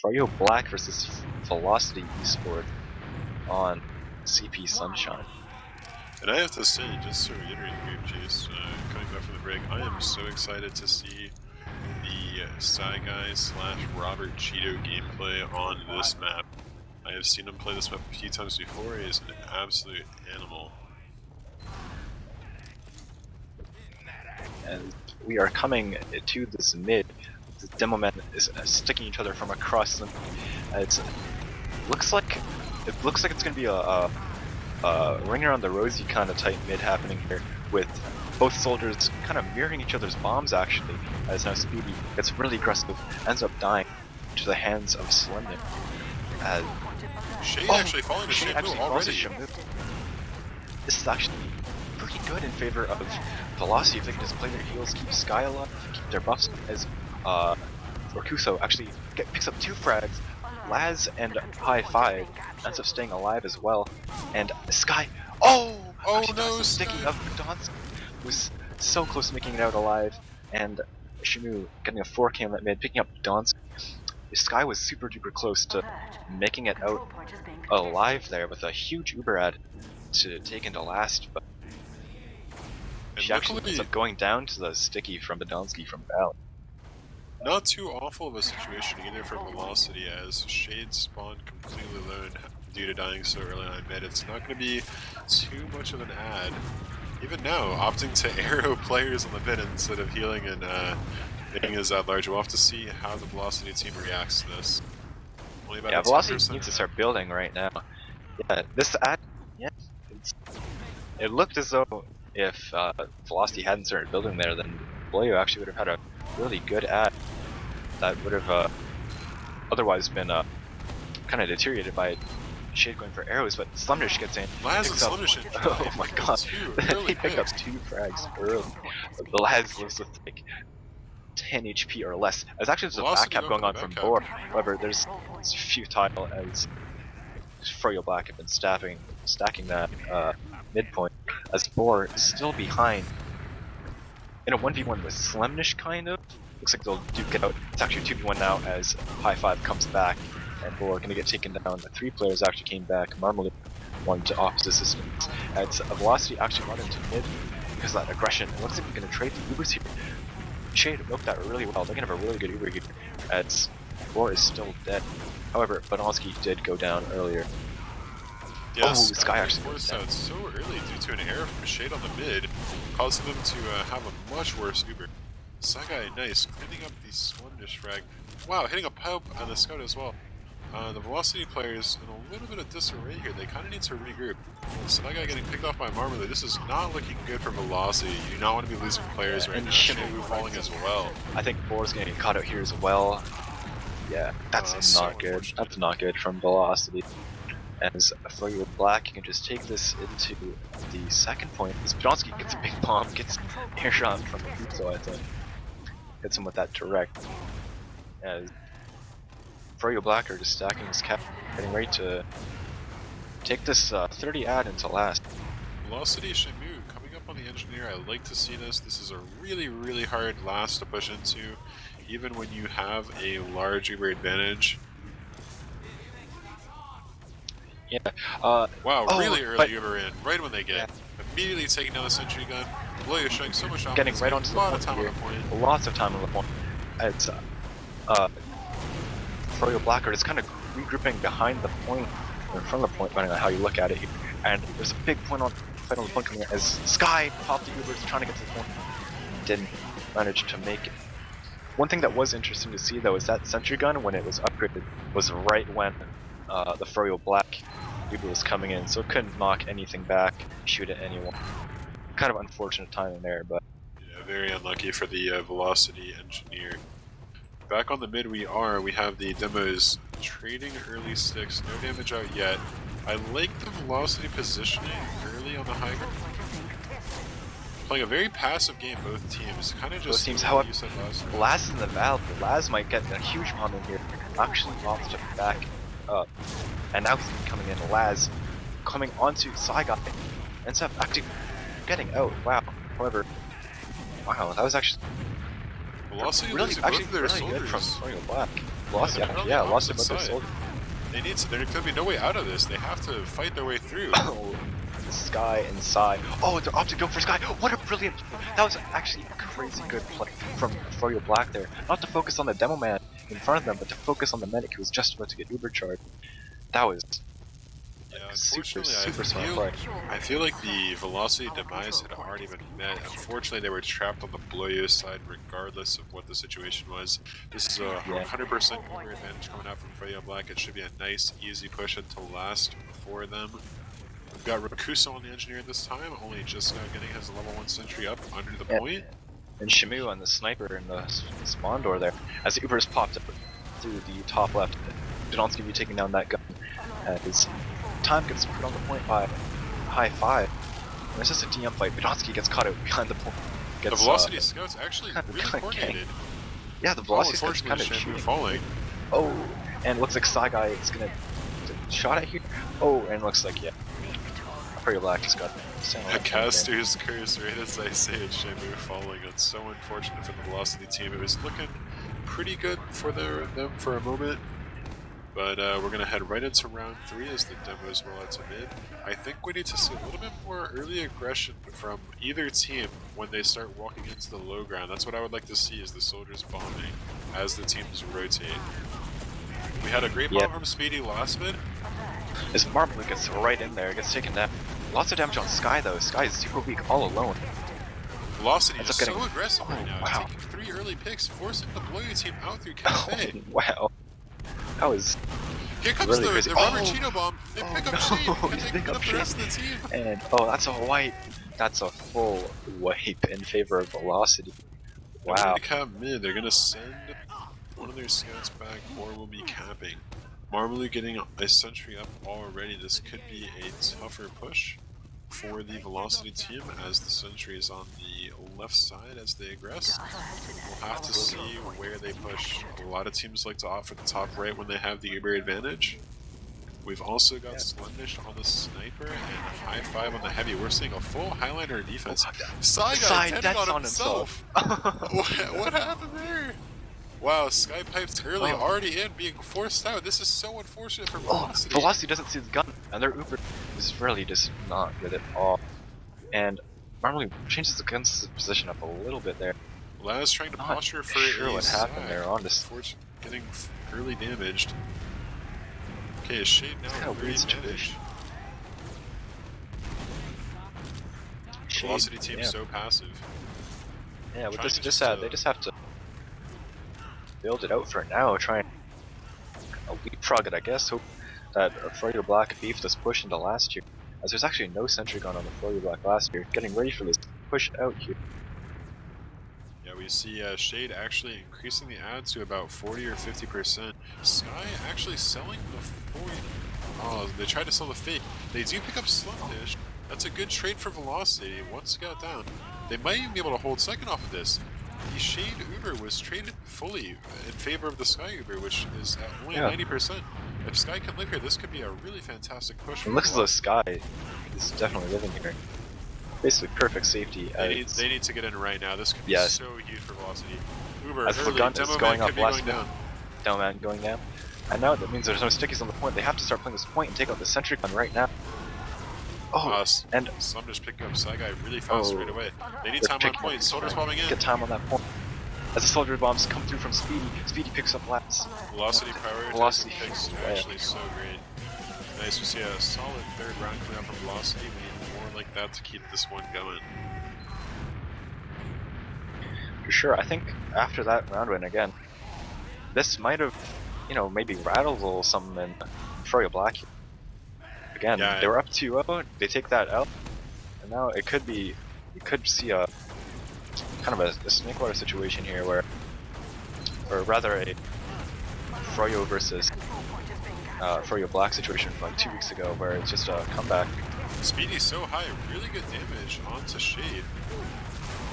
FROYOBLACK versus Velocity eSports on CP Sunshine. And I have to say, just to reiterate, Grape Juice, coming back from the break, I am so excited to see the Saigai / Robert Cheeto gameplay on this map. I have seen him play this map a few times before. He is an absolute animal. And we are coming to this mid. The Demomen is sticking each other from across them. It looks like it's going to be a ring around the rosy kind of type mid happening here, with both soldiers kind of mirroring each other's bombs actually, as now Speedy gets really aggressive, ends up dying to the hands of Slimnik. Shade actually falling to Shade Shamu already. This is actually pretty good in favor of Velocity if they can just play their heals, keep Sky alive, keep their buffs, as Orkuso actually picks up 2 frags. Laz and High 5 ends up staying alive as well, and Sky, no, sticking up Donsk was so close to making it out alive, and Shamu getting a 4K on that mid, picking up Donsk. Sky was super duper close to making it out alive there with a huge Uber ad to take into last, but she actually ends up going down to the sticky from Badonsky from Val. Not too awful of a situation either for Velocity, as Shade spawned completely alone due to dying so early on mid. It's not going to be too much of an ad. Even now, opting to arrow players on the mid instead of healing and making his ad large. We'll have to see how the Velocity team reacts to this. Yeah, Velocity needs to start building right now. Yeah, this ad, it looked as though if Velocity hadn't started building there, then Bloyo actually would have had a really good ad that would have otherwise been kind of deteriorated by Shade going for arrows, but Slumdish gets in. Oh my god, he picked up 2 frags early. The Laz lives with like 10 HP or less. As actually there's a backcap going on from Boar, however it's futile as FROYOBLACK have been stacking that midpoint, as Boar is still behind in a 1v1 with Slemnish kind of, Looks like they'll duke it out. It's actually 2v1 now as High Five comes back, and we're going to get taken down. The 3 players actually came back. Marmalade won to opposite systems. As Velocity actually got into mid because of that aggression. It looks like they're going to trade the Ubers here. Shade milked that really well. They're going to have a really good Uber here as Roar is still dead. However, Badonsky did go down earlier. Yes, Sky actually forced out so early due to an error from Shade on the mid, causing them to have a much worse Uber. Sagai, nice, cleaning up the Slundish frag. Wow, hitting a pub on the scout as well. The Velocity players in a little bit of disarray here. They kind of need to regroup. Sagai getting picked off by Marmalade. This is not looking good for Velocity. You do not want to be losing players right now. Shimu falling as well. I think Boar's going to get caught out here as well. Yeah, that's not so good. That's not good from Velocity. As FROYOBLACK, you can just take this into the second point. As Badonsky gets a big bomb, gets air shot from the boot, so I think hits him with that direct. As FROYOBLACK are just stacking his cap, getting ready to take this 30 ad into last. Velocity Shimu coming up on the engineer. I like to see this. This is a really hard last to push into, even when you have a large Uber advantage. Yeah. Wow, really early Uber in, right when they get immediately taking down the sentry gun. Bloy is showing so much off. Getting right onto the point here. Lots of time on the point. It's FROYOBLACK are just kind of regrouping behind the point, or in front of the point, depending on how you look at it. And there's a big point on the point coming in as Sky popped the Ubers trying to get to the point. Didn't manage to make it. One thing that was interesting to see though is that sentry gun, when it was upgraded, was right when the FROYOBLACK Uber was coming in, so it couldn't knock anything back, shoot at anyone. Kind of unfortunate timing there, but yeah, very unlucky for the Velocity engineer. Back on the mid we have the demos trading early sticks, no damage out yet. I like the Velocity positioning early on the high ground. Playing a very passive game, both teams. Kind of just teams, what you said last time. Laz is in the valve. Laz might get a huge bomb in here. Actually opts to back up. And now he's coming in. Laz coming onto Saigon. Ends up actually getting out. Wow. However, wow, that was actually Velocity really, losing actually both of their really soldiers. good from FROYOBLACK. Lost, Yeah, lost opposite both their side. soldiers. They need to. There could be no way out of this. They have to fight their way through. Oh, the Sky inside. Oh, they're opting to go for Sky. What a brilliant play. That was actually a crazy good play from FROYOBLACK there. Not to focus on the demo man in front of them, but to focus on the medic who was just about to get Uber charged. That was super smart play. I feel like the Velocity demise had already been met. Unfortunately, they were trapped on the Bloyo side regardless of what the situation was. This is a 100% Uber advantage coming out from FROYOBLACK. It should be a nice, easy push into last for them. We've got Rakuso on the engineer this time, only just now getting his level 1 sentry up under the point. And Shimu on the sniper in the spawn door there. As the Ubers popped up through the top left, Donon's going to be taking down that gun. His time gets put on the point by High Five. And it's just a DM fight. Badonsky gets caught out behind the point. The Velocity Scouts actually really coordinated. Yeah, the Velocity Scouts kind of shooting. Falling. Oh, and looks like Saigai is going to shot at here. Oh, and looks like, FROYOBLACK just got a caster's curse right as I say it, Shimu falling. It's so unfortunate for the Velocity team. It was looking pretty good for them for a moment. But we're going to head right into round 3 as the demos roll out to mid. I think we need to see a little bit more early aggression from either team when they start walking into the low ground. That's what I would like to see, is the soldiers bombing as the teams rotate. We had a great bomb from Speedy last mid. As Marmalade gets right in there, gets taken down. Lots of damage on Sky though. Sky is super weak all alone. Velocity is so aggressive right now. Taking 3 early picks, forcing the Bloyo team out through Cafe. Wow. That was Here comes really the crazy. rubber Cheeto bomb. They pick up Shade. They Can they pick pick up up the rest of the team? And that's a wipe. That's a full wipe in favor of Velocity. Wow. They're gonna cap mid. They're gonna send one of their scouts back, or will be capping. Marmalade getting a sentry up already. This could be a tougher push for the Velocity team as the sentry is on the left side as they aggress. We'll have to see where they push. A lot of teams like to opt for the top right when they have the Uber advantage. We've also got Slundish on the sniper and a high 5 on the heavy. We're seeing a full Highlander defense. Saiga tending on himself. What happened there? Wow, Skypipe's early, already in, being forced out. This is so unfortunate for Velocity. Velocity doesn't see the gun, and their Uber is really just not good at all. And normally changes the gun's position up a little bit there. Laz trying to posture for sure what happened there. On this, getting early damaged. Okay, is Shade now kind of weird situation. Velocity team so passive. Yeah, with this they just have to build it out for now. Try and leapfrog it, I guess. Hope that FROYOBLACK beef this push into last year, as there's actually no sentry gun on the FROYOBLACK last year. Getting ready for this push out here. Yeah, we see Shade actually increasing the ads to about 40 or 50%. Sky actually selling the 40. Oh, they tried to sell the fake. They do pick up Slumdish. That's a good trade for Velocity. One scout down. They might even be able to hold second off of this. The Shade Uber was traded fully in favor of the Sky Uber, which is at only 90%. If Sky can live here, this could be a really fantastic push. It looks as though Sky is definitely living here. Basically perfect safety. They need to get in right now. This could be so huge for Velocity. Uber, as the gun is going up last down. Down going down. And now that means there's no stickies on the point. They have to start playing this point and take out the sentry gun right now. Oh, and some just picking up Saigai really fast right away. They need time on point. Soldiers bombing in. Get time on that point. As the soldier bombs come through from Speedy, Speedy picks up Lats. Velocity power. Velocity picks actually so great. Nice to see a solid third round coming out from Velocity. We need more like that to keep this one going. For sure. I think after that round win again, this might have, maybe rattled a little something in FROYOBLACK. Again, they were up 2-0, they take that out, and now it could be, you could see a kind of a snake water situation here where, or rather a Froyo versus FROYOBLACK situation from like 2 weeks ago where it's just a comeback. Speedy's so high, really good damage onto Shade.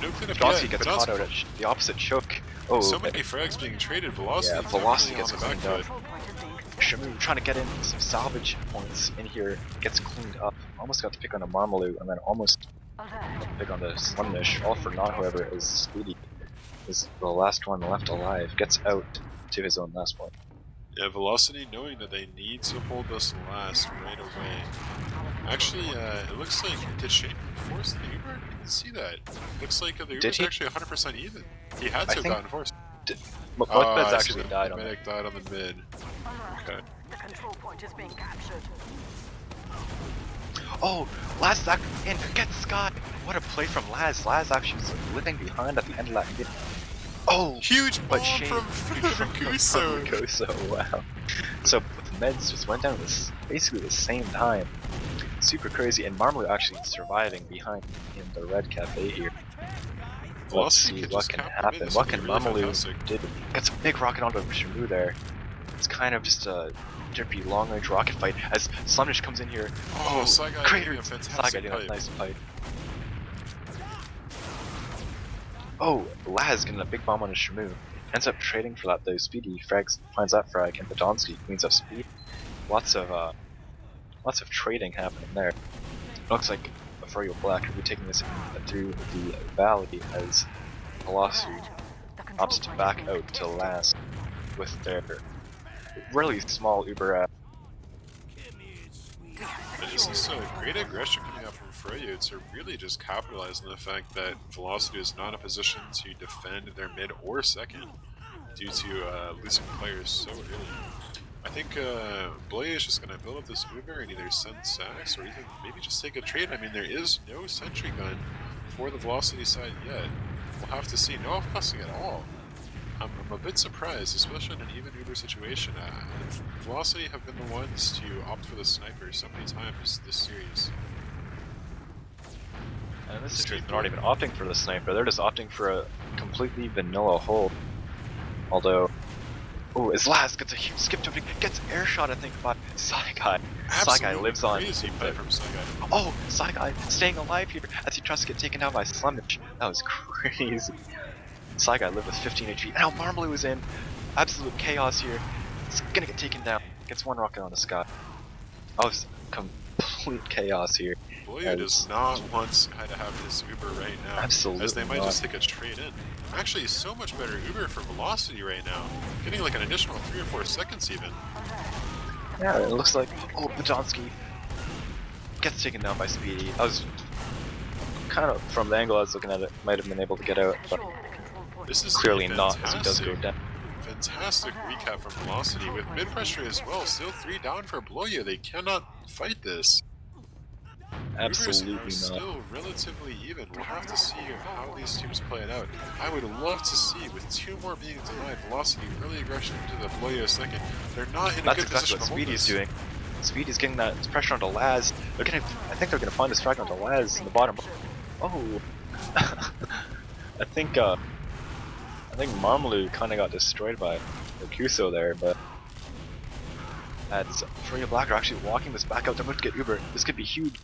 No cleanup Velocity gets caught out at the opposite choke. Oh, so many frags being traded. Velocity, Velocity gets on the back foot. Shamu trying to get in some salvage points in here, gets cleaned up. Almost got to pick on a Marmalou, and then almost got to pick on the Slumdish. All for naught, however, is Speedy is the last one left alive. Gets out to his own last point. Yeah, Velocity knowing that they need to hold this last right away. Actually, it looks like, did Shane force the Uber? I didn't see that. Looks like the Uber's actually 100% even. He had to have gotten forced. Mudbeds actually died on medic died on the mid. Okay. The control point is being captured. Oh, Laz is actually in. Get Scott. What a play from Laz. Laz actually was living behind at the end of that hit. Oh, huge bomb from Kuso. Wow. So the meds just went down at basically the same time. Super crazy, and Marmalou actually surviving behind in the red cafe here. Let's see what can happen. What can Marmalou do? Gets a big rocket onto Shamu there. It's kind of just a drippy long-range rocket fight as Slumdish comes in here. Oh, Saigai doing a nice fight. Oh, Laz getting a big bomb on his Shamu. Ends up trading for that though. Speedy finds that frag, and Podonsky cleans up Speed. Lots of trading happening there. Looks like FROYOBLACK will be taking this through the valley as Velocity opts to back out to last with their really small Uber. This is a great aggression coming out from Froyo to really just capitalize on the fact that Velocity is not in a position to defend their mid or second due to losing players so early. I think Bloy is just going to build up this Uber and either send sacks or even maybe just take a trade. I mean, there is no sentry gun for the Velocity side yet. We'll have to see. No off-cussing at all. I'm a bit surprised, especially in an even Uber situation. Velocity have been the ones to opt for the sniper so many times this series. And this series, they're not even opting for the sniper, they're just opting for a completely vanilla hold. Although, oh, as Laz gets a huge skip to it, gets air shot, I think, by Saigai. Saigai lives on. Crazy play from Saigai. Oh, Saigai staying alive here as he tries to get taken down by Slumdish. That was crazy. Saigai lived with 15 HP. And now Marmalou is in. Absolute chaos here. It's gonna get taken down. Gets one rocket on the sky. Oh, it's complete chaos here. Bloyo does not want Sky to have this Uber right now. Absolutely As they might not. just take a trade in. Actually, so much better Uber for velocity right now. Getting like an additional 3 or 4 seconds even. Yeah, it looks like Badonsky gets taken down by Speedy. I was kind of, from the angle I was looking at it, might have been able to get out, but Secure the control point. This is clearly a not, as he does go down. Fantastic recap from Velocity with mid pressure as well. Still 3 down for Bloyo. They cannot fight this. Absolutely Ubers are not. still relatively even. We'll have to see how these teams play it out. I would love to see, with 2 more being denied, Velocity early aggression into the Bloyo second. They're not in a That's good exactly position what to hold Speedy's this. doing. Speedy's getting that pressure onto Laz. They're gonna, I think they're gonna find this frag onto Laz in the bottom. Oh, I think Marmalou kind of got destroyed by Rokuso there, but as FROYOBLACK are actually walking this back out. They're about to get Uber. This could be huge.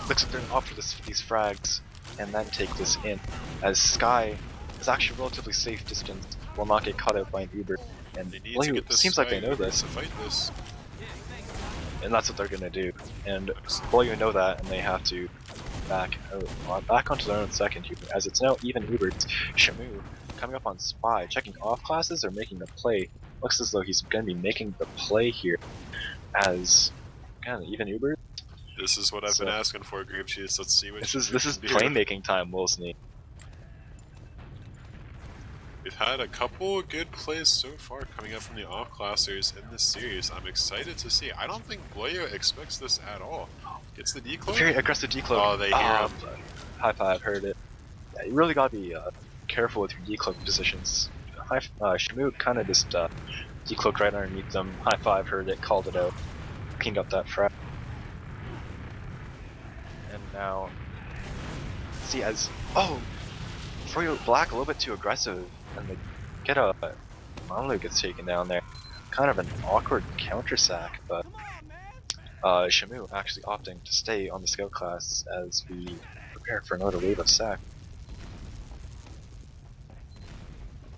Looks like they're gonna opt for these frags and then take this in, as Sky is actually relatively safe distance, will not get caught out by an Uber. And They need to Bloyo get this seems like they Sky know Uber this, to fight this. and that's what they're gonna do. And Bloyo know that, and they have to back onto their own second Uber, as it's now even Ubers. Shamu coming up on Spy, checking off classes or making a play. Looks as though he's gonna be making the play here, as kind of even Uber. This is what I've been asking for, Grape Cheese. Let's see what This you is can do. playmaking time, Wolsne. We've had a couple good plays so far coming up from the off-classers in this series. I'm excited to see. I don't think Bloyo expects this at all. Gets the decloak. Very aggressive decloak. Oh, they hear him. High five, heard it. Yeah, you really gotta be careful with your decloak positions. Shamu kind of just decloaked right underneath them. High five, heard it, called it out, cleaned up that frag. And now, see as FROYOBLACK a little bit too aggressive, and they get Marmalou gets taken down there. Kind of an awkward counter sack, but Shamu actually opting to stay on the scout class as we prepare for another wave of sack.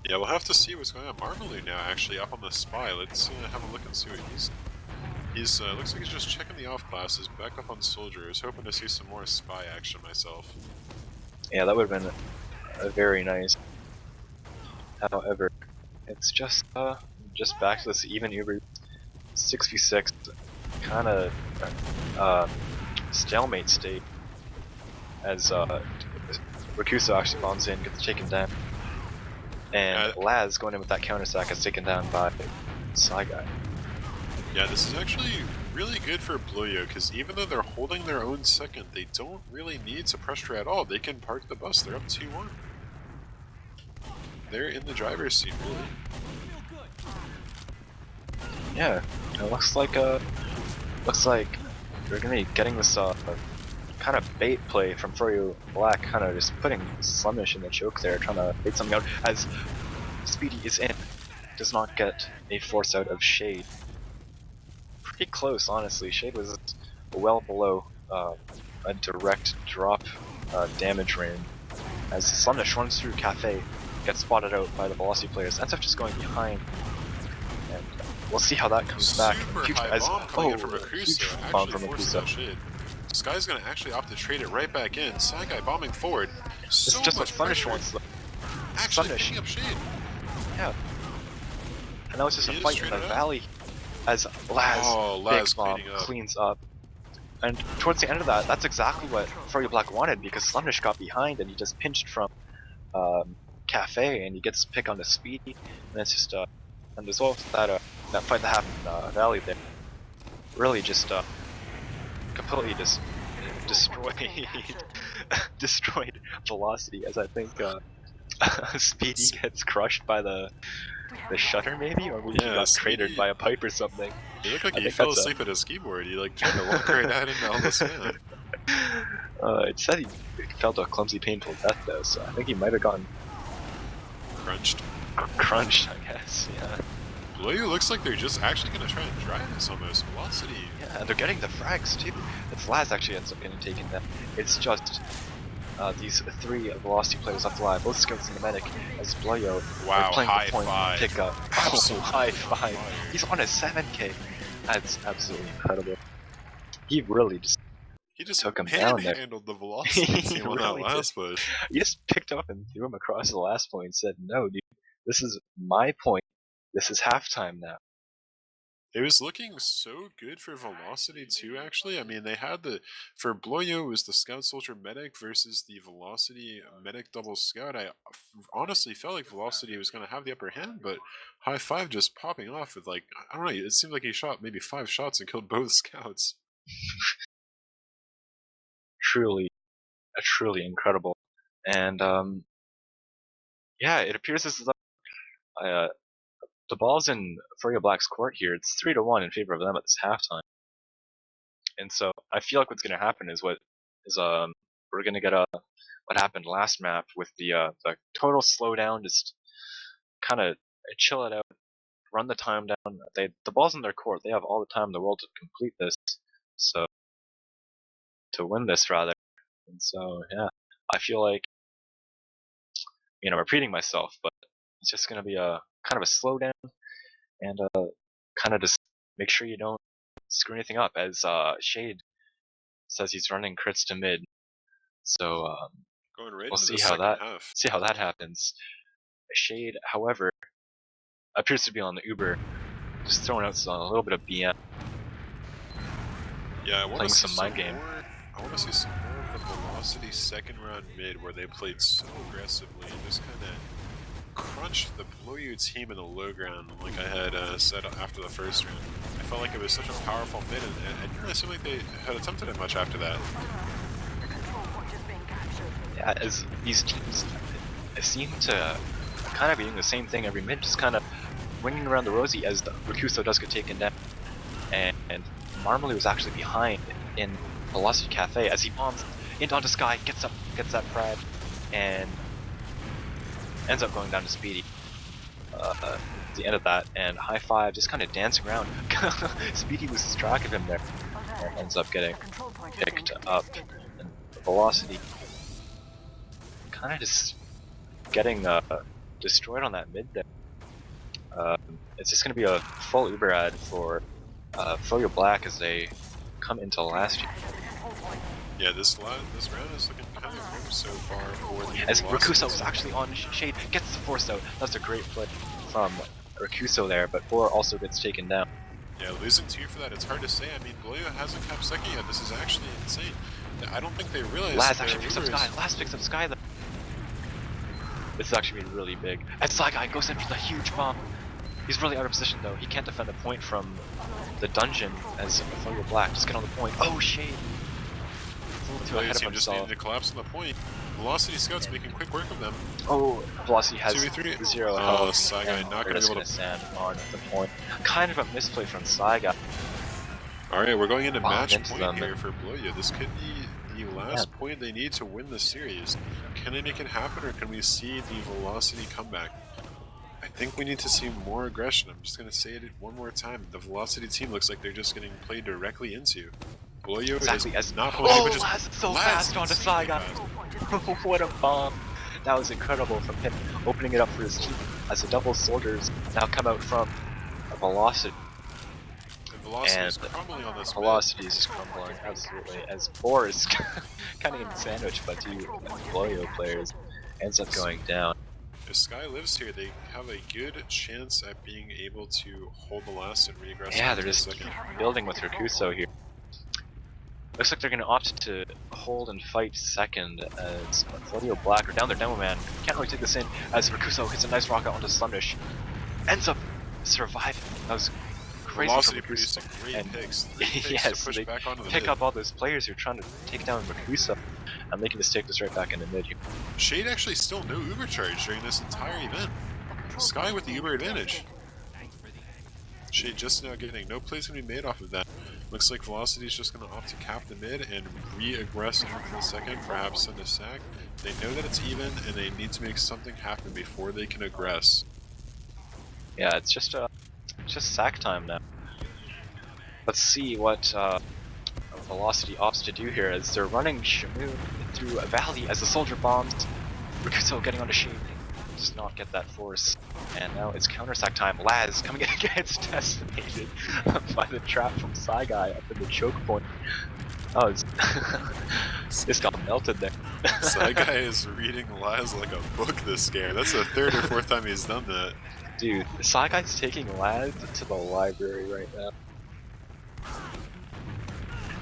Yeah, we'll have to see what's going on. Marmalou now actually up on the Spy. Let's have a look and see what he's looks like he's just checking the off classes, back up on Soldier. I was hoping to see some more Spy action myself. Yeah, that would have been very nice. However, it's just back to this even Uber 6v6 kind of stalemate state, as Rokuso actually bombs in, gets taken down, and Laz going in with that counter sack is taken down by Saigai. Yeah, this is actually really good for Bloyo, because even though they're holding their own second, they don't really need to pressure at all. They can park the bus. They're up 2-1. They're in the driver's seat, really. Yeah, it looks like they're gonna be getting this kind of bait play from FROYOBLACK, kind of just putting Slummish in the choke there, trying to bait something out, as Speedy is in, does not get a force out of Shade. Pretty close, honestly. Shade was well below a direct drop damage range, as Slummish runs through Cafe, gets spotted out by the Velocity players, ends up just going behind, and we'll see how that comes back. Super high bomb coming in from Rokuso. Actually forces out Shade. Sky's gonna actually opt to trade it right back in. Saigai bombing forward. So it's just what much Slummish pressure. wants, though. Actually Slummish. picking up Shade. Yeah. And that was just a He fight just in the traded up. valley, as Laz, Laz Big Bomb cleaning up. cleans up. And towards the end of that, that's exactly what FROYOBLACK wanted, because Slummish got behind and he just pinched from Cafe, and he gets pick on the Speedy, and it's just and as well as that that fight that happened in the valley there, really just completely just destroyed Velocity, as I think Speedy gets crushed by the shutter, maybe, or maybe he got cratered by a pipe or something. He looked like I he think fell that's asleep at his keyboard. He like tried to walk right out into all this man. It said he felt a clumsy, painful death though, so I think he might have gotten crunched, I guess. Yeah. Bloyo looks like they're just actually gonna try and drive this almost. Velocity. Yeah, and they're getting the frags too. It's Laz actually ends up getting taken down. It's just these 3 Velocity players left alive, both scouts and the medic, as Bloyo Wow, playing high the point five. pickup. Absolute High five. fire. He's on a 7k. That's absolutely incredible. He really just He just took him down there. manhandled the velocity team on that really last push. He just picked up and threw him across the last point and said, "No, dude, this is my point. This is halftime now." It was looking so good for Velocity too, actually. I mean, they had for Bloyo, it was the Scout Soldier Medic versus the Velocity Medic Double Scout. I honestly felt like Velocity was going to have the upper hand, but High Five just popping off with, like, I don't know, it seemed like he shot maybe 5 shots and killed both scouts. Truly incredible. And yeah, it appears as though the ball's in FROYOBLACK's court here. It's 3-1 in favor of them at this halftime. And so I feel like what's going to happen is we're going to get what happened last map with the total slowdown, just kind of chill it out, run the time down. The ball's in their court. They have all the time in the world to complete this. So to win this rather. And so yeah, I feel like, you know, repeating myself, but it's just going to be a kind of a slowdown and kind of just make sure you don't screw anything up, as Shade says he's running crits to mid. So Going right we'll into see the how second half. see how that happens. Shade, however, appears to be on the Uber, just throwing out a little bit of BM. Yeah, I want Playing to see some mind game. I want to see some more of the Velocity second round mid, where they played so aggressively and just kind of crunched the Bloyo team in the low ground, like I had said after the first round. I felt like it was such a powerful mid, and it didn't really seem like they had attempted it much after that. Yeah, as these teams seem to kind of be doing the same thing every mid, just kind of winning around the rosy as Rakuso does get taken down. And Marmalade was actually behind in Velocity Cafe as he bombs onto Sky, gets that frag, and ends up going down to Speedy. At the end of that, and High Five just kind of dancing around. Speedy loses track of him there, and ends up getting picked up. And Velocity kind of just getting destroyed on that mid there. It's just going to be a full Uber ad for FROYOBLACK as they come into last year. Yeah, this round is looking kind of good so far for the As Velocity Rakuso was actually on Shade, gets the force out. That's a great play from Rakuso there, but 4 also gets taken down. Yeah, losing 2 for that, it's hard to say. I mean, Bloyo hasn't kept second yet. This is actually insane. I don't think they realize Laz that actually picks up Sky. Laz picks up Sky though. This is actually really big. And Sly Guy goes in with a huge bomb. He's really out of position though. He can't defend the point from the dungeon as FROYOBLACK. Just get on the point. Oh, Shade! A little too ahead of team just himself. needed to collapse on the point. Velocity Scouts making quick work of them. Oh, Velocity has 2v3. 0 Oh, health. Sly Guy and not they're going to just be able to. stand on the point. Kind of a misplay from Sly Guy. Alright, we're going into Bomb match into point them. here for Bloyo. This could be the last point they need to win the series. Can they make it happen, or can we see the Velocity comeback? I think we need to see more aggression. I'm just going to say it one more time. The Velocity team looks like they're just getting played directly into. Bloyo is not playing, but just Laz so fast onto Sly Guy. What a bomb. That was incredible from him, opening it up for his team as the double soldiers now come out from Velocity. Velocity is crumbling on this Velocity is just crumbling, absolutely, as 4 is kind of getting sandwiched by 2 Bloyo players, ends up going down. If Sky lives here, they have a good chance at being able to hold the last and re-aggress. Yeah, they're just building with Rakuso here. Looks like they're going to opt to hold and fight second as FROYOBLACK are down their demo man. Can't really take this in as Rakuso hits a nice rocket onto Slundish. Ends up surviving. That was crazy. Velocity producing great and picks. yes, to push they back onto the pick mid. up all those players who are trying to take down Rakuso, and they can just take this right back into mid here. Shade actually still no Uber charge during this entire event. Sky with the Uber advantage. Shade just now getting no plays can be made off of that. Looks like Velocity is just going to opt to cap the mid and re-aggress into the second, perhaps send a sack. They know that it's even, and they need to make something happen before they can aggress. Yeah, it's just sack time now. Let's see what Velocity opts to do here as they're running Shamu through a valley as the soldier bombs. Rakuso getting onto Shade. Just not get that force. And now it's counter-sack time. Laz coming in gets decimated by the trap from Saigai up in the choke point. Oh, it's this got melted there. Saigai is reading Laz like a book this game. That's the third or fourth time he's done that. Dude, Saigai's taking Laz to the library right now.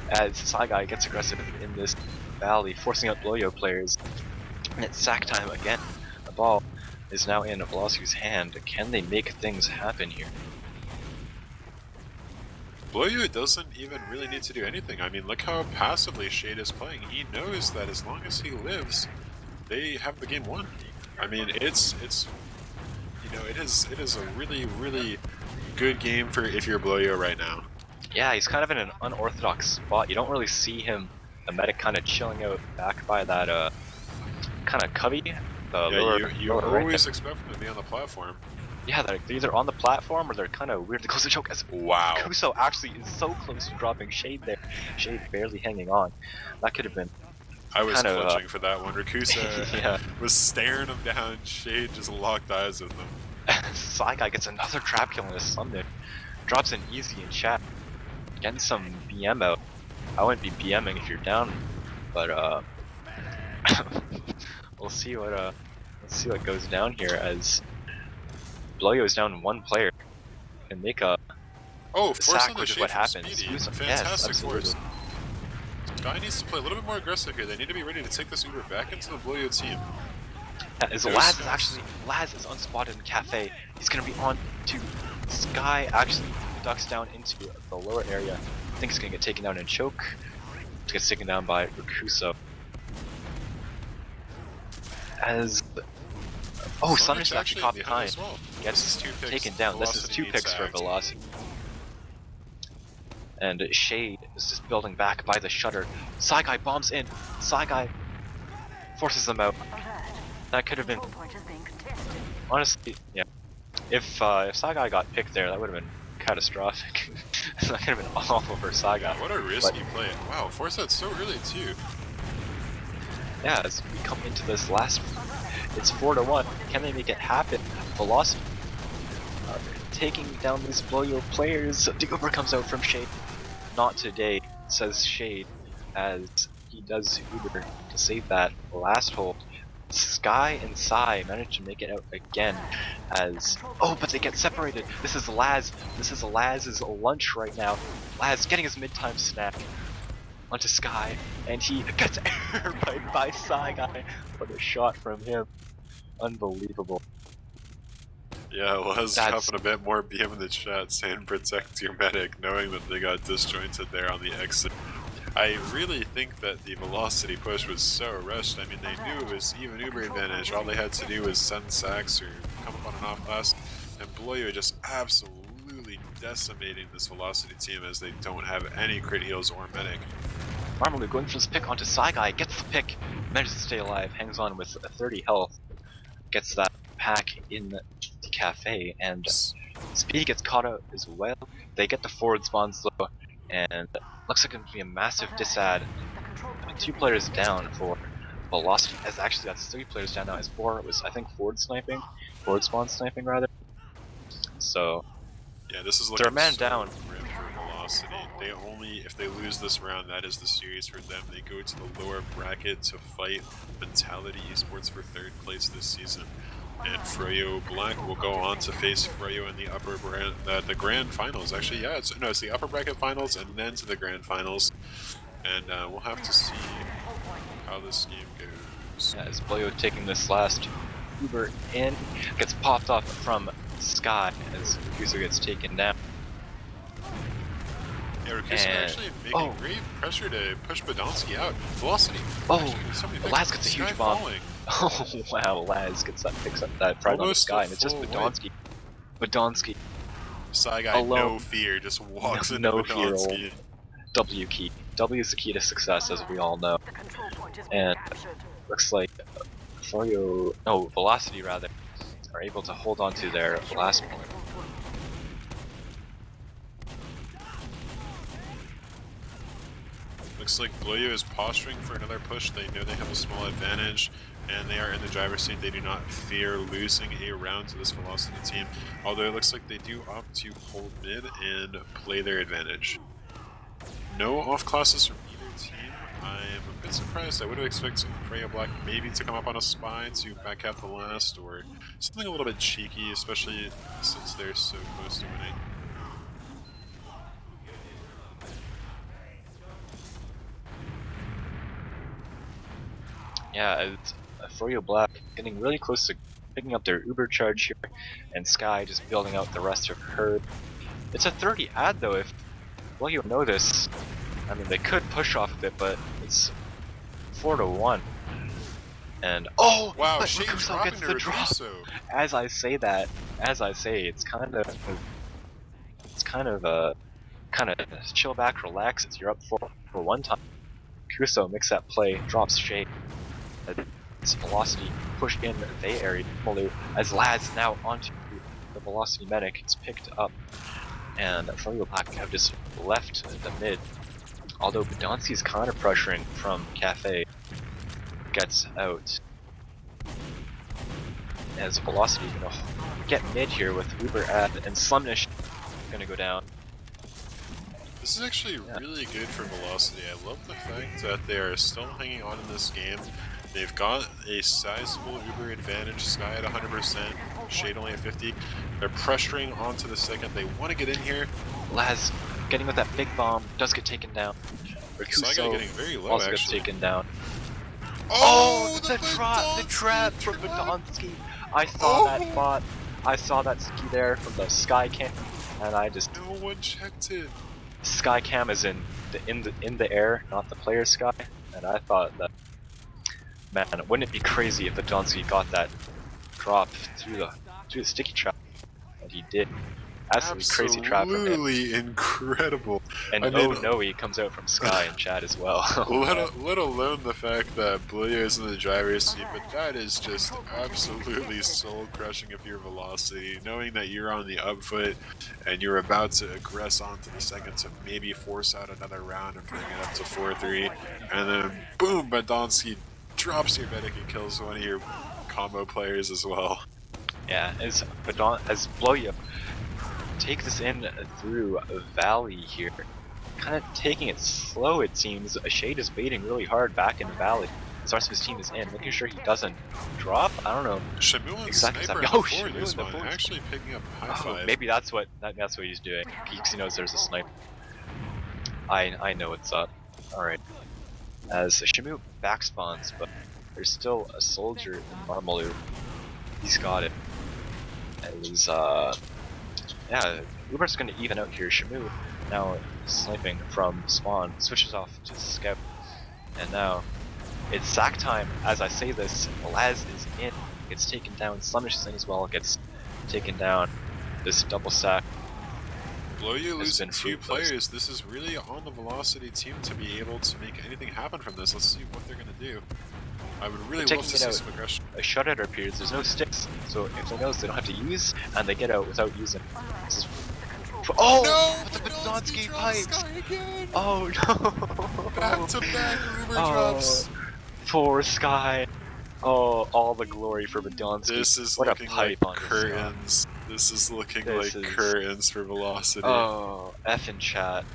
As Saigai gets aggressive in this valley, forcing out Bloyo players. And it's sack time again. The ball is now in Velocity's hand. Can they make things happen here? Bloyo doesn't even really need to do anything. I mean, look how passively Shade is playing. He knows that as long as he lives, they have the game won. I mean, it's you know, it is a really good game for if you're Bloyo right now. Yeah, he's kind of in an unorthodox spot. You don't really see him, the medic, kind of chilling out back by that kind of cubby. You always expect him to be on the platform. Yeah, they're either on the platform or they're kind of weirdly close to choke. As Wow. Kuso actually is so close to dropping Shade there. Shade barely hanging on. That could have been. I was kind of, clutching for that one. Rakusa yeah. was staring him down. Shade just locked eyes with him. Saigai gets another trap kill in his Sun there. Drops an easy in chat. Getting some BM out. I wouldn't be BMing if you're down, but we'll see what let's see what goes down here as Bloyo is down one player and make a Force sack, on the which is Shade what from happens. Speedy. Yes, Fantastic absolutely. force. Sky needs to play a little bit more aggressive here. They need to be ready to take this Uber back into the Bloyo team. As Laz is unspotted in Cafe. He's gonna be on to Sky. Actually ducks down into the lower area. I think he's gonna get taken down in choke. Gets taken down by Rakusa. As Sunnish is actually caught behind. As well. Gets taken down. This is 2 picks for Velocity. And Shade is just building back by the shutter. Saigai bombs in. Saigai forces them out. That could have been, honestly, yeah. If Saigai got picked there, that would have been catastrophic. That could have been all over Saigai. What a risky play. Wow, force that so early too. Yeah, as we come into this last, it's 4-1. Can they make it happen? Velocity taking down these Bloyo players. The Uber comes out from Shade. Not today, says Shade, as he does Uber to save that last hold. Sky and Sai manage to make it out again as but they get separated. This is Laz. This is Laz's lunch right now. Laz getting his mid-time snack onto Sky, and he gets airbite by Saigai. What a shot from him. Unbelievable. Yeah, Laz dropping a bit more BM in the chat saying protect your medic, knowing that they got disjointed there on the exit. I really think that the Velocity push was so rushed. I mean, they knew it was even Uber advantage. All they had to do was send sacks or come up on an off pass, and Bloyo just absolutely decimating this Velocity team as they don't have any crit heals or medic. Marmalou going for this pick onto Saigai, gets the pick, manages to stay alive, hangs on with 30 health, gets that pack in the cafe, and Speedy gets caught out as well. They get the forward spawns though, and looks like it's going to be a massive disad. 2 players down for Velocity, as actually that's 3 players down now, as 4 was, I think, forward spawn sniping rather. So, yeah, this is looking they're a man so down. grim for Velocity. If they lose this round, that is the series for them. They go to the lower bracket to fight Mentality eSports for 3rd place this season. And FROYOBLACK will go on to face Froyo in the grand finals. Actually, yeah, it's the upper bracket finals and then to the grand finals. And we'll have to see how this game goes. Yeah, as Bloyo taking this last Uber in, gets popped off from Sky as Rakusa gets taken down. Yeah, Rakusa actually making great pressure to push Badonsky out. Velocity. Laz gets a huge bomb. Falling. Oh wow, Laz picks up that pride on the Sky, and it's just Badonsky. Badonsky. Saigai, alone. no fear, just walks into No Badonsky. W key. W is the key to success, as we all know. And looks like Velocity rather, are able to hold on to their last point. Looks like Bloyo is posturing for another push. They know they have a small advantage. and they are in the driver's seat. They do not fear losing a round to this Velocity team, although it looks like they do opt to hold mid and play their advantage. No off classes from either team. I'm a bit surprised. I would have expected FROYOBLACK maybe to come up on a spy to back out the last, or something a little bit cheeky, especially since they're so close to winning. Yeah, it's FROYOBLACK getting really close to picking up their Uber charge here, and Sky just building out the rest of her. It's a 30 ad though. If well, you know this. I mean, they could push off of it, but it's 4-1. And oh Wow, but Shane Rakuso dropping gets to the drop. Rakuso. As I say that, it's kind of chill back, relax. It's you're up for one time. Kuso makes that play, drops Shade. Its velocity pushed in the area. As Lads now onto the velocity medic, it's picked up, and FROYOBLACK have just left the mid. Although Bedonski is kind of pressuring from Cafe, gets out. As Velocity gonna get mid here with Uber ad and Slumnish gonna go down. This is actually really good for Velocity. I love the fact that they are still hanging on in this game. They've got a sizable Uber advantage, Sky at 100%, Shade only at 50. They're pressuring onto the second. They want to get in here. Laz getting with that big bomb, does get taken down. Sky getting very low, also actually. gets taken down. Oh, the trap from Bedonski. I saw that bot. I saw that ski there from the Sky Cam, and I just no one checked it. Sky Cam is in the air, not the player Sky, and I thought that, man, wouldn't it be crazy if Bedonski got that drop through the sticky trap, and he did. Absolutely crazy trap from him. Absolutely incredible. And I mean, Noe comes out from Sky in chat as well. let alone the fact that Blue is in the driver's seat, but that is just absolutely soul crushing if you're Velocity, knowing that you're on the up foot and you're about to aggress onto the second to maybe force out another round and bring it up to 4-3, and then boom, Bedonski drops your medic and kills one of your combo players as well. Yeah, as Bloya take this in through Valley here, kind of taking it slow it seems. Shade is baiting really hard back in Valley. Zarsu's team is in, making sure he doesn't drop. I don't know. Shamu and Exactly. Sniper Oh, Shamu Shamu in the forward actually picking up high five. Maybe that's what he's doing. He knows there's a sniper. I know what's up. Alright. As Shamu back spawns, but there's still a soldier in Marmalu. He's got it. As yeah, Uber's gonna even out here. Shamu now sniping from spawn, switches off to scout, and now it's sack time. As I say this, Laz is in, gets taken down. Slumnish is in as well, gets taken down. This double sack. Bloya losing 2 players. This is really on the Velocity team to be able to make anything happen from this. Let's see what they're gonna do. I would really love to see some aggression. A shutout appears, there's no sticks, so if they know they don't have to use, and they get out without using. This is... Oh! No! The Bedonski pipes! Again. Oh no! Back to back Uber drops! Poor Sky! Oh, all the glory for Bedonski. This is what looking a pipe like curtains. This is looking like curtains for Velocity. Oh, F in chat.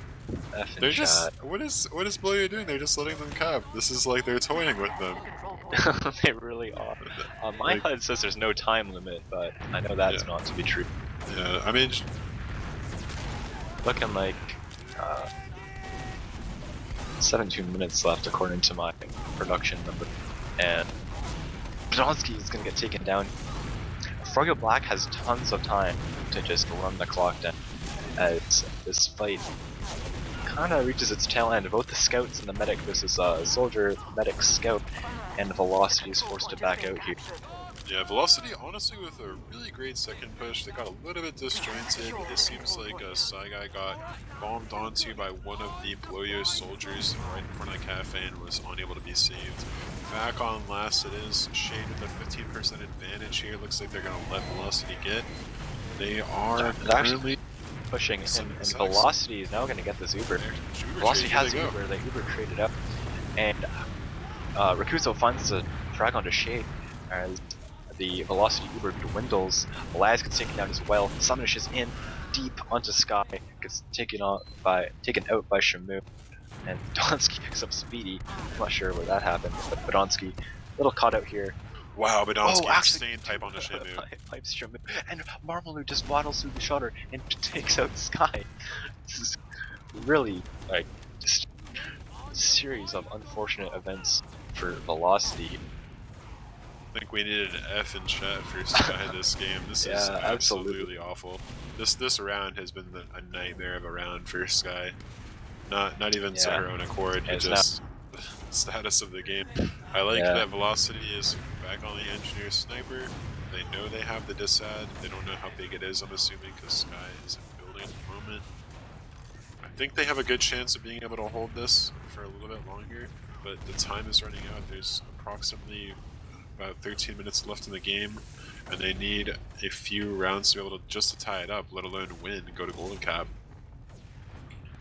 F in They're chat. just what is Bloya doing? They're just letting them cap. This is like they're toying with them. They really are. My HUD says there's no time limit, but I know that's not to be true. Yeah, I mean, looking like 17 minutes left according to my production number, and Bedonski is gonna get taken down. FROYOBLACK has tons of time to just run the clock down as this fight kind of reaches its tail end. Both the scouts and the medic, this is a soldier, medic, scout, and Velocity is forced to back out here. yeah, Velocity honestly with a really great second push. They got a little bit disjointed. It seems like a Saigai got bombed onto by one of the Bloyo soldiers right in front of Cafe and was unable to be saved. Back on last, it is Shade with a 15% advantage here. Looks like they're going to let Velocity get. They are currently pushing, and Velocity is now going to get this Uber. Velocity has Uber, they Uber traded up, and Rakuso finds the frag onto Shade as the velocity Uber dwindles. Laz gets taken down as well. Summonish is in deep onto Sky, gets taken out by Shamu, and Badonsky picks up Speedy. I'm not sure where that happened, but Badonsky, little caught out here. Wow, Badonsky Oh, actually, insane pipe on the Shamu. Pipes Shamu, and Marmalu just waddles through the shutter and takes out Sky. This is really like just a series of unfortunate events for Velocity. I think we needed an F in chat for Sky this game. This Yeah, is absolutely. absolutely awful. This round has been a nightmare of a round for Sky. Not even to her own accord, but It's just the status of the game. I like Yeah. that Velocity is back on the Engineer Sniper. They know they have the disad. They don't know how big it is, I'm assuming, because Sky isn't building at the moment. I think they have a good chance of being able to hold this for a little bit longer, but the time is running out. There's approximately about 13 minutes left in the game, and they need a few rounds to be able to just to tie it up, let alone win and go to Golden Cap.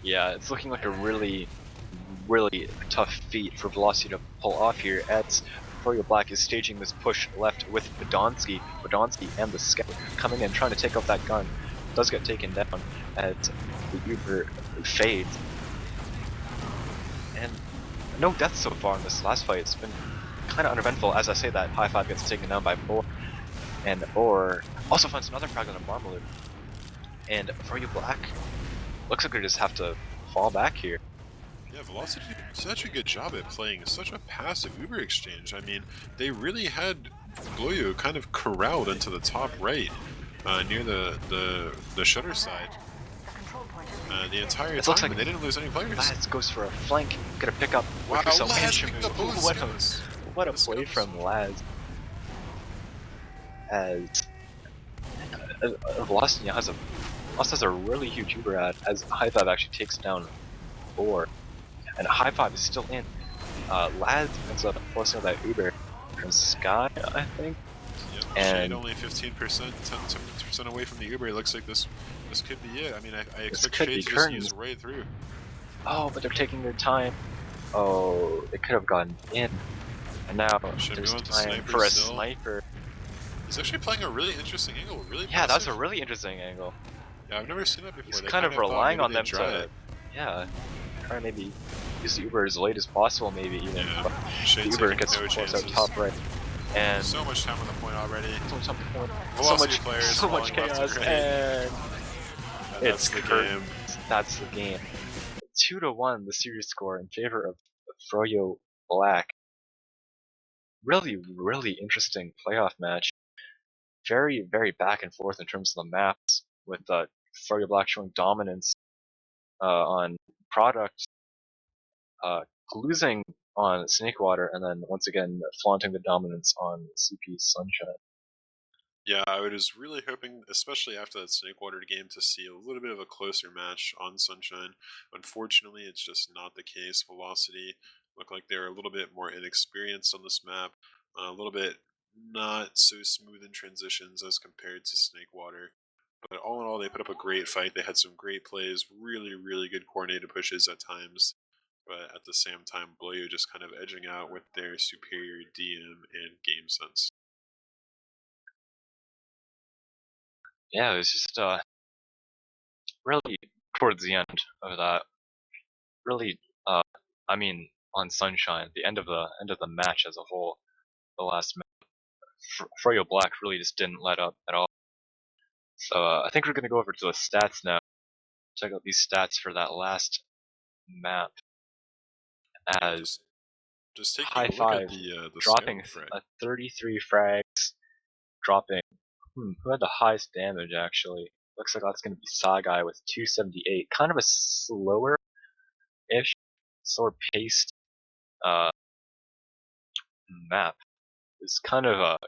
Yeah, it's looking like a really tough feat for Velocity to pull off here, as FROYOBLACK is staging this push left with Badonsky and the Scout coming in trying to take out that gun. Does get taken down as the Uber fades. And no deaths so far in this last fight. It's been kind of uneventful. As I say that, High Five gets taken down by Boar, and Boar also finds another frag on a Marmalade. And FROYOBLACK looks like they just have to fall back here. Yeah, Velocity did such a good job at playing such a passive Uber exchange. I mean, they really had Bloyo kind of corralled into the top right, near the shutter side. The entire It time, looks like and they didn't lose any players. Laz goes for a flank, gonna pick up Wow, so Laz picked up both scouts. What a play from Laz. As Velocity also has a really huge Uber ad as High Five actually takes down Boar. And High Five is still in. Laz ends up forcing out that Uber from Sky, I think. Yep, And Shade only 15%, 10% away from the Uber. It looks like this could be it. I mean, I expect could Shade be to just curtains. use right through. oh, but they're taking their time. Oh, they could have gotten in. And now there's with the time sniper for a still. sniper. He's actually playing a really interesting angle. Really Yeah, that's a passive. really interesting angle. Yeah, I've never seen that before. He's They kind of relying thought on maybe them they'd try to, it. yeah, try and maybe use the Uber as late as possible, maybe even. Yeah, But Shade's the Uber taking gets no forced chances. out top right, and So much time on the point already. so Velocity much, players so much falling left and chaos, right. and And it's that's the curtains. game. That's the game. 2-1, the series score in favor of FROYOBLACK. Really interesting playoff match. Very back and forth in terms of the maps, with FROYOBLACK showing dominance on product, losing on Snakewater, and then once again flaunting the dominance on CP Sunshine. Yeah, I was really hoping, especially after that Snakewater game, to see a little bit of a closer match on Sunshine. Unfortunately, it's just not the case. Velocity look like they're a little bit more inexperienced on this map, a little bit not so smooth in transitions as compared to Snakewater. But all in all, they put up a great fight. They had some great plays, really good coordinated pushes at times. But at the same time, Bloyo just kind of edging out with their superior DM and game sense. Yeah, it was just really towards the end of that. Really, I mean, on Sunshine, the end of the match as a whole, the last match, FROYOBLACK really just didn't let up at all. So I think we're gonna go over to the stats now. Check out these stats for that last map. As Just taking High a look Five at the dropping scale, Fred. 33 frags, dropping. Who had the highest damage actually? Looks like that's gonna be Sagai with 278. Kind of a slower paced uh, map. It's kind of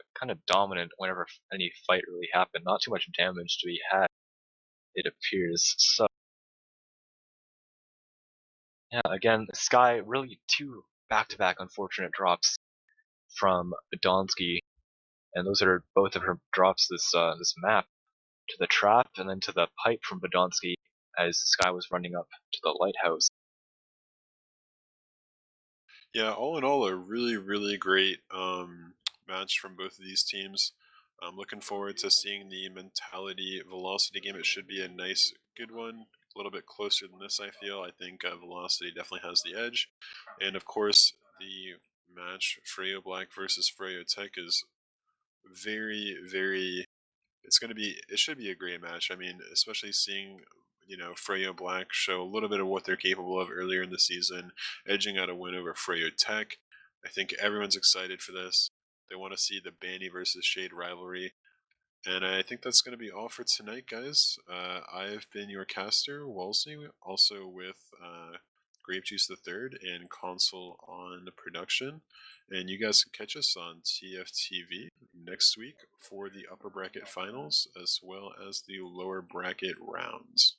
dominant whenever any fight really happened. Not too much damage to be had, it appears. So yeah, again, Sky really two back-to-back unfortunate drops from Badonsky, and those are both of her drops this map, to the trap and then to the pipe from Badonsky as Sky was running up to the lighthouse. Yeah, all in all, a really great match from both of these teams. I'm looking forward to seeing the mentality velocity game. It should be a nice, good one. A little bit closer than this, I feel. I think velocity definitely has the edge, and of course, the match FROYOBLACK versus FROYOTech is very. It's going to be. It should be a great match. I mean, especially seeing FROYOBLACK show a little bit of what they're capable of earlier in the season, edging out a win over FROYOTech. I think everyone's excited for this. They want to see the Banny versus Shade rivalry. And I think that's going to be all for tonight, guys. I've been your caster, Wolsne, also with Grape Juice the Third and Console on production. And you guys can catch us on TFTV next week for the upper bracket finals as well as the lower bracket rounds.